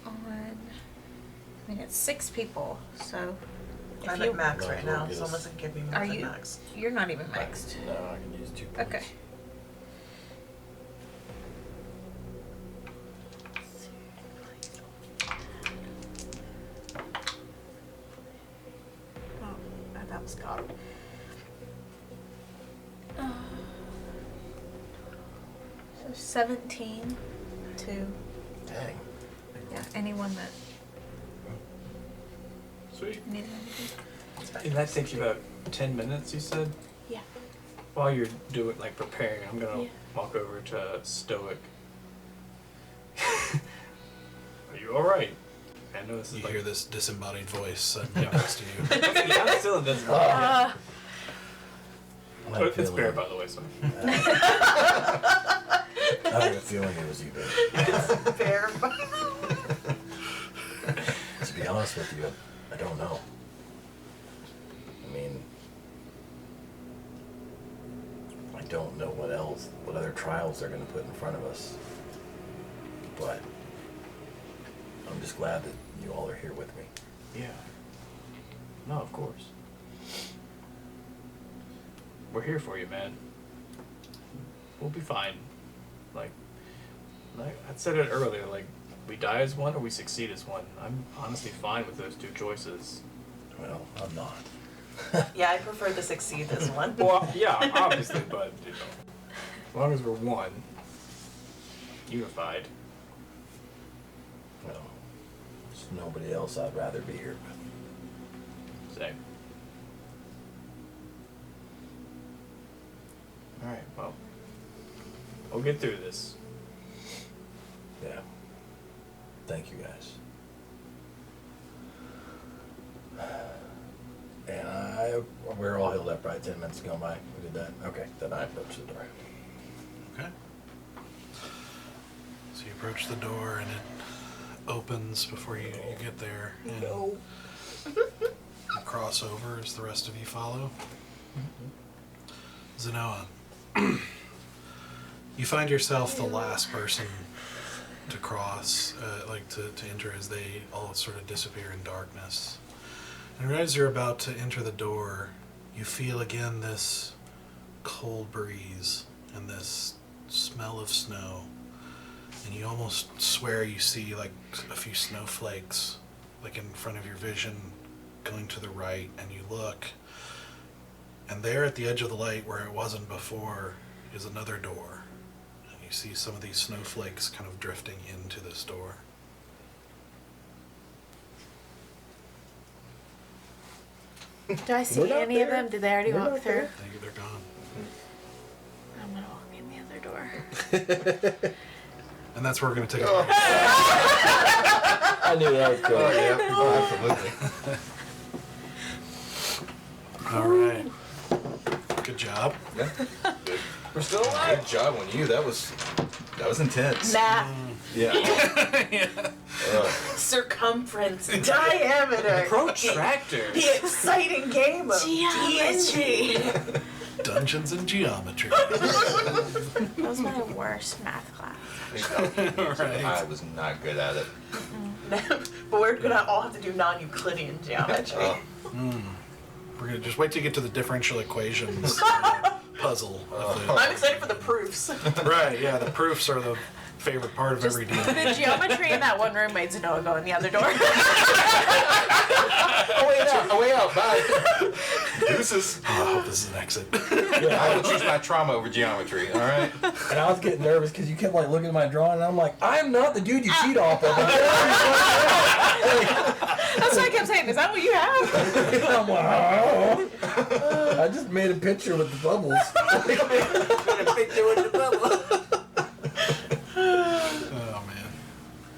on. I mean, it's 6 people, so. If I'm you, at max Might right as well now. get us- Someone can give me more Are than you? max. You're not even maxed. No, I can use 2 points. Okay. Oh, that was gone. So 17 to Dang. anyone that Sweet. needed anything. And that takes you about 10 minutes, you said? Yeah. While you're doing, like, preparing, I'm gonna Yeah. walk over to Stoic. Are you alright? I know this is You like... hear this disembodied voice suddenly next to you. Yeah, I'm still invisible. I had a It's feeling- Bear, by the way, so... I had a feeling it was you, Bear. Bear. honest with you, I don't know. I mean, I don't know what other trials they're going to put in front of us. But I'm just glad that you all are here with me. Yeah. No, of course. We're here for you, man. We'll be fine. Like I said it earlier, like, we die as one or we succeed as one. I'm honestly fine with those two choices. Well, I'm not. Yeah, I prefer the succeed as one. Well, yeah, obviously, but, you know, as long as we're one, unified. Well, there's nobody else I'd rather be here with. Same. Alright, well, we'll get through this. Yeah. Thank you, guys. And we're all healed up, right? 10 minutes ago by. We did that? Okay, then I approach the door. Okay. So you approach the door and it opens before you get there. And No. you cross over as the rest of you follow. Zenoa, you find yourself the last person to cross, to enter as they all sort of disappear in darkness. And right as you're about to enter the door, you feel again this cold breeze and this smell of snow. And you almost swear you see like a few snowflakes like in front of your vision going to the right, and you look, and there at the edge of the light where it wasn't before is another door. And you see some of these snowflakes kind of drifting into this door. Do I see We're not any of there. them? Did they already We're walk not through? there. They're gone. I'm gonna walk in the other door. And that's where we're going to take a break. I knew that was Oh, good. yeah. Oh, absolutely. All right. Good job. Yeah. Good. We're still alive! Good job on you. That was intense. Math, Yeah. circumference, diameter. Protractor! The exciting game of Geometry. Dungeons and Geometry. That was my worst math class. Right. I was not good at it. But we're gonna all have to do non-Euclidean geometry. Oh. We're going to just wait till you get to the differential equations puzzle. Of I'm excited for the proofs. right, yeah, the proofs are the favorite part of every DM. The geometry in that one room made Zenoa go in the other door. Oh, way out. Bye. Deuces. Oh, I hope this is an exit. I will choose my trauma over geometry, all right? And I was getting nervous because you kept like looking at my drawing, and I'm like, I'm not the dude you cheat off of. That's what I kept saying. Is that what you have? And I'm like, oh. I just made a picture with the bubbles. Oh, man.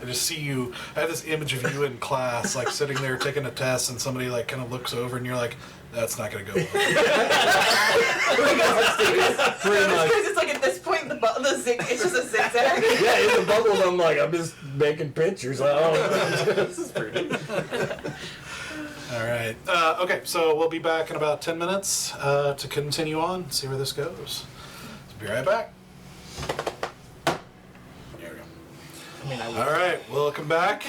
I just see you, I have this image of you in class, like sitting there taking a test, and somebody like kind of looks over and you're like, that's not going to go well. Pretty much. Because it's like at this point the zig, it's just a zigzag. Yeah, in the bubbles, I'm like, I'm just making pictures. This is pretty. All right. Okay, so we'll be back in about 10 minutes to continue on, see where this goes. So be right back. There we go. I mean, I All right, welcome back.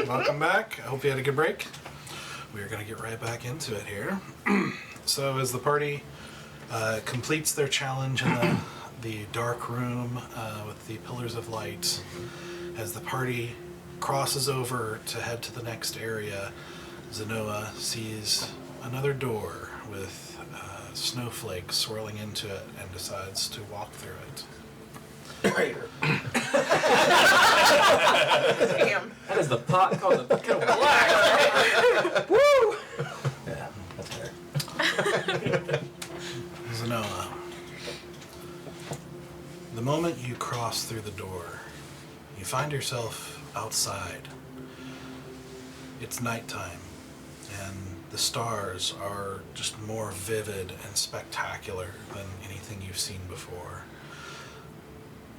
Welcome back. I hope you had a good break. We are going to get right back into it here. So as the party completes their challenge in the dark room with the pillars of light, as the party crosses over to head to the next area, Zenoa sees another door with snowflakes swirling into it and decides to walk through it. Damn. That is the pot called the kettle black! Woo! Yeah, that's fair. Zenoa, the moment you cross through the door, you find yourself outside. It's nighttime, and the stars are just more vivid and spectacular than anything you've seen before.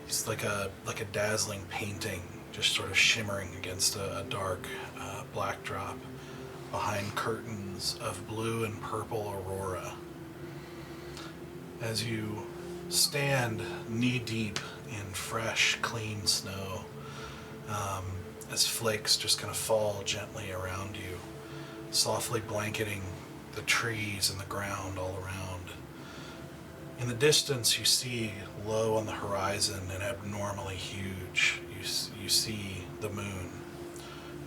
It's like a dazzling painting, just sort of shimmering against a dark backdrop behind curtains of blue and purple aurora. As you stand knee-deep in fresh, clean snow, as flakes just kind of fall gently around you, softly blanketing the trees and the ground all around. In the distance, you see low on the horizon and abnormally huge. You see the moon,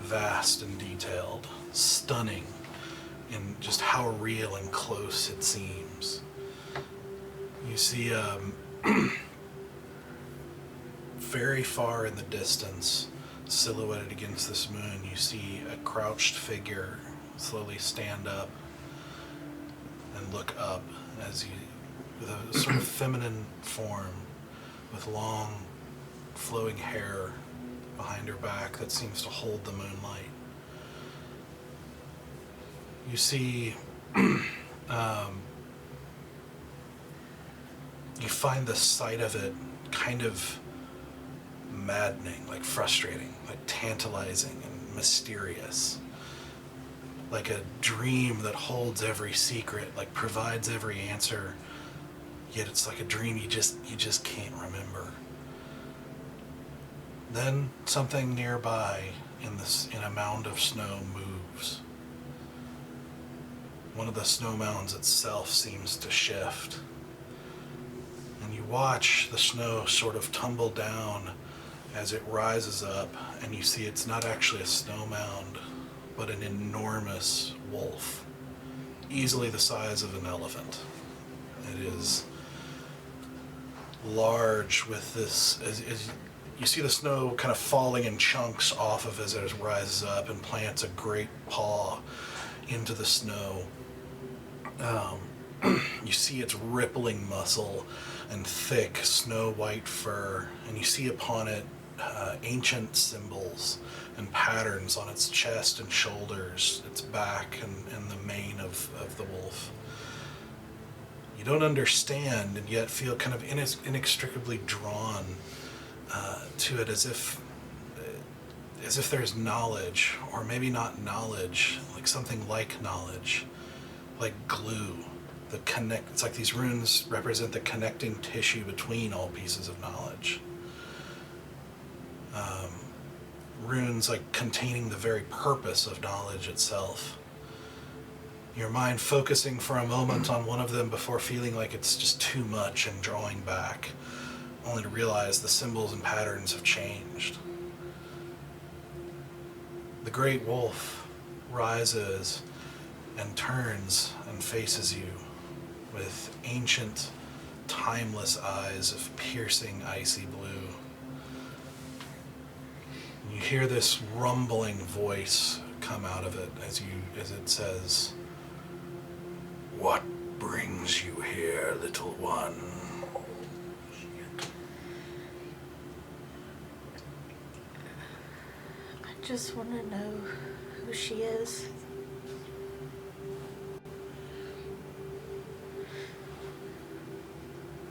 vast and detailed, stunning in just how real and close it seems. You see very far in the distance, silhouetted against this moon, you see a crouched figure slowly stand up and look up as you, with a sort of feminine form, with long flowing hair behind her back that seems to hold the moonlight. You see, you find the sight of it kind of maddening, like frustrating, like tantalizing and mysterious. Like a dream that holds every secret, like provides every answer, yet it's like a dream you just can't remember. Then something nearby in a mound of snow moves. One of the snow mounds itself seems to shift. And you watch the snow sort of tumble down as it rises up, and you see it's not actually a snow mound, but an enormous wolf, easily the size of an elephant. It is large with this, as you see the snow kind of falling in chunks off of as it rises up and plants a great paw into the snow. You see its rippling muscle and thick snow white fur, and you see upon it ancient symbols and patterns on its chest and shoulders, its back and the mane of the wolf. You don't understand and yet feel kind of inextricably drawn to it, as if there's knowledge, or maybe not knowledge, like something like knowledge, like glue. It's like these runes represent the connecting tissue between all pieces of knowledge. Runes like containing the very purpose of knowledge itself. Your mind focusing for a moment on one of them before feeling like it's just too much and drawing back, only to realize the symbols and patterns have changed. The great wolf rises and turns and faces you with ancient, timeless eyes of piercing, icy blue. And you hear this rumbling voice come out of it as it says, "What brings you here, little one?" I just want to know who she is.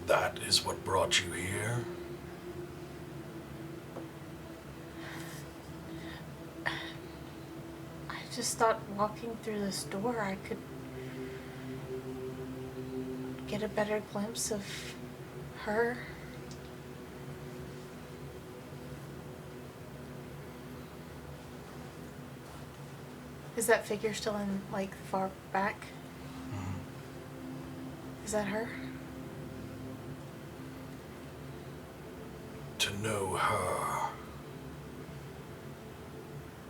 That is what brought you here? I just thought walking through this door I could get a better glimpse of her. Is that figure still in, like, far back? Mm-hmm. Is that her? To know her,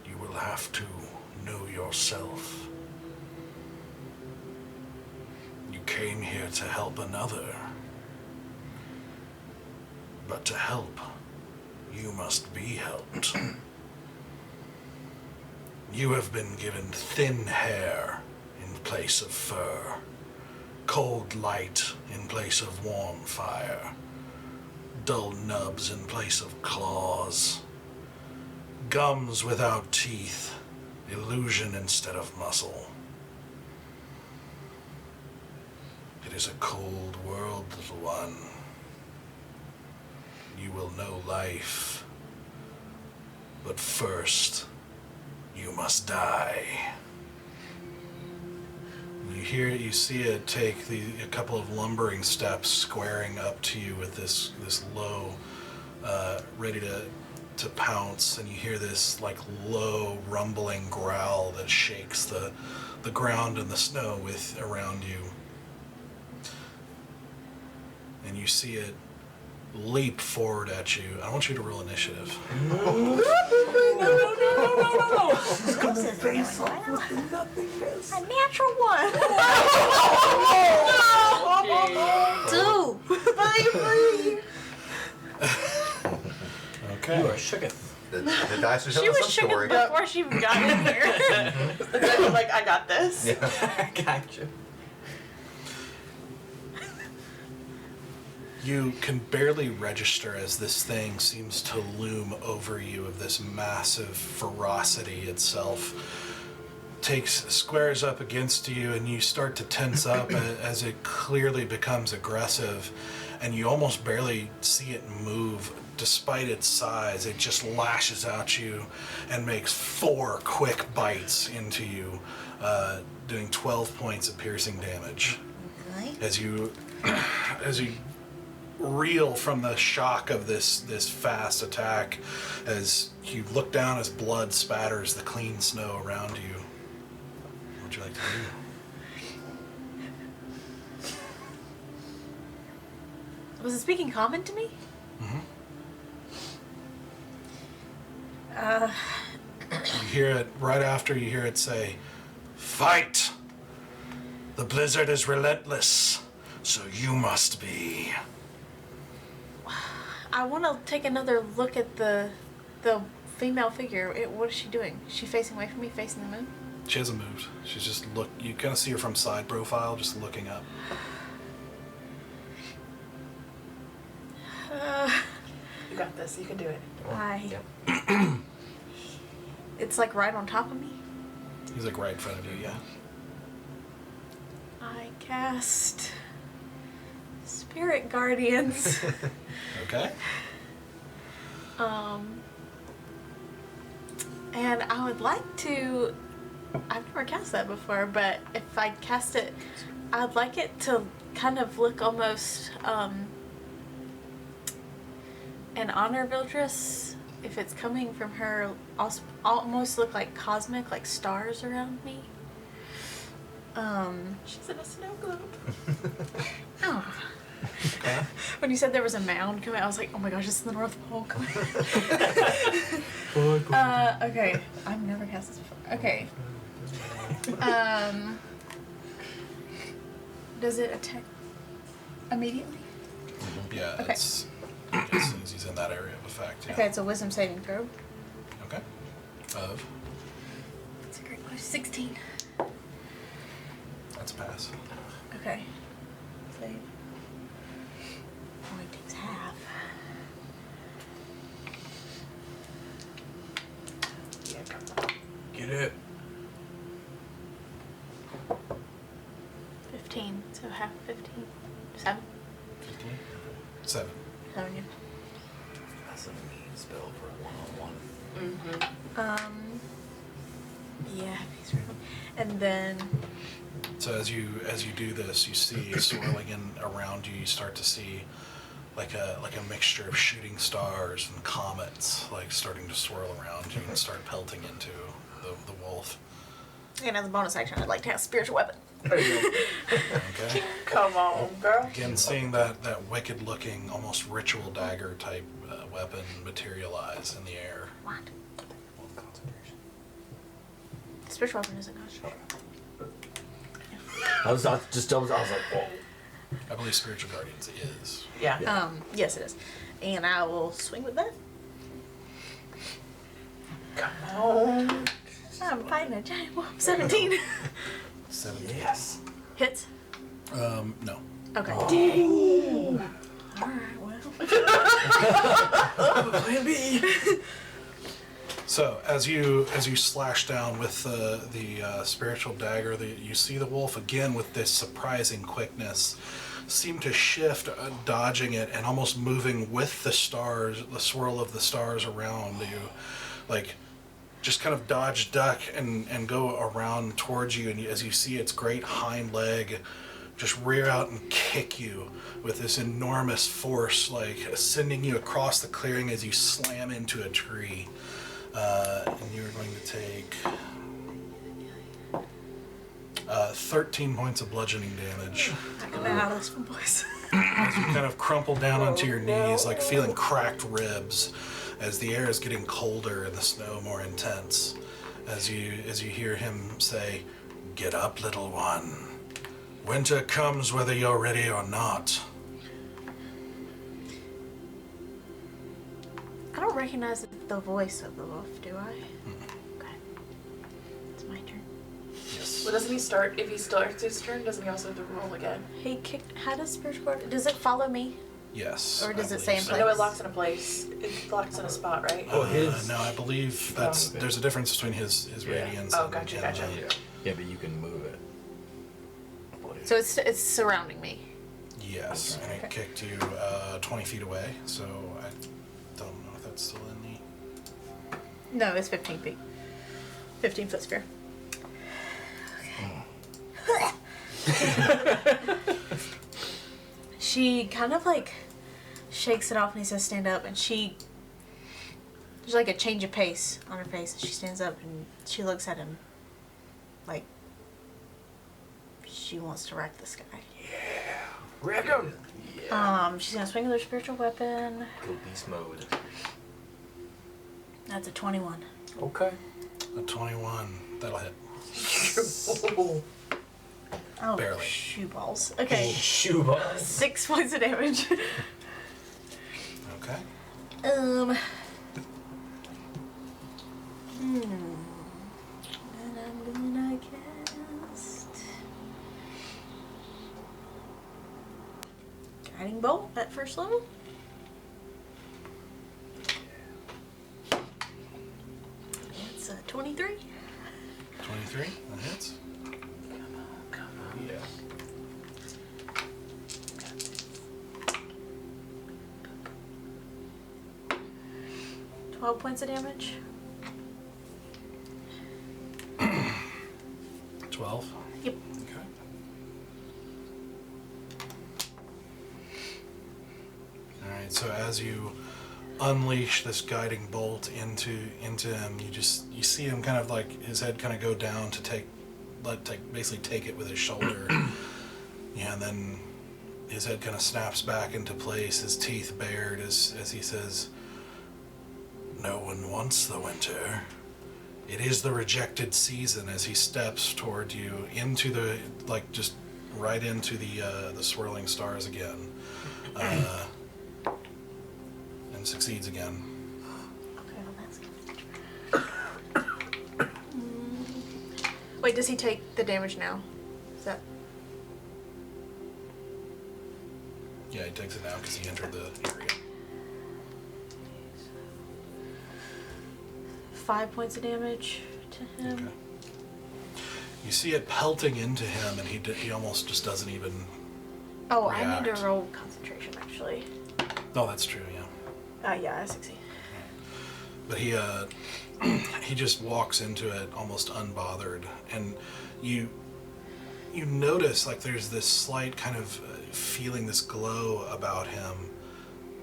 you will have to know yourself. You came here to help another, but to help, you must be helped. You have been given thin hair in place of fur, cold light in place of warm fire, dull nubs in place of claws, gums without teeth, illusion instead of muscle. It is a cold world, little one. You will know life, but first, You must die. You see it take a couple of lumbering steps, squaring up to you with this low, ready to pounce, and you hear this like low rumbling growl that shakes the ground and the snow around you. And you see it leap forward at you. I want you to roll initiative. No. A natural one. Two. Okay. You are shooketh. The dice are She telling was some shook story. before she even got in here. I'm like, I got this. Gotcha. You can barely register as this thing seems to loom over you of this massive ferocity itself. Squares up against you, and you start to tense up as it clearly becomes aggressive, and you almost barely see it move. Despite its size, it just lashes at you and makes 4 quick bites into you, doing 12 points of piercing damage. Okay. As you reel from the shock of this fast attack, as you look down as blood spatters the clean snow around you. What would you like to do? Was it speaking common to me? Mm-hmm. You hear it right after you hear it say, "Fight! The blizzard is relentless, so you must be." I want to take another look at the female figure. What is she doing? Is she facing away from me, facing the moon? She hasn't moved. She's just you kind of see her from side profile, just looking up. You got this. You can do it. It's like right on top of me. He's like right in front of you, yeah. I cast Spirit Guardians. Okay. And I would like to. I've never cast that before, but if I cast it, I'd like it to kind of look almost an honor Vildress. If it's coming from her, almost look like cosmic, like stars around me. She's in a snow globe. Oh. When you said there was a mound coming, I was like, oh my gosh, it's the North Pole coming. Okay. I've never cast this before. Okay. Does it attack immediately? Yeah, Okay. it's as soon as he's in that area of effect, yeah. Okay, it's a wisdom saving throw. Okay. Of? That's a great question. 16. That's a pass. Okay. Save. Only takes half. Yeah, come on. Get it. 15. So half 15. 7. 15? 7. 7, yeah. That's a mean spell for a one-on-one. Yeah, he's right. And then So as you do this, you see swirling in around you. You start to see like a mixture of shooting stars and comets, like starting to swirl around you and start pelting into the wolf. and as a bonus action, I'd like to have spiritual weapon. Okay. Come on, girl. Again, seeing that wicked-looking, almost ritual dagger type weapon materialize in the air. What? Spiritual weapon isn't good. I was like, whoa. I believe Spiritual Guardians is. Yeah. Yes, it is. And I will swing with that. Come on. I'm fighting a giant wolf. 17. 17. Yes. Hits. No. Okay. Oh. Alright, well. Plan B. So as you slash down with the spiritual dagger, you see the wolf again with this surprising quickness, seem to shift, dodging it and almost moving with the stars, the swirl of the stars around you, like just kind of dodge, duck, and go around towards you, and as you see its great hind leg just rear out and kick you with this enormous force, like sending you across the clearing as you slam into a tree. And you're going to take 13 points of bludgeoning damage. I'm coming out of this one, boys. As you kind of crumple down onto your knees, like feeling cracked ribs, as the air is getting colder and the snow more intense. As you hear him say, "Get up, little one. Winter comes whether you're ready or not." I don't recognize the voice of the wolf, do I? Okay. It's my turn. Yes. Well, doesn't he start, if he starts his turn, doesn't he also have to roll again? He kicked. How does spiritual guard? Does it follow me? Yes. Or does I it say in believe I place? know it locks in a place. It locks in a spot, right? Oh, his- No, I believe that's okay. there's a difference between his Yeah. radiance. Oh, and gotcha, and gotcha. the- Yeah, but you can move it. So it's surrounding me. Yes, and it Okay. kicked you 20 feet away. So I don't know if that's still in the. No, it's 15 feet. 15-foot sphere. She kind of like shakes it off and he says, "Stand up." And there's like a change of pace on her face. And she stands up and she looks at him like she wants to wreck this guy. Wreck him! She's gonna swing with her spiritual weapon. Go beast mode. That's a 21. Okay. A 21. That'll hit. Oh, Barely. shoe balls. Okay. Shoe balls. 6 points of damage. Okay. And I'm gonna cast Guiding Bolt at first level. It's a 23. 23. That hits. Yeah. 12 points of damage. 12. Yep. Okay. Alright, so as you unleash this guiding bolt into him, you see him kind of like his head kind of go down to basically take it with his shoulder. Yeah, and then his head kind of snaps back into place, his teeth bared as he says, "No one wants the winter. It is the rejected season," as he steps toward you into the, like, just right into the swirling stars again. And succeeds again. Okay, well that's good. Wait, does he take the damage now? Is that... Yeah, he takes it now because he entered the area. 5 points of damage to him. Okay. You see it pelting into him, and he almost just doesn't even. Oh, I need react. to roll concentration actually. No, that's true. Yeah. Yeah, I succeed. But he just walks into it almost unbothered, and you notice like there's this slight kind of feeling, this glow about him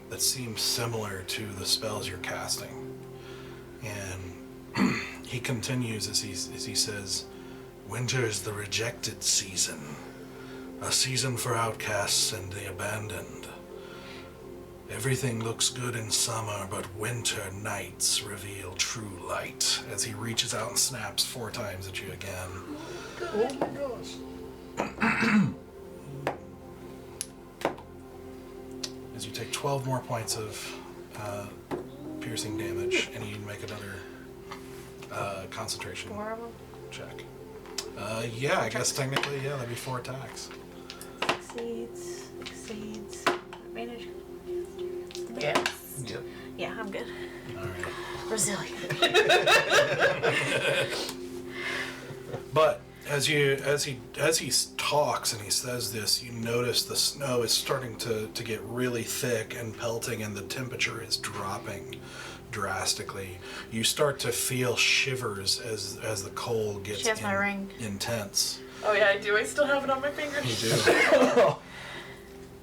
that seems similar to the spells you're casting. And he continues as he says, "Winter is the rejected season, a season for outcasts and the abandoned. Everything looks good in summer, but winter nights reveal true light," as he reaches out and snaps 4 times at you again. Oh my gosh. As you take 12 more points of piercing damage, and you make another concentration 4 of them. check. Yeah, I guess technically, yeah, that'd be 4 attacks. Succeeds. Advantage. Yes. Yep. Yeah, I'm good. All right. Resilient. But as he talks and he says this, you notice the snow is starting to get really thick and pelting, and the temperature is dropping drastically. You start to feel shivers as the cold gets She has my ring. intense. Oh yeah, I do. I still have it on my finger. You do.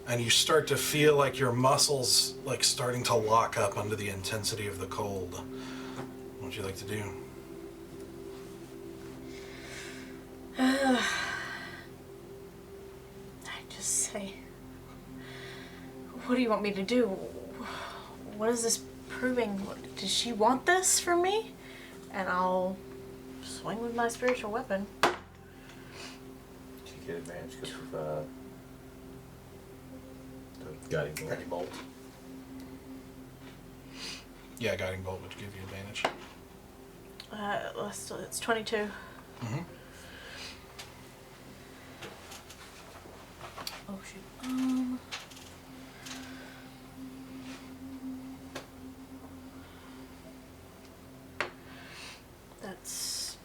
And you start to feel like your muscles like starting to lock up under the intensity of the cold. What would you like to do? I just say, what do you want me to do? What is this proving? Does she want this from me? And I'll swing with my spiritual weapon. You get advantage because of Guiding bolt. Yeah, guiding bolt would give you advantage. It's 22. Mm-hmm. Oh shoot. That's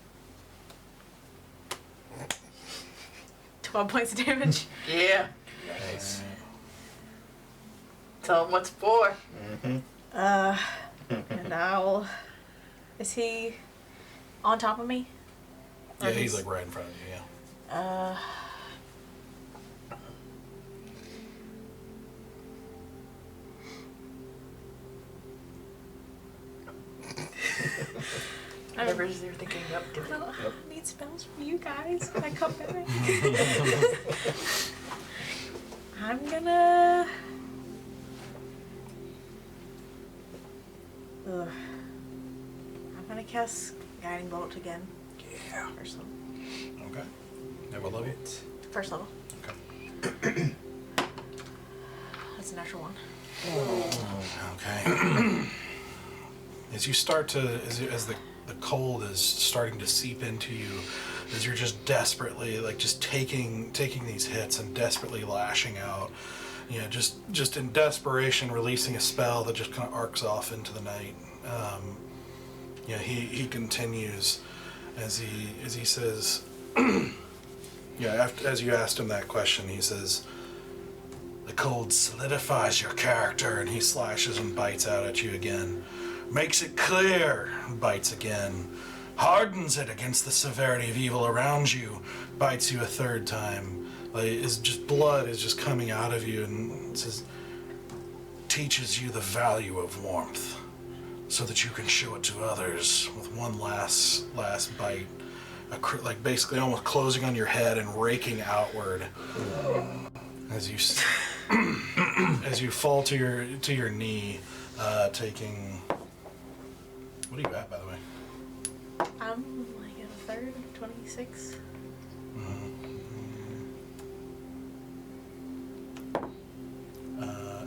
12 points of damage. Yeah. nice. Tell him what's for. Mm-hmm. And I'll. Is he on top of me? Yeah, he's like right in front of you, yeah. Whatever's you're thinking, yep, give it. I need spells from you guys when I come back. I'm gonna. Ugh. I'm gonna cast Guiding Bolt again. Yeah. First level. Okay. Have a level? First level. Okay. That's a natural one. Okay. As you start to, as the cold is starting to seep into you, as you're just desperately, like just taking these hits and desperately lashing out, you know, just in desperation, releasing a spell that just kind of arcs off into the night. You know, he continues as he says, yeah, as you asked him that question, he says, the cold solidifies your character, and he slashes and bites out at you again. Makes it clear, bites again. Hardens it against the severity of evil around you, bites you a third time. Like, is just blood is just coming out of you, and it says, teaches you the value of warmth, so that you can show it to others with one last bite. Like basically almost closing on your head and raking outward as you as you fall to your knee, taking. What are you at, by the way? I'm like at a third, 26.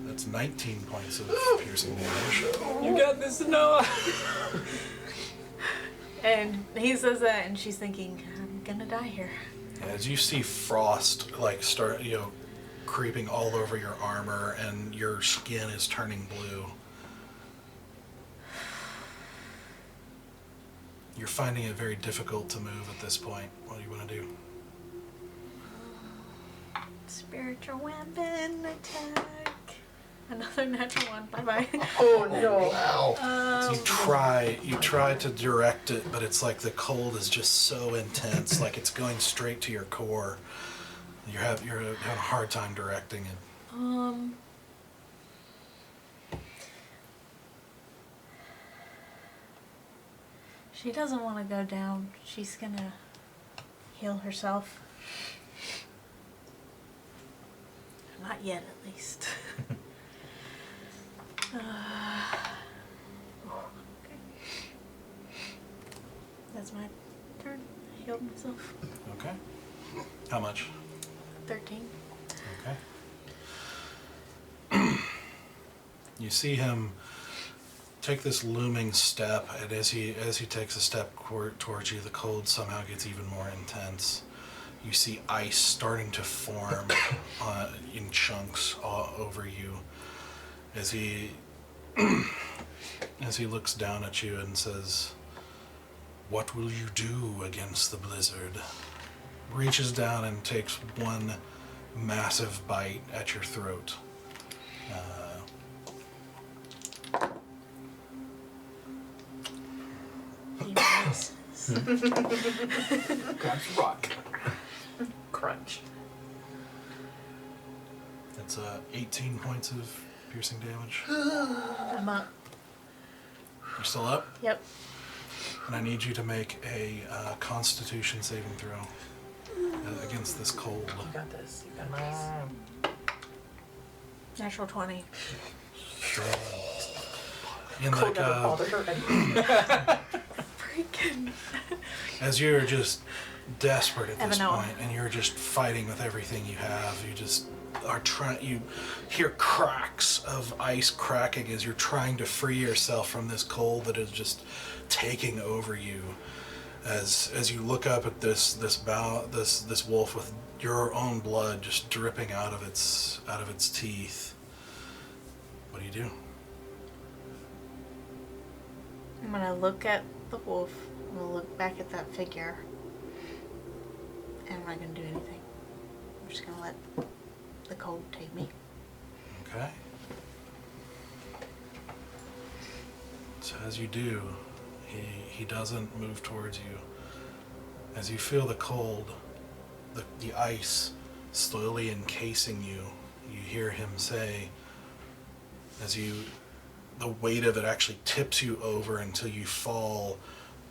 That's 19 points of piercing damage. You got this, Noah. And he says that, and she's thinking, I'm gonna die here. As you see frost like start, creeping all over your armor, and your skin is turning blue. You're finding it very difficult to move at this point. What do you want to do? Spiritual weapon attack. Another natural one. Bye-bye. Oh no. Wow. You try to direct it, but it's like the cold is just so intense, like it's going straight to your core. You're having a hard time directing it. She doesn't want to go down. She's gonna heal herself. Not yet, at least. Okay. That's my turn. I healed myself. Okay. How much? 13. Okay. You see him take this looming step, and as he takes a step towards you, the cold somehow gets even more intense. You see ice starting to form in chunks all over you as he looks down at you and says, "What will you do against the blizzard?" Reaches down and takes one massive bite at your throat. Grabs a rock. Crunch. It's 18 points of piercing damage. I'm up. You're still up? Yep. And I need you to make a Constitution saving throw against this cold. You got this. You got this. Natural 20. In Cold like, never bothered her anymore. Freaking. as you're just desperate at this Evan, no. point, and you're just fighting with everything you have, you just are trying. You hear cracks of ice cracking as you're trying to free yourself from this cold that is just taking over you. As you look up at this wolf with your own blood just dripping out of its teeth, what do you do? I'm gonna look at the wolf. I'm gonna look back at that figure. And I'm not gonna do anything. I'm just gonna let the cold take me. Okay. So as you do, he doesn't move towards you. As you feel the cold, the ice slowly encasing you, you hear him say, the weight of it actually tips you over until you fall,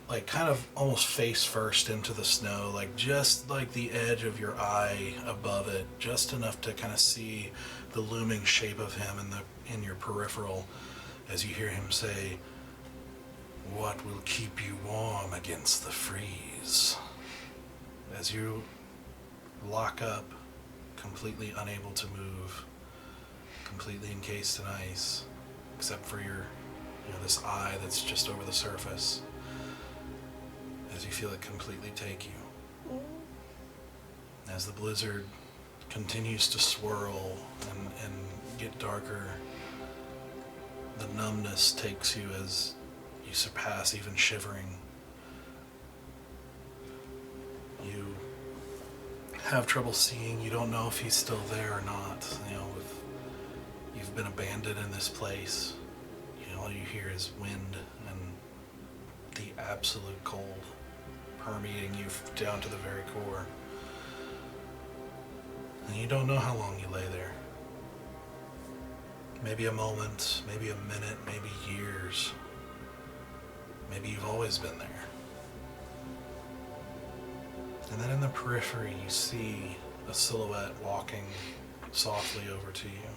like kind of almost face first into the snow, like just like the edge of your eye above it, just enough to kind of see the looming shape of him in your peripheral, as you hear him say, "What will keep you warm against the freeze?" As you lock up, completely unable to move, completely encased in ice, except for this eye that's just over the surface, as you feel it completely take you. As the blizzard continues to swirl and get darker, the numbness takes you as you surpass even shivering. You have trouble seeing. You don't know if he's still there or not. If you've been abandoned in this place, all you hear is wind and the absolute cold permeating you down to the very core. And you don't know how long you lay there. Maybe a moment, maybe a minute, maybe years. Maybe you've always been there. And then in the periphery, you see a silhouette walking softly over to you.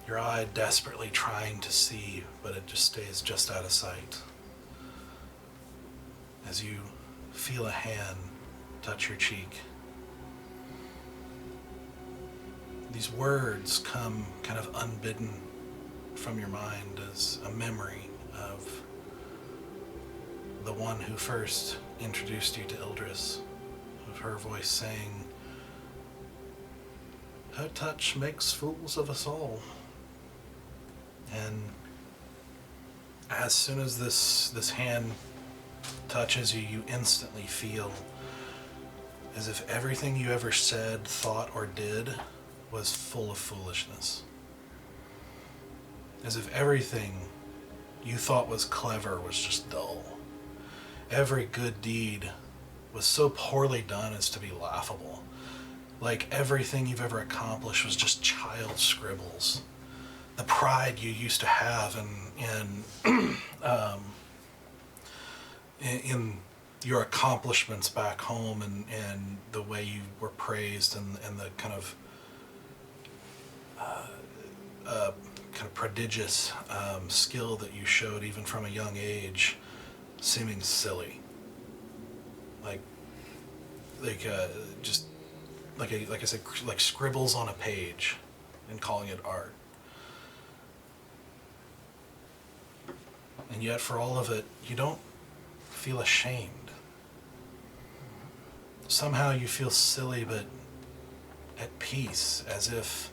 Your eye desperately trying to see, but it just stays just out of sight. As you feel a hand touch your cheek. These words come kind of unbidden from your mind as a memory of the one who first introduced you to Ildris, of her voice saying, "Her touch makes fools of us all." And as soon as this hand touches you, you instantly feel as if everything you ever said, thought, or did was full of foolishness. As if everything you thought was clever was just dull. Every good deed was so poorly done as to be laughable. Like everything you've ever accomplished was just child scribbles. The pride you used to have in your accomplishments back home and the way you were praised and the kind of prodigious skill that you showed even from a young age, seeming silly, just like I said, like scribbles on a page, and calling it art. And yet, for all of it, you don't feel ashamed. Somehow you feel silly, but at peace, as if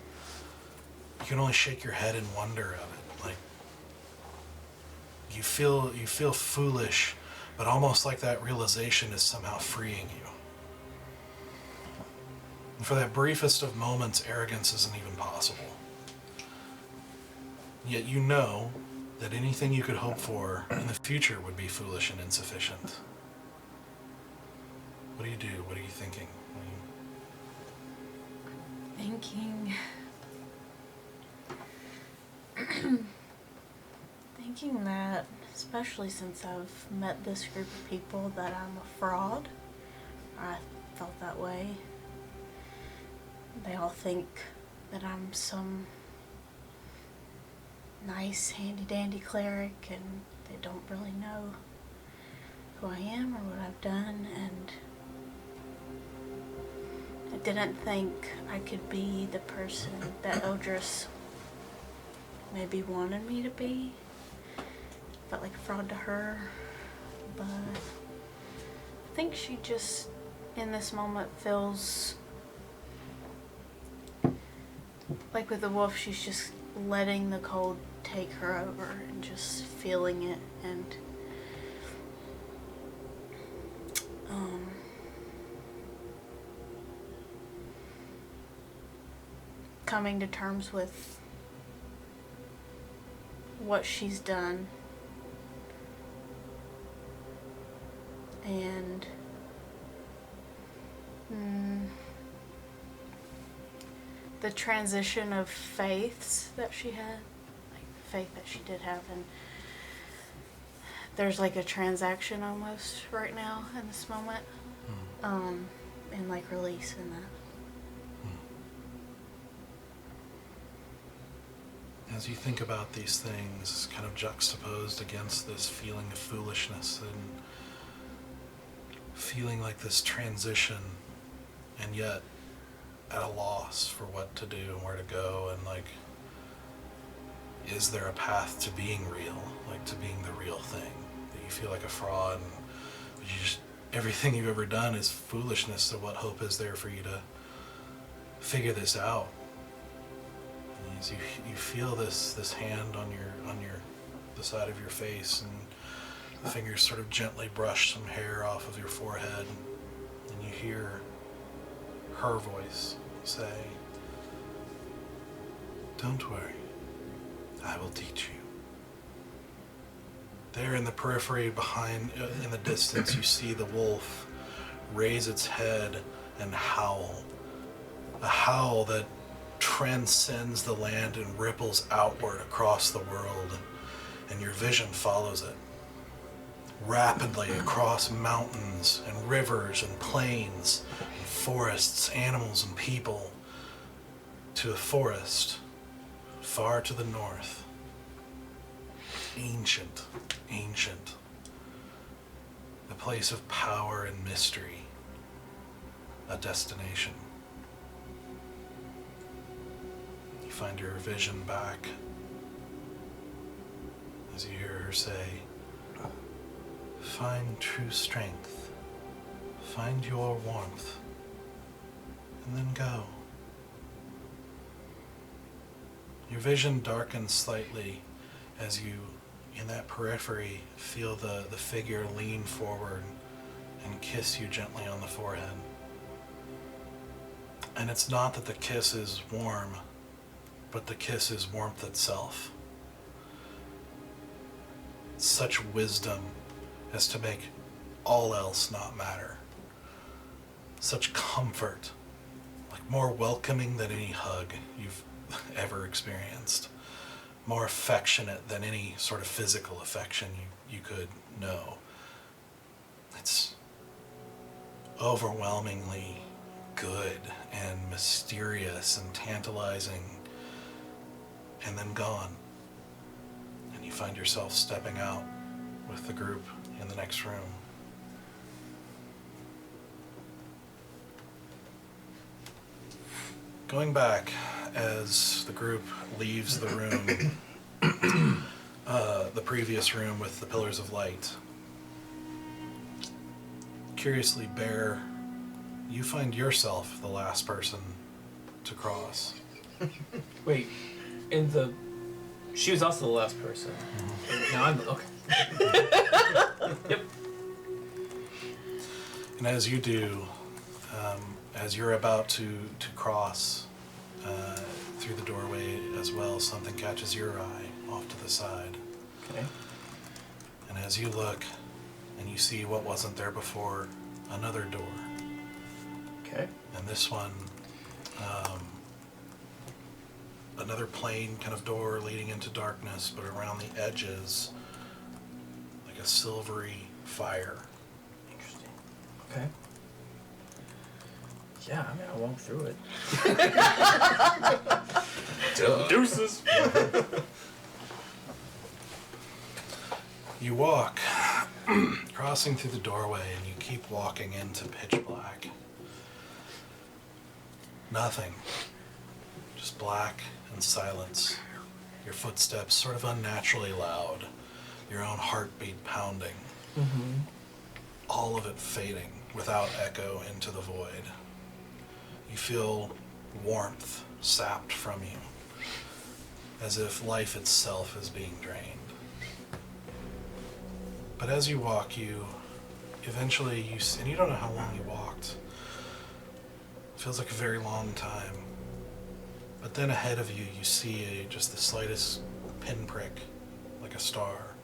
you can only shake your head in wonder of it. Like you feel foolish, but almost like that realization is somehow freeing you. And for that briefest of moments, arrogance isn't even possible. Yet you know that anything you could hope for in the future would be foolish and insufficient. What do you do? What are you thinking? Thinking that, especially since I've met this group of people, that I'm a fraud. I felt that way. They all think that I'm some nice, handy-dandy cleric, and they don't really know who I am or what I've done, and I didn't think I could be the person that Eldris maybe wanted me to be. Felt like a fraud to her, but I think she just, in this moment, feels like with the wolf, she's just letting the cold take her over and just feeling it, and coming to terms with what she's done, and the transition of faiths that she had, like faith that she did have, and there's like a transaction almost right now in this moment, and like release in that. As you think about these things kind of juxtaposed against this feeling of foolishness and feeling like this transition, and yet at a loss for what to do and where to go, and like, is there a path to being real, like to being the real thing? That you feel like a fraud, and you just, everything you've ever done is foolishness, so what hope is there for you to figure this out? As you feel this hand on the side of your face, and the fingers sort of gently brush some hair off of your forehead, and you hear her voice say, "Don't worry, I will teach you." There in the periphery behind, in the distance, you see the wolf raise its head and howl. A howl that transcends the land and ripples outward across the world, and your vision follows it rapidly across mountains and rivers and plains and forests, animals and people, to a forest far to the north. Ancient, a place of power and mystery, a destination. Find your vision back as you hear her say, "Find true strength, find your warmth, and then go." Your vision darkens slightly as you, in that periphery, feel the figure lean forward and kiss you gently on the forehead. And it's not that the kiss is warm, but the kiss is warmth itself. Such wisdom as to make all else not matter. Such comfort, like more welcoming than any hug you've ever experienced. More affectionate than any sort of physical affection you could know. It's overwhelmingly good and mysterious and tantalizing, and then gone. And you find yourself stepping out with the group in the next room. Going back as the group leaves the room, the previous room with the pillars of light. Curiously, Bear, you find yourself the last person to cross. Wait, she was also the last person. Now I'm okay. Yep. And as you do, as you're about to cross through the doorway as well, something catches your eye off to the side. Okay. And as you look and you see what wasn't there before, another door. Okay. And this one, another plain kind of door leading into darkness, but around the edges, like a silvery fire. Interesting. Okay. Yeah, I mean, I'll walk through it. Duh. Deuces. You walk, crossing through the doorway, and you keep walking into pitch black. Nothing. Just black and silence. Your footsteps sort of unnaturally loud. Your own heartbeat pounding. Mm-hmm. All of it fading without echo into the void. You feel warmth sapped from you, as if life itself is being drained. But as you walk, you eventually, and you don't know how long you walked. It feels like a very long time. But then ahead of you, you see just the slightest pinprick, like a star.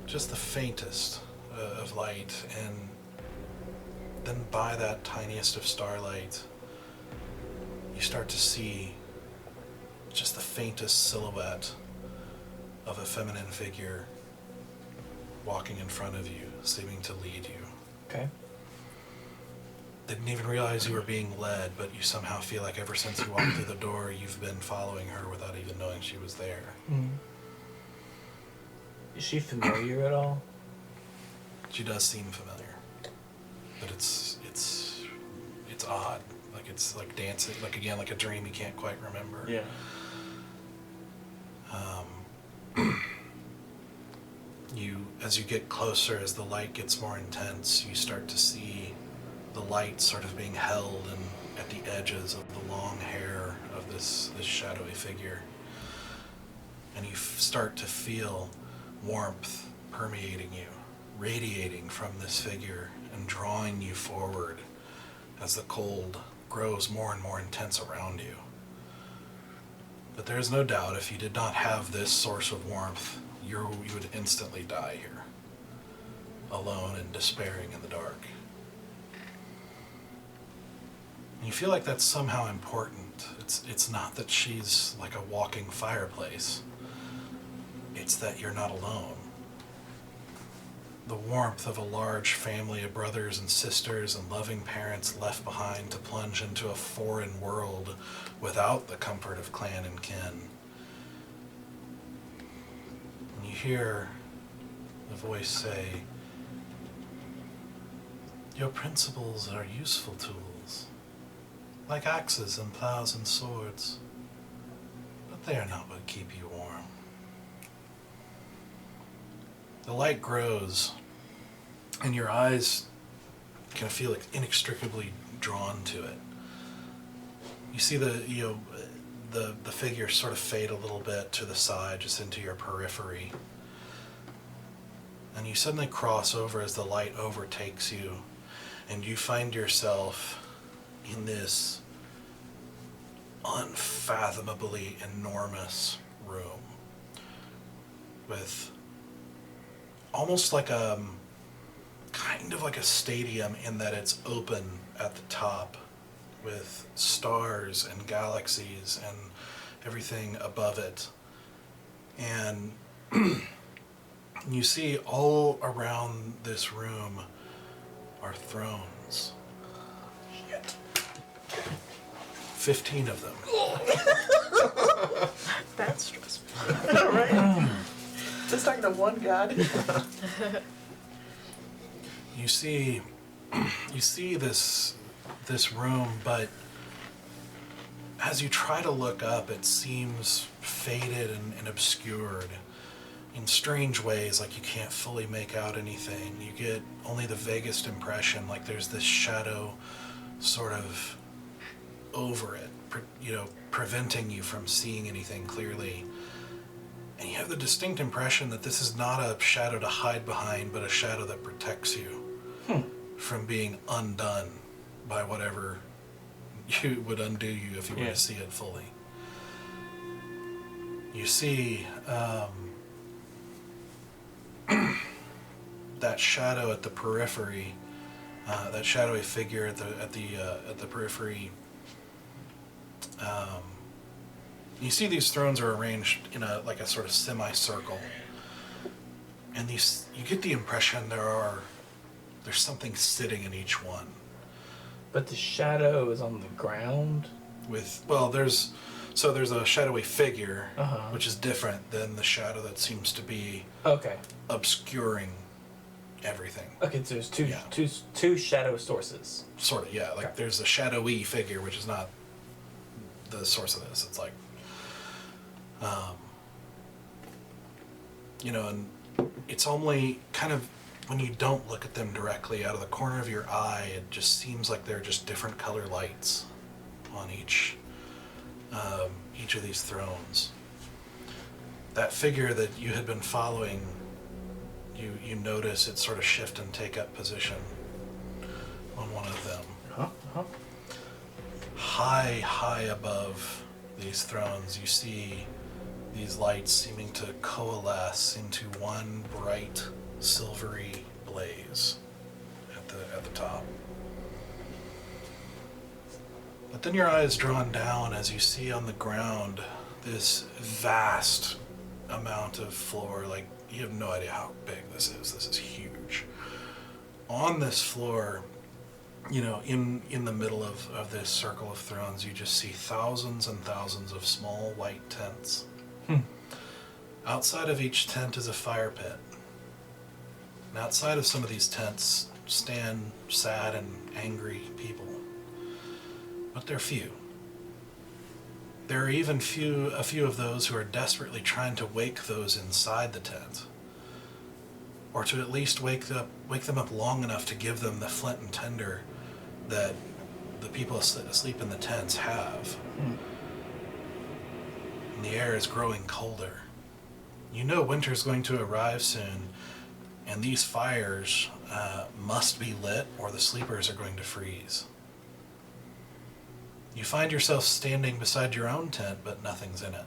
Just the faintest of light, and then by that tiniest of starlight, you start to see just the faintest silhouette of a feminine figure walking in front of you, seeming to lead you. Okay. Didn't even realize you were being led, but you somehow feel like ever since you walked through the door, you've been following her without even knowing she was there. Mm. Is she familiar at all? She does seem familiar, but it's odd. Like it's like dancing, like again, like a dream you can't quite remember. Yeah. As you get closer, as the light gets more intense, you start to see the light sort of being held and at the edges of the long hair of this shadowy figure. And you start to feel warmth permeating you, radiating from this figure and drawing you forward as the cold grows more and more intense around you. But there's no doubt if you did not have this source of warmth, you would instantly die here, alone and despairing in the dark. And you feel like that's somehow important. It's not that she's like a walking fireplace. It's that you're not alone. The warmth of a large family of brothers and sisters and loving parents left behind to plunge into a foreign world without the comfort of clan and kin. And you hear the voice say, "Your principles are useful tools, like axes and plows and swords, but they are not what keep you warm." The light grows, and your eyes can feel inextricably drawn to it. You see the figure sort of fade a little bit to the side, just into your periphery. And you suddenly cross over as the light overtakes you, and you find yourself in this unfathomably enormous room with almost like kind of like a stadium, in that it's open at the top with stars and galaxies and everything above it. And you see all around this room are thrones. Shit. 15 of them. That's stressful. Right? Just talking to one god. You see this room, but as you try to look up, it seems faded and obscured in strange ways, like you can't fully make out anything. You get only the vaguest impression, like there's this shadow sort of over it, preventing you from seeing anything clearly. And you have the distinct impression that this is not a shadow to hide behind, but a shadow that protects you from being undone by whatever would undo you if you were to see it fully. You see that shadow at the periphery, that shadowy figure at the periphery. You see these thrones are arranged in a sort of semicircle, and you get the impression there's something sitting in each one. But the shadow is on the ground. There's a shadowy figure, Uh-huh. which is different than the shadow that seems to be Okay. obscuring everything. Okay, so there's two Yeah. two shadow sources. Sort of, yeah. Like Okay. there's a shadowy figure, which is not the source of this. It's like, and it's only kind of when you don't look at them directly out of the corner of your eye, it just seems like they're just different color lights on each of these thrones. That figure that you had been following, you notice it sort of shift and take up position on one of them. Uh-huh. High above these thrones, you see these lights seeming to coalesce into one bright silvery blaze at the top. But then your eye is drawn down as you see on the ground this vast amount of floor. Like, you have no idea how big this is. This is huge. On this floor, in the middle of this circle of thrones, you just see thousands and thousands of small white tents. Outside of each tent is a fire pit. And outside of some of these tents stand sad and angry people. But they're few. There are even a few of those who are desperately trying to wake those inside the tent, or to at least wake them up long enough to give them the flint and tinder that the people asleep in the tents have. And the air is growing colder. You know winter's going to arrive soon, and these fires must be lit or the sleepers are going to freeze. You find yourself standing beside your own tent, but nothing's in it.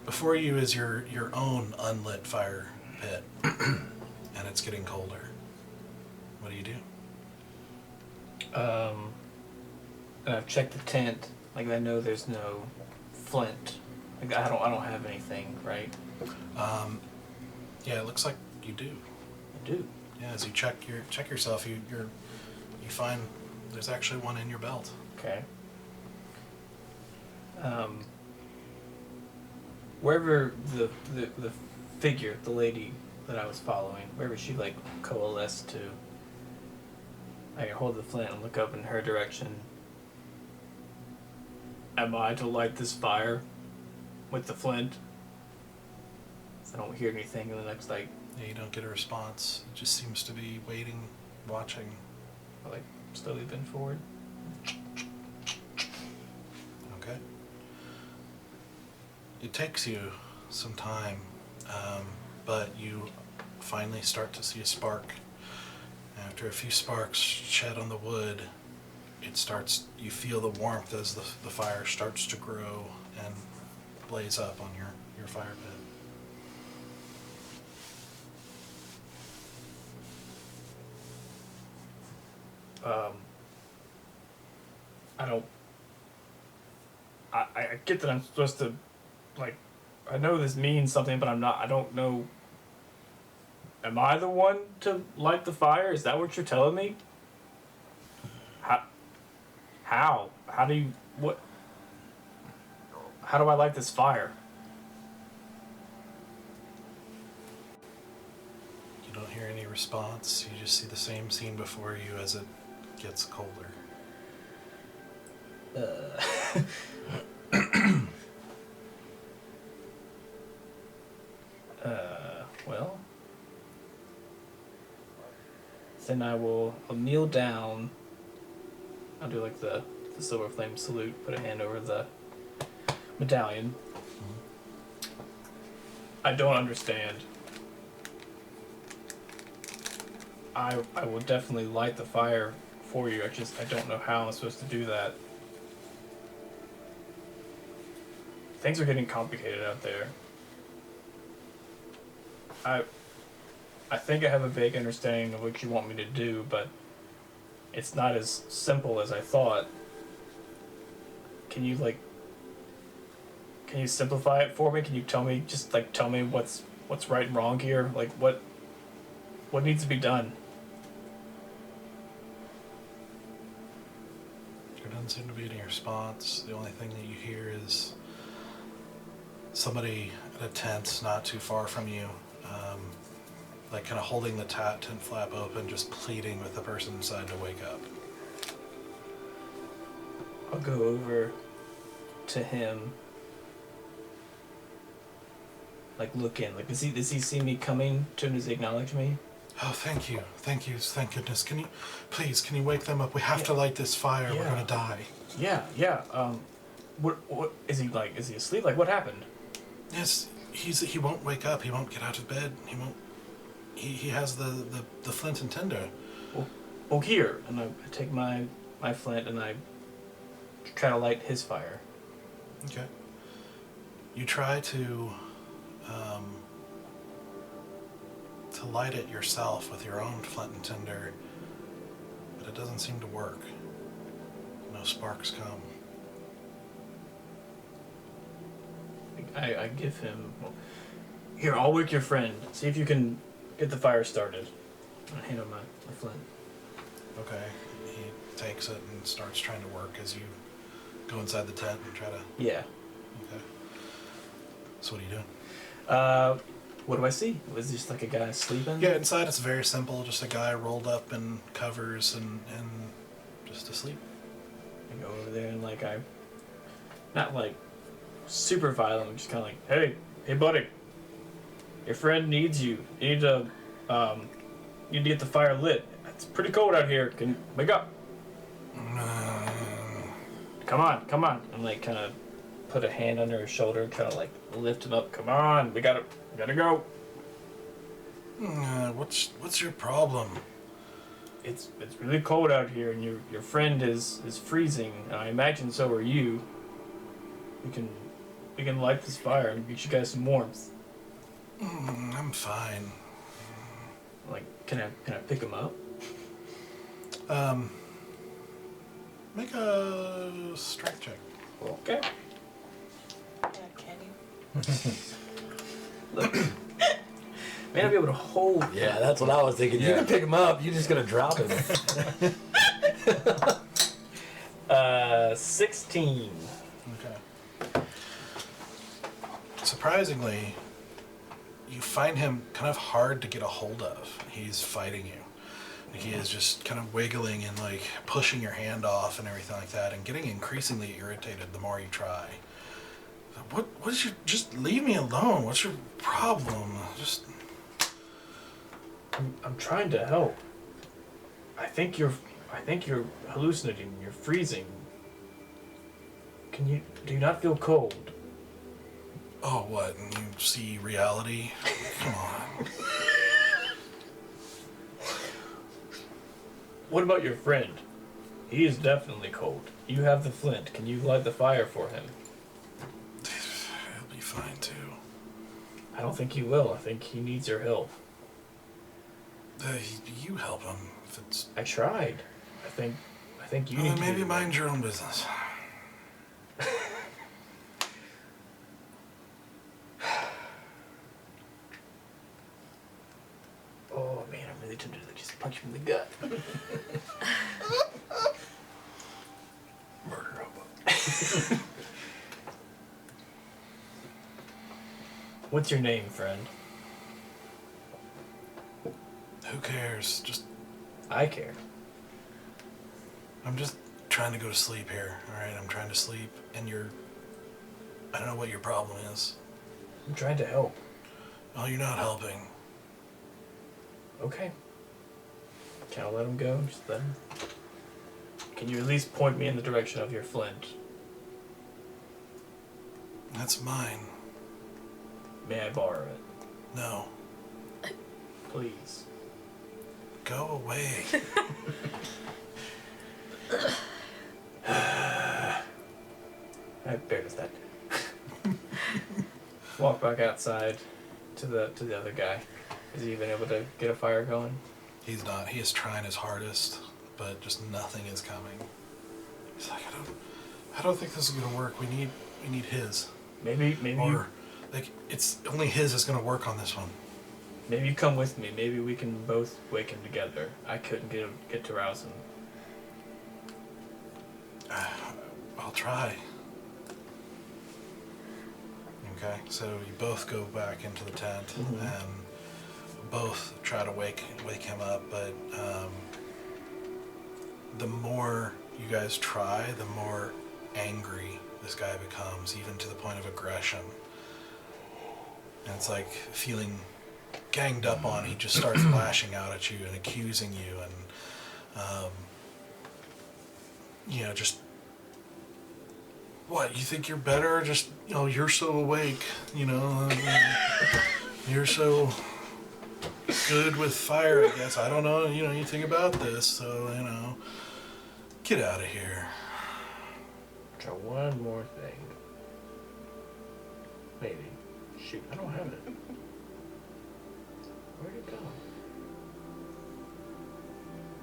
Before you is your own unlit fire pit, and it's getting colder. What do you do? And I've checked the tent. Like, I know there's no flint. Like, I don't have anything, right? Yeah, it looks like you do. I do. Yeah, as you check yourself, you find there's actually one in your belt. Okay. Wherever the figure, the lady that I was following, wherever she like coalesced to, I can hold the flint and look up in her direction. Am I to light this fire with the flint? I don't hear anything in the next Yeah, you don't get a response. It just seems to be waiting, watching. slowly bend forward. Okay. It takes you some time, but you finally start to see a spark. After a few sparks shed on the wood, you feel the warmth as the fire starts to grow and blaze up on your fire pit. I get that I'm supposed to, I know this means something, but I don't know. Am I the one to light the fire? Is that what you're telling me? How? How do I light this fire? You don't hear any response. You just see the same scene before you as it gets colder. Well, then I'll kneel down. I'll do the silver flame salute, put a hand over the medallion. I don't understand. I will definitely light the fire for you. I don't know how I'm supposed to do that. Things are getting complicated out there. I think I have a vague understanding of what you want me to do, but it's not as simple as I thought. Can you simplify it for me? Can you tell me what's right and wrong here? Like what needs to be done? There doesn't seem to be any response. The only thing that you hear is somebody at a tent not too far from you, like kind of holding the tent flap open, just pleading with the person inside to wake up. I'll go over to him. Like look in. Like does he see me coming to him? Does he acknowledge me? Oh, thank you, thank goodness. Can you wake them up? We have to light this fire. Yeah. We're gonna die. Yeah. What is he like? Is he asleep? Like what happened? Yes, he won't wake up. He won't get out of bed. He won't. He has the flint and tinder. Oh, here, and I take my flint and I try to light his fire. Okay. You try to light it yourself with your own flint and tinder, but it doesn't seem to work. No sparks come. I give him. Well, here, I'll wake your friend. See if you can get the fire started. I hand him my flint. Okay. He takes it and starts trying to work as you go inside the tent and try to. Yeah. Okay. So what are you doing? What do I see? Was just like a guy sleeping? Yeah, inside it's very simple. Just a guy rolled up in covers and just asleep. I go over there and like not like super violent. I'm just kind of like, hey buddy, your friend needs you. You need to get the fire lit. It's pretty cold out here. Can you wake up? Come on. I'm like kind of put a hand under his shoulder, kind of like lift him up. Come on, we gotta go. What's your problem? It's really cold out here, and your friend is freezing. And I imagine so are you. We can light this fire and get you guys some warmth. I'm fine. Like, can I pick him up? Make a strength check. Okay. Yeah, can you? Look, may not be able to hold. Yeah, that's what I was thinking. You Yeah. can pick him up. You're just gonna drop him. 16. Okay. Surprisingly, you find him kind of hard to get a hold of. He's fighting you. He is just kind of wiggling and like pushing your hand off and everything like that, and getting increasingly irritated the more you try. What is your? Just leave me alone. What's your problem? Just. I'm trying to help. I think you're hallucinating. You're freezing. Do you not feel cold? Oh, what? And you see reality? Come on. What about your friend? He is definitely cold. You have the flint. Can you light the fire for him? He'll be fine too. I don't think he will. I think he needs your help. You help him if it's. I tried. I think you Well, need then to maybe do mind your own business. Oh man, I'm really tempted to just punch him in the gut. Murder hobo. What's your name, friend? Who cares? Just. I care. I'm just trying to go to sleep here. Alright, I'm trying to sleep, and you're. I don't know what your problem is. I'm trying to help. Oh, you're not helping. Okay. Can I let him go? Just let him. Can you at least point me in the direction of your flint? That's mine. May I borrow it? No. Please. Go away. I barely that. Walk back outside to the other guy. Is he even able to get a fire going? He's not. He is trying his hardest, but just nothing is coming. He's like, I don't think this is gonna work. We need his. Maybe Or like it's only his is gonna work on this one. maybe you come with me. Maybe we can both wake him together. I couldn't get to rouse him. I'll try. Okay, so you both go back into the tent and both try to wake him up, but the more you guys try, the more angry this guy becomes, even to the point of aggression. And it's like feeling ganged up on. He just starts lashing out at you and accusing you, and just, what, you think you're better? Just, you're so awake, you're so good with fire, I guess. I don't know, anything about this, so, get out of here. Try one more thing. Maybe. Shoot, I don't have it. Where'd it go?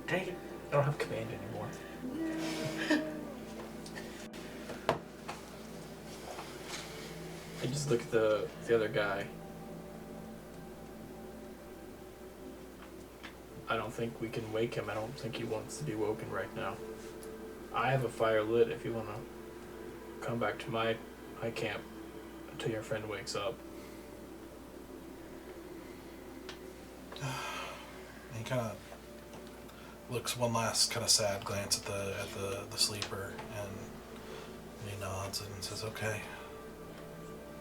Dang it. I don't have command anymore. I just look at the other guy. I don't think we can wake him. I don't think he wants to be woken right now. I have a fire lit if you want to come back to my camp until your friend wakes up. He kind of looks one last kind of sad glance at the sleeper, and he nods and says, "Okay."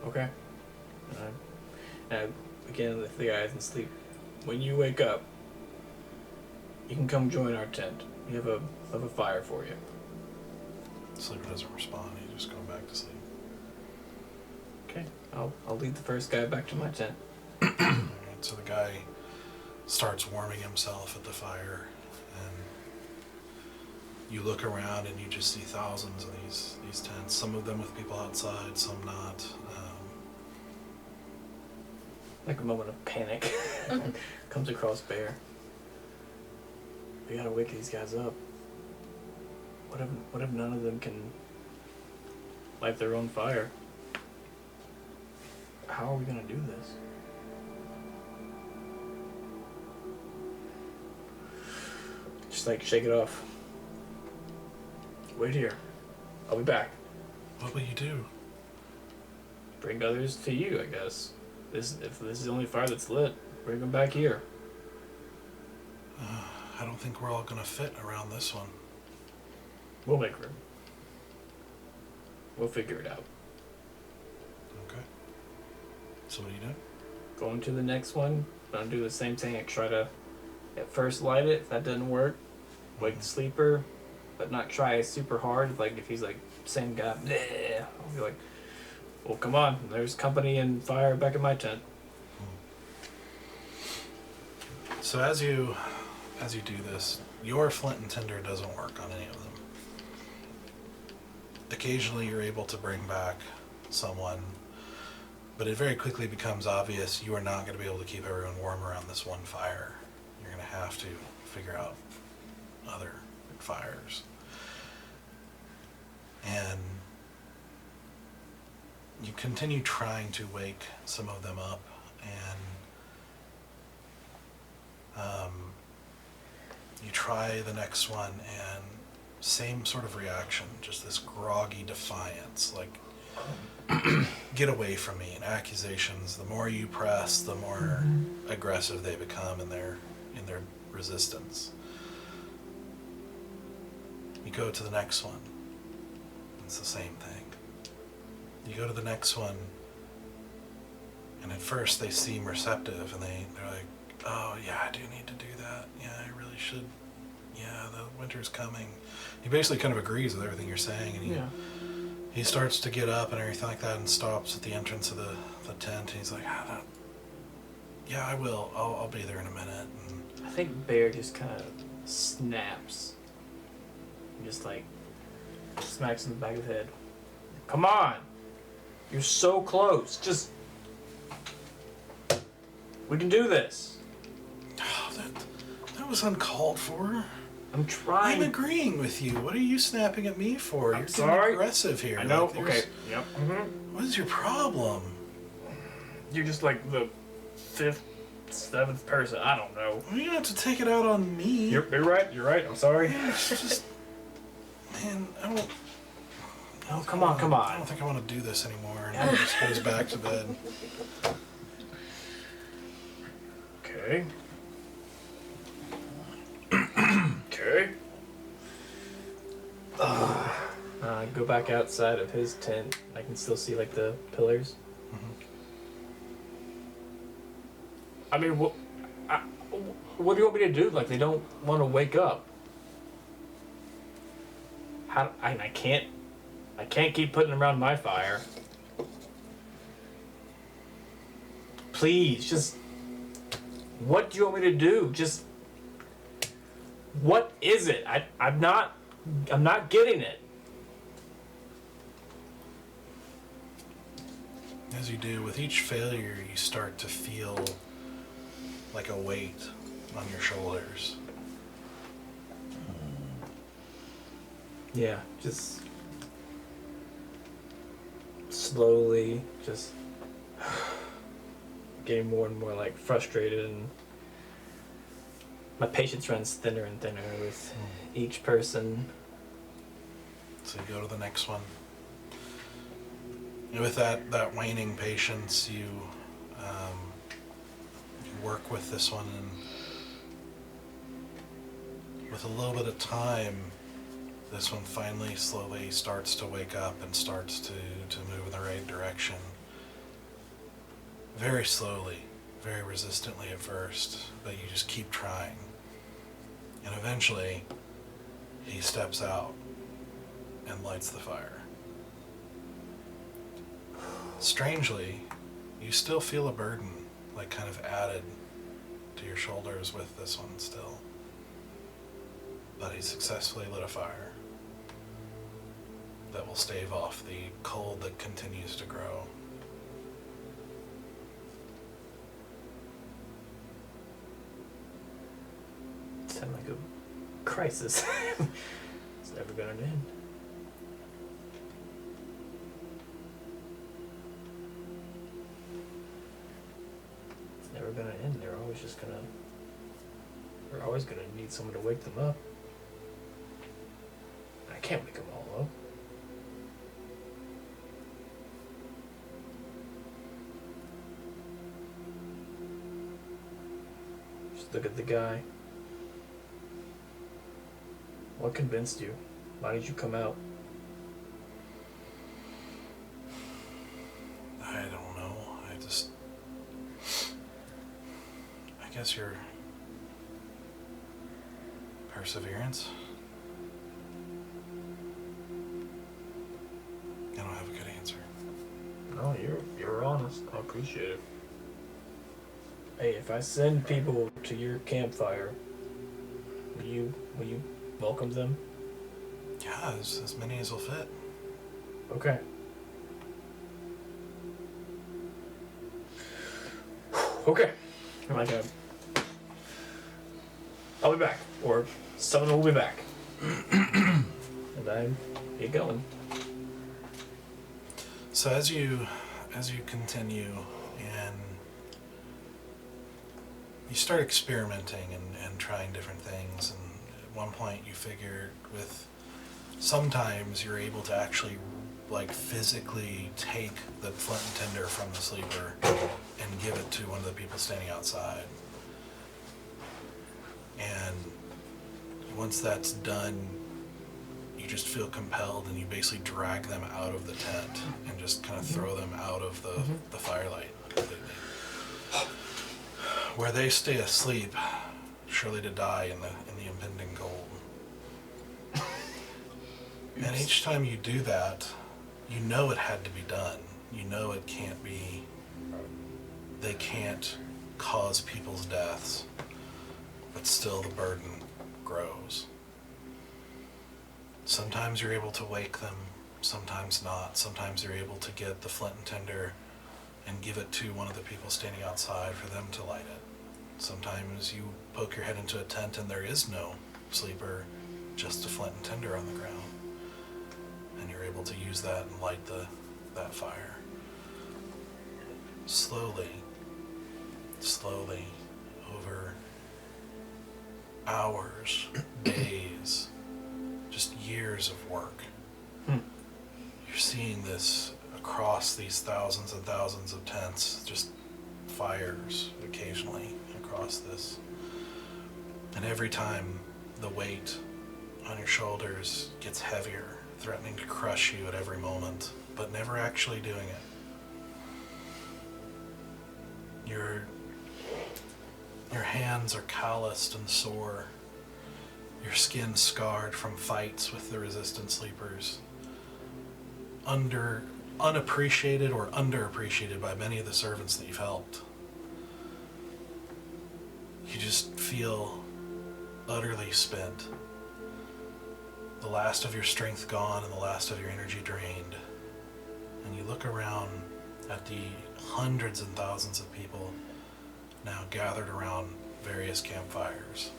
Okay. And again, if the guy isn't asleep, when you wake up, you can come join our tent. We have a fire for you. The sleeper doesn't respond. He's just going back to sleep. Okay. I'll lead the first guy back to my tent. Alright, so the guy starts warming himself at the fire, and you look around and you just see thousands of these tents. Some of them with people outside, some not. Like a moment of panic comes across Bear. We gotta wake these guys up. What if none of them can light their own fire? How are we gonna do this? Just like shake it off. Wait here. I'll be back. What will you do? Bring others to you, I guess. If this is the only fire that's lit, bring them back here. I don't think we're all gonna fit around this one. We'll make room. We'll figure it out. Okay. So what do you do? Going to the next one, gonna do the same thing. I try to at first light it. If that doesn't work, wake the sleeper, but not try super hard. Like if he's like same guy, bleh, I'll be like, well, come on. There's company and fire back in my tent. So as you do this, your flint and tinder doesn't work on any of them. Occasionally you're able to bring back someone, but it very quickly becomes obvious you are not going to be able to keep everyone warm around this one fire. You're going to have to figure out other fires. And you continue trying to wake some of them up, and you try the next one, and same sort of reaction, just this groggy defiance, like, get away from me, and accusations. The more you press, the more aggressive they become in their resistance. You go to the next one, it's the same thing. You go to the next one, and at first they seem receptive, and they're like, oh yeah, I do need to do that. Yeah, I really should. Yeah, the winter's coming. He basically kind of agrees with everything you're saying, and he starts to get up and everything like that, and stops at the entrance of the tent, and he's like, yeah, I will. I'll be there in a minute. And I think Bear just kind of snaps. And just like smacks in the back of the head. Come on! You're so close. Just... we can do this. That was uncalled for. I'm I'm trying. agreeing with you. What are you snapping at me for? I'm You're sorry. getting aggressive here. I know. Like, there's- Okay. Yep. What is your problem? You're just like the 5th, 7th person. I don't know. You don't have to take it out on me. You're right. You're right. I'm sorry. It's just, man, I don't. Oh, come on. I don't think I want to do this anymore. And he just goes back to bed. Okay. Okay. Go back outside of his tent. I can still see like the pillars. I mean, what do you want me to do? Like, they don't want to wake up. How? I can't keep putting them around my fire. Please, just. What do you want me to do? Just. What is it? I'm not getting it. As you do, with each failure, you start to feel like a weight on your shoulders. Yeah, just slowly, just getting more and more like frustrated, and my patience runs thinner and thinner with each person. So you go to the next one. And with that waning patience, you work with this one, and with a little bit of time, this one finally slowly starts to wake up and starts to move in the right direction. Very slowly, very resistantly at first, but you just keep trying. And eventually, he steps out and lights the fire. Strangely, you still feel a burden, like kind of added to your shoulders with this one still. But he successfully lit a fire that will stave off the cold that continues to grow. Sound like a crisis. It's never gonna end. It's never gonna end. They're always gonna need someone to wake them up. I can't wake them all up. Just look at the guy. What convinced you? Why did you come out? I don't know. I guess your perseverance. I don't have a good answer. No, you're honest. I appreciate it. Hey, if I send people to your campfire, will you welcome them? Yeah, as many as will fit. Okay. Okay. I'm like, I'll be back, or someone will be back, and I get going. So as you continue and you start experimenting and trying different things, and at one point you figured with sometimes you're able to actually like physically take the flint and tinder from the sleeper and give it to one of the people standing outside. And once that's done, you just feel compelled and you basically drag them out of the tent and just kind of throw them out of the firelight completely. Where they stay asleep, surely to die in the impending cold. And each time you do that, you know it had to be done. You know it can't be, they can't cause people's deaths, but still the burden grows. Sometimes you're able to wake them, sometimes not. Sometimes you're able to get the flint and tinder and give it to one of the people standing outside for them to light it. Sometimes you poke your head into a tent and there is no sleeper, just a flint and tinder on the ground. And you're able to use that and light that fire. Slowly, over hours, days, just years of work. You're seeing this across these thousands and thousands of tents, just fires occasionally across this. And every time the weight on your shoulders gets heavier, threatening to crush you at every moment, but never actually doing it. Your hands are calloused and sore, your skin scarred from fights with the resistant sleepers, unappreciated or underappreciated by many of the servants that you've helped. You just feel utterly spent. The last of your strength gone and the last of your energy drained. And you look around at the hundreds and thousands of people now gathered around various campfires.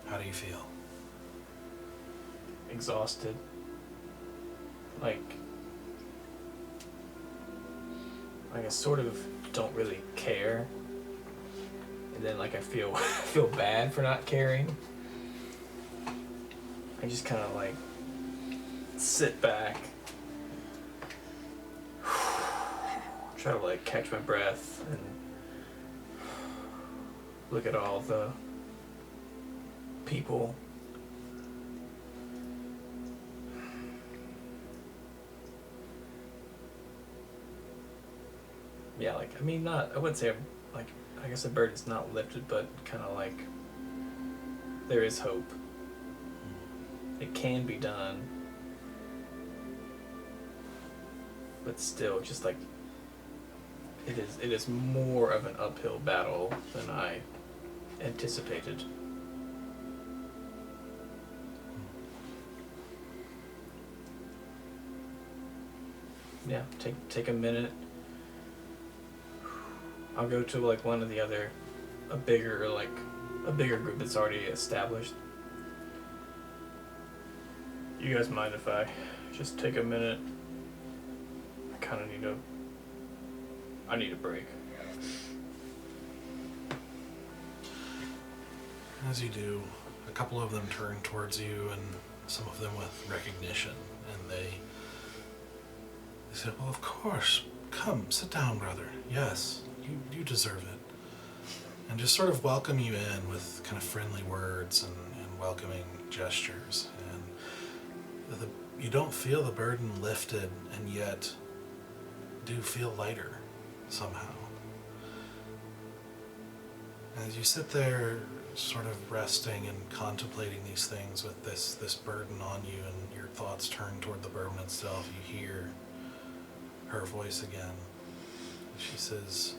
How do you feel? Exhausted. Like I sort of don't really care. And then like I feel bad for not caring. I just kind of like sit back, try to like catch my breath and look at all the people. Yeah, like, I mean, I wouldn't say, like, I guess the burden is not lifted, but kind of like, there is hope. It can be done. But still, just like, it is more of an uphill battle than I anticipated. Yeah, take a minute. I'll go to like one of the other, a bigger group that's already established. You guys mind if I just take a minute? I kind of need a break. As you do, a couple of them turn towards you, and some of them with recognition, and they say, well, of course, come, sit down, brother. Yes, you deserve it. And just sort of welcome you in with kind of friendly words and welcoming gestures. And you don't feel the burden lifted, and yet do feel lighter somehow. As you sit there sort of resting and contemplating these things with this burden on you, and your thoughts turn toward the burden itself, you hear her voice again. She says,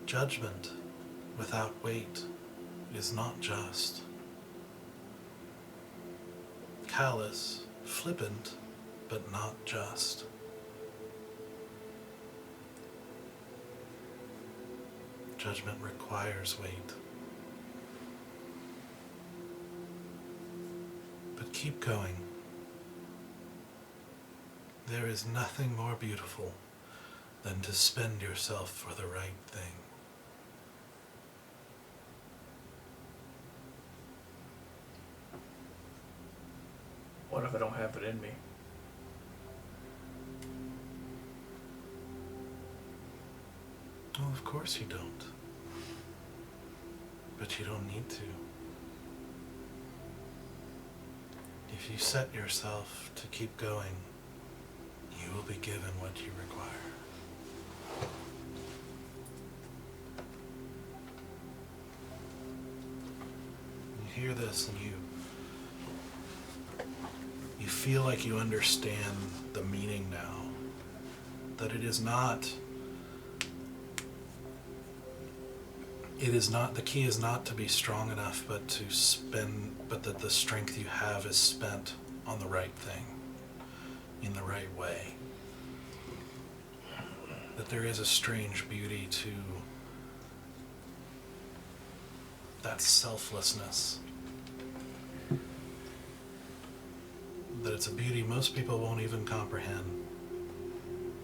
judgment without weight is not just. Callous, flippant, but not just. Judgment requires weight. But keep going. There is nothing more beautiful than to spend yourself for the right thing. What if I don't have it in me? Well, of course you don't. But you don't need to. If you set yourself to keep going, you will be given what you require. You hear this and you feel like you understand the meaning now. That it is not, the key is not to be strong enough, but that the strength you have is spent on the right thing, in the right way. That there is a strange beauty to that selflessness. That it's a beauty most people won't even comprehend.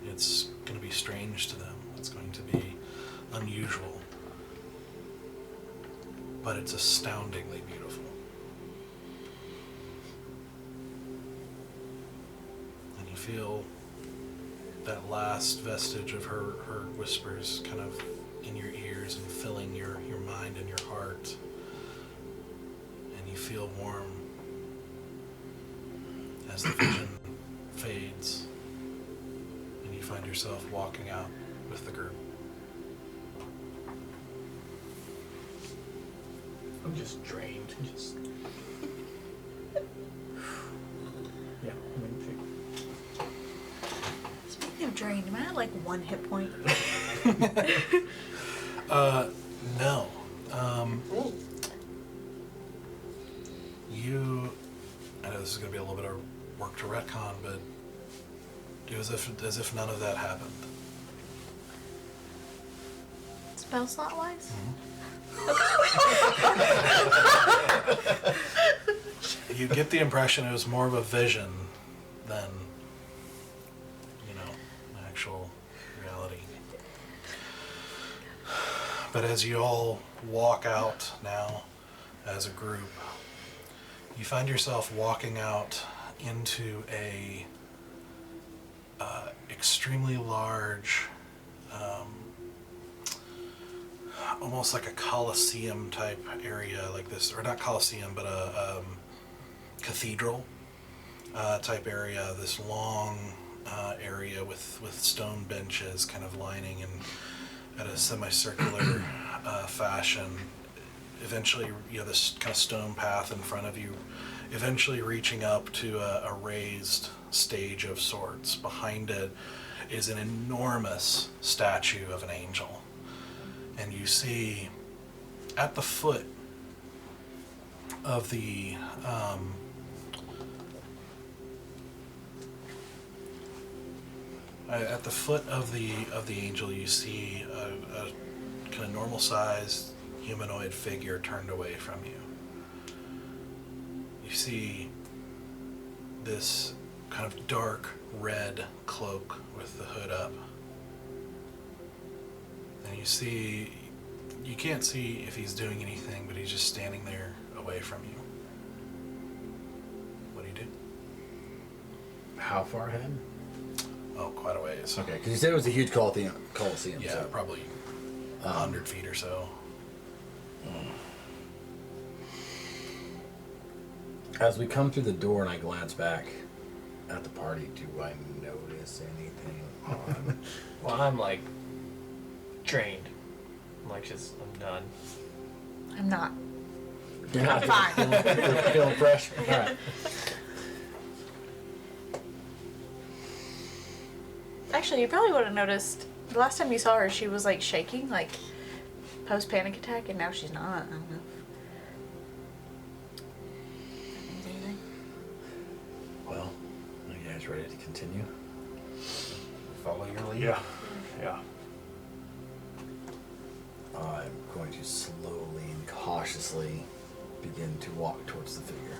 It's going to be strange to them. It's going to be unusual. But it's astoundingly beautiful. And you feel that last vestige of her whispers kind of in your ears and filling your mind and your heart. And you feel warm as the vision fades. And you find yourself walking out with the group. I'm just drained. Just. Yeah, I'm in Speaking of drained, am I at like 1 hit point? No. I know this is going to be a little bit of work to retcon, but do as if none of that happened. Spell slot wise? You get the impression it was more of a vision than, actual reality. But as you all walk out now as a group, you find yourself walking out into a extremely large, almost like a Colosseum type area like this, or not Colosseum, but a cathedral type area, this long area with stone benches kind of lining and at a semicircular fashion. Eventually, this kind of stone path in front of you, eventually reaching up to a raised stage of sorts. Behind it is an enormous statue of an angel. And you see at the foot of the angel, you see a kind of normal sized humanoid figure turned away from you. You see this kind of dark red cloak with the hood up. And you can't see if he's doing anything, but he's just standing there away from you. What do you do? How far ahead? Oh, quite a ways. Okay, because you said it was a huge Coliseum. Yeah, so. probably 100 feet or so. As we come through the door and I glance back at the party, do I notice anything on? Well, I'm like drained. I'm like I'm done. I'm not. You're I'm fine. Feeling fresh? Alright. Actually, you probably would have noticed the last time you saw her, she was like shaking, like post panic attack, and now she's not. I don't know. Anything? Well, are you guys ready to continue? Follow your lead. Yeah. Yeah. I'm going to slowly and cautiously begin to walk towards the figure.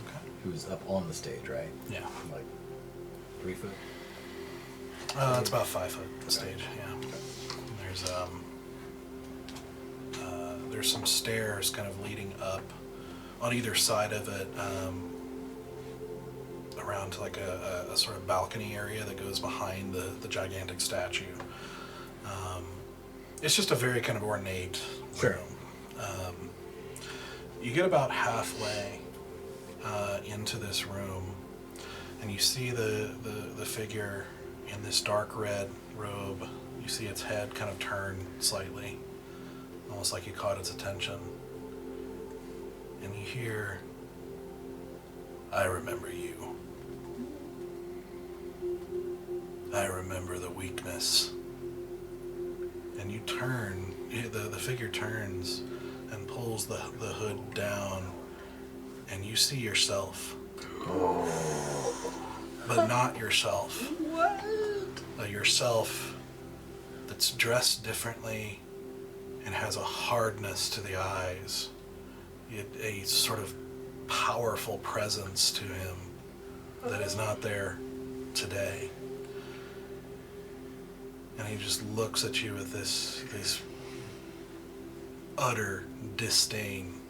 Okay. Who's up on the stage, right? Yeah. Like 3 foot? It's about 5 foot the stage, yeah. There's some stairs kind of leading up on either side of it, around to like a sort of balcony area that goes behind the gigantic statue. It's just a very kind of ornate Sure. room. You get about halfway into this room, and you see the figure in this dark red robe. You see its head kind of turn slightly, almost like you caught its attention. And you hear, "I remember you. I remember the weakness." And you turn, the figure turns and pulls the hood down, and you see yourself. But not yourself. What? Yourself that's dressed differently and has a hardness to the eyes, a sort of powerful presence to him that is not there today. And he just looks at you with this utter disdain.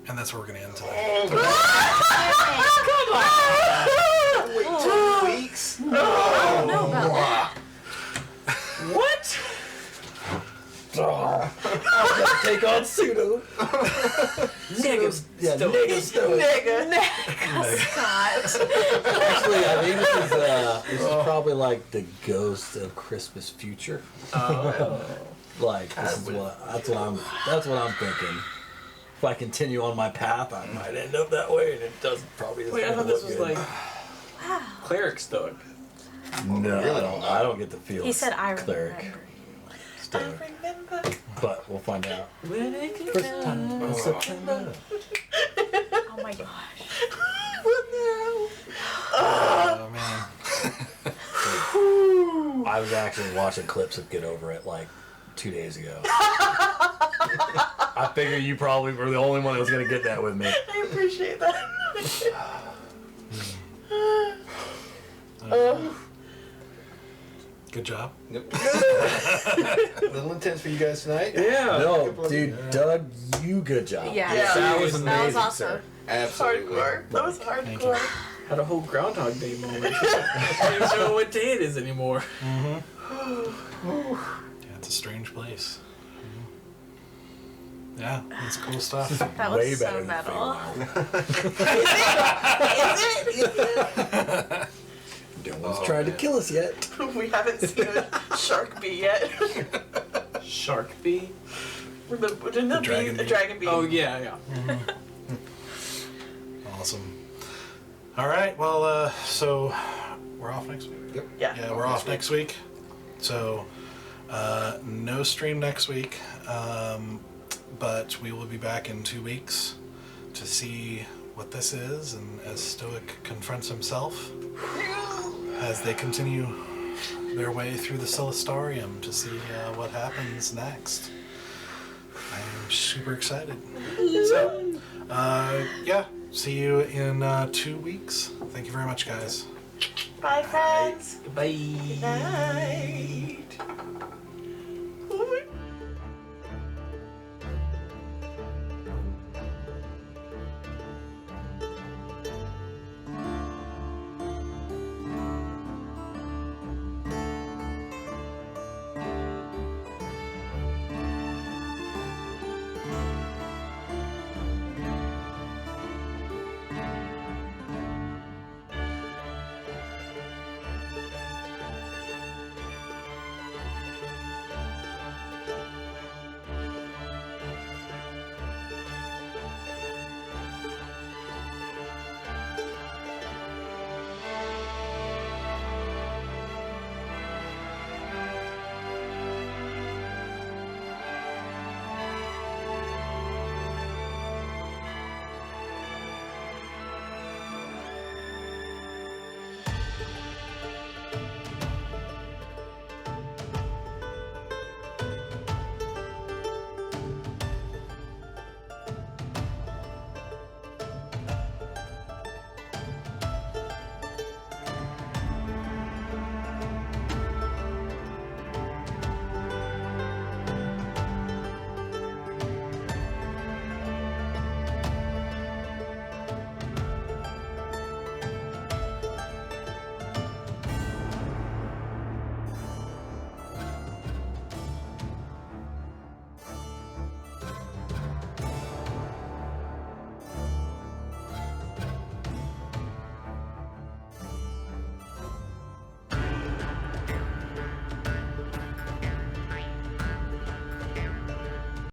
And that's where we're going to end today. Wait 2 weeks? I don't know about that. What? I'm gonna take on pseudo. Nigga. Yeah, nigga stoic. Scott. Actually, I think this is probably like the ghost of Christmas future. Like that's what I'm thinking. If I continue on my path, I might end up that way, and it doesn't probably. Wait, I thought this was good. like cleric stoic. No, I don't get the feel. He said, "I cleric. remember." Stoic. Remember. But we'll find out. When it comes First time in September. Oh my gosh. Oh, man. I was actually watching clips of Get Over It like 2 days ago. I figure you probably were the only one that was going to get that with me. I appreciate that. Good job. Yep. A little intense for you guys tonight. Yeah. No, dude, Doug, you good job. Yeah. That was Seriously. amazing, That was awesome. sir. Absolutely. Hardcore. That was Thank hardcore. Had a whole Groundhog Day moment. I don't even know what day it is anymore. Yeah, it's a strange place. Yeah, that's cool stuff. That Way was better so than metal. Dylan's tried to kill us yet. We haven't seen a shark bee yet. Shark bee? Didn't the dragon bee? bee. Dragon bee. Oh yeah. Awesome. All right, well, so we're off next week. Yep. Yeah, we're off next week. So, no stream next week, but we will be back in 2 weeks to see what this is, and as Stoic confronts himself as they continue their way through the Celestarium to see what happens next. I am super excited. So, yeah, see you in 2 weeks. Thank you very much, guys. Bye, friends. Goodbye. Good night.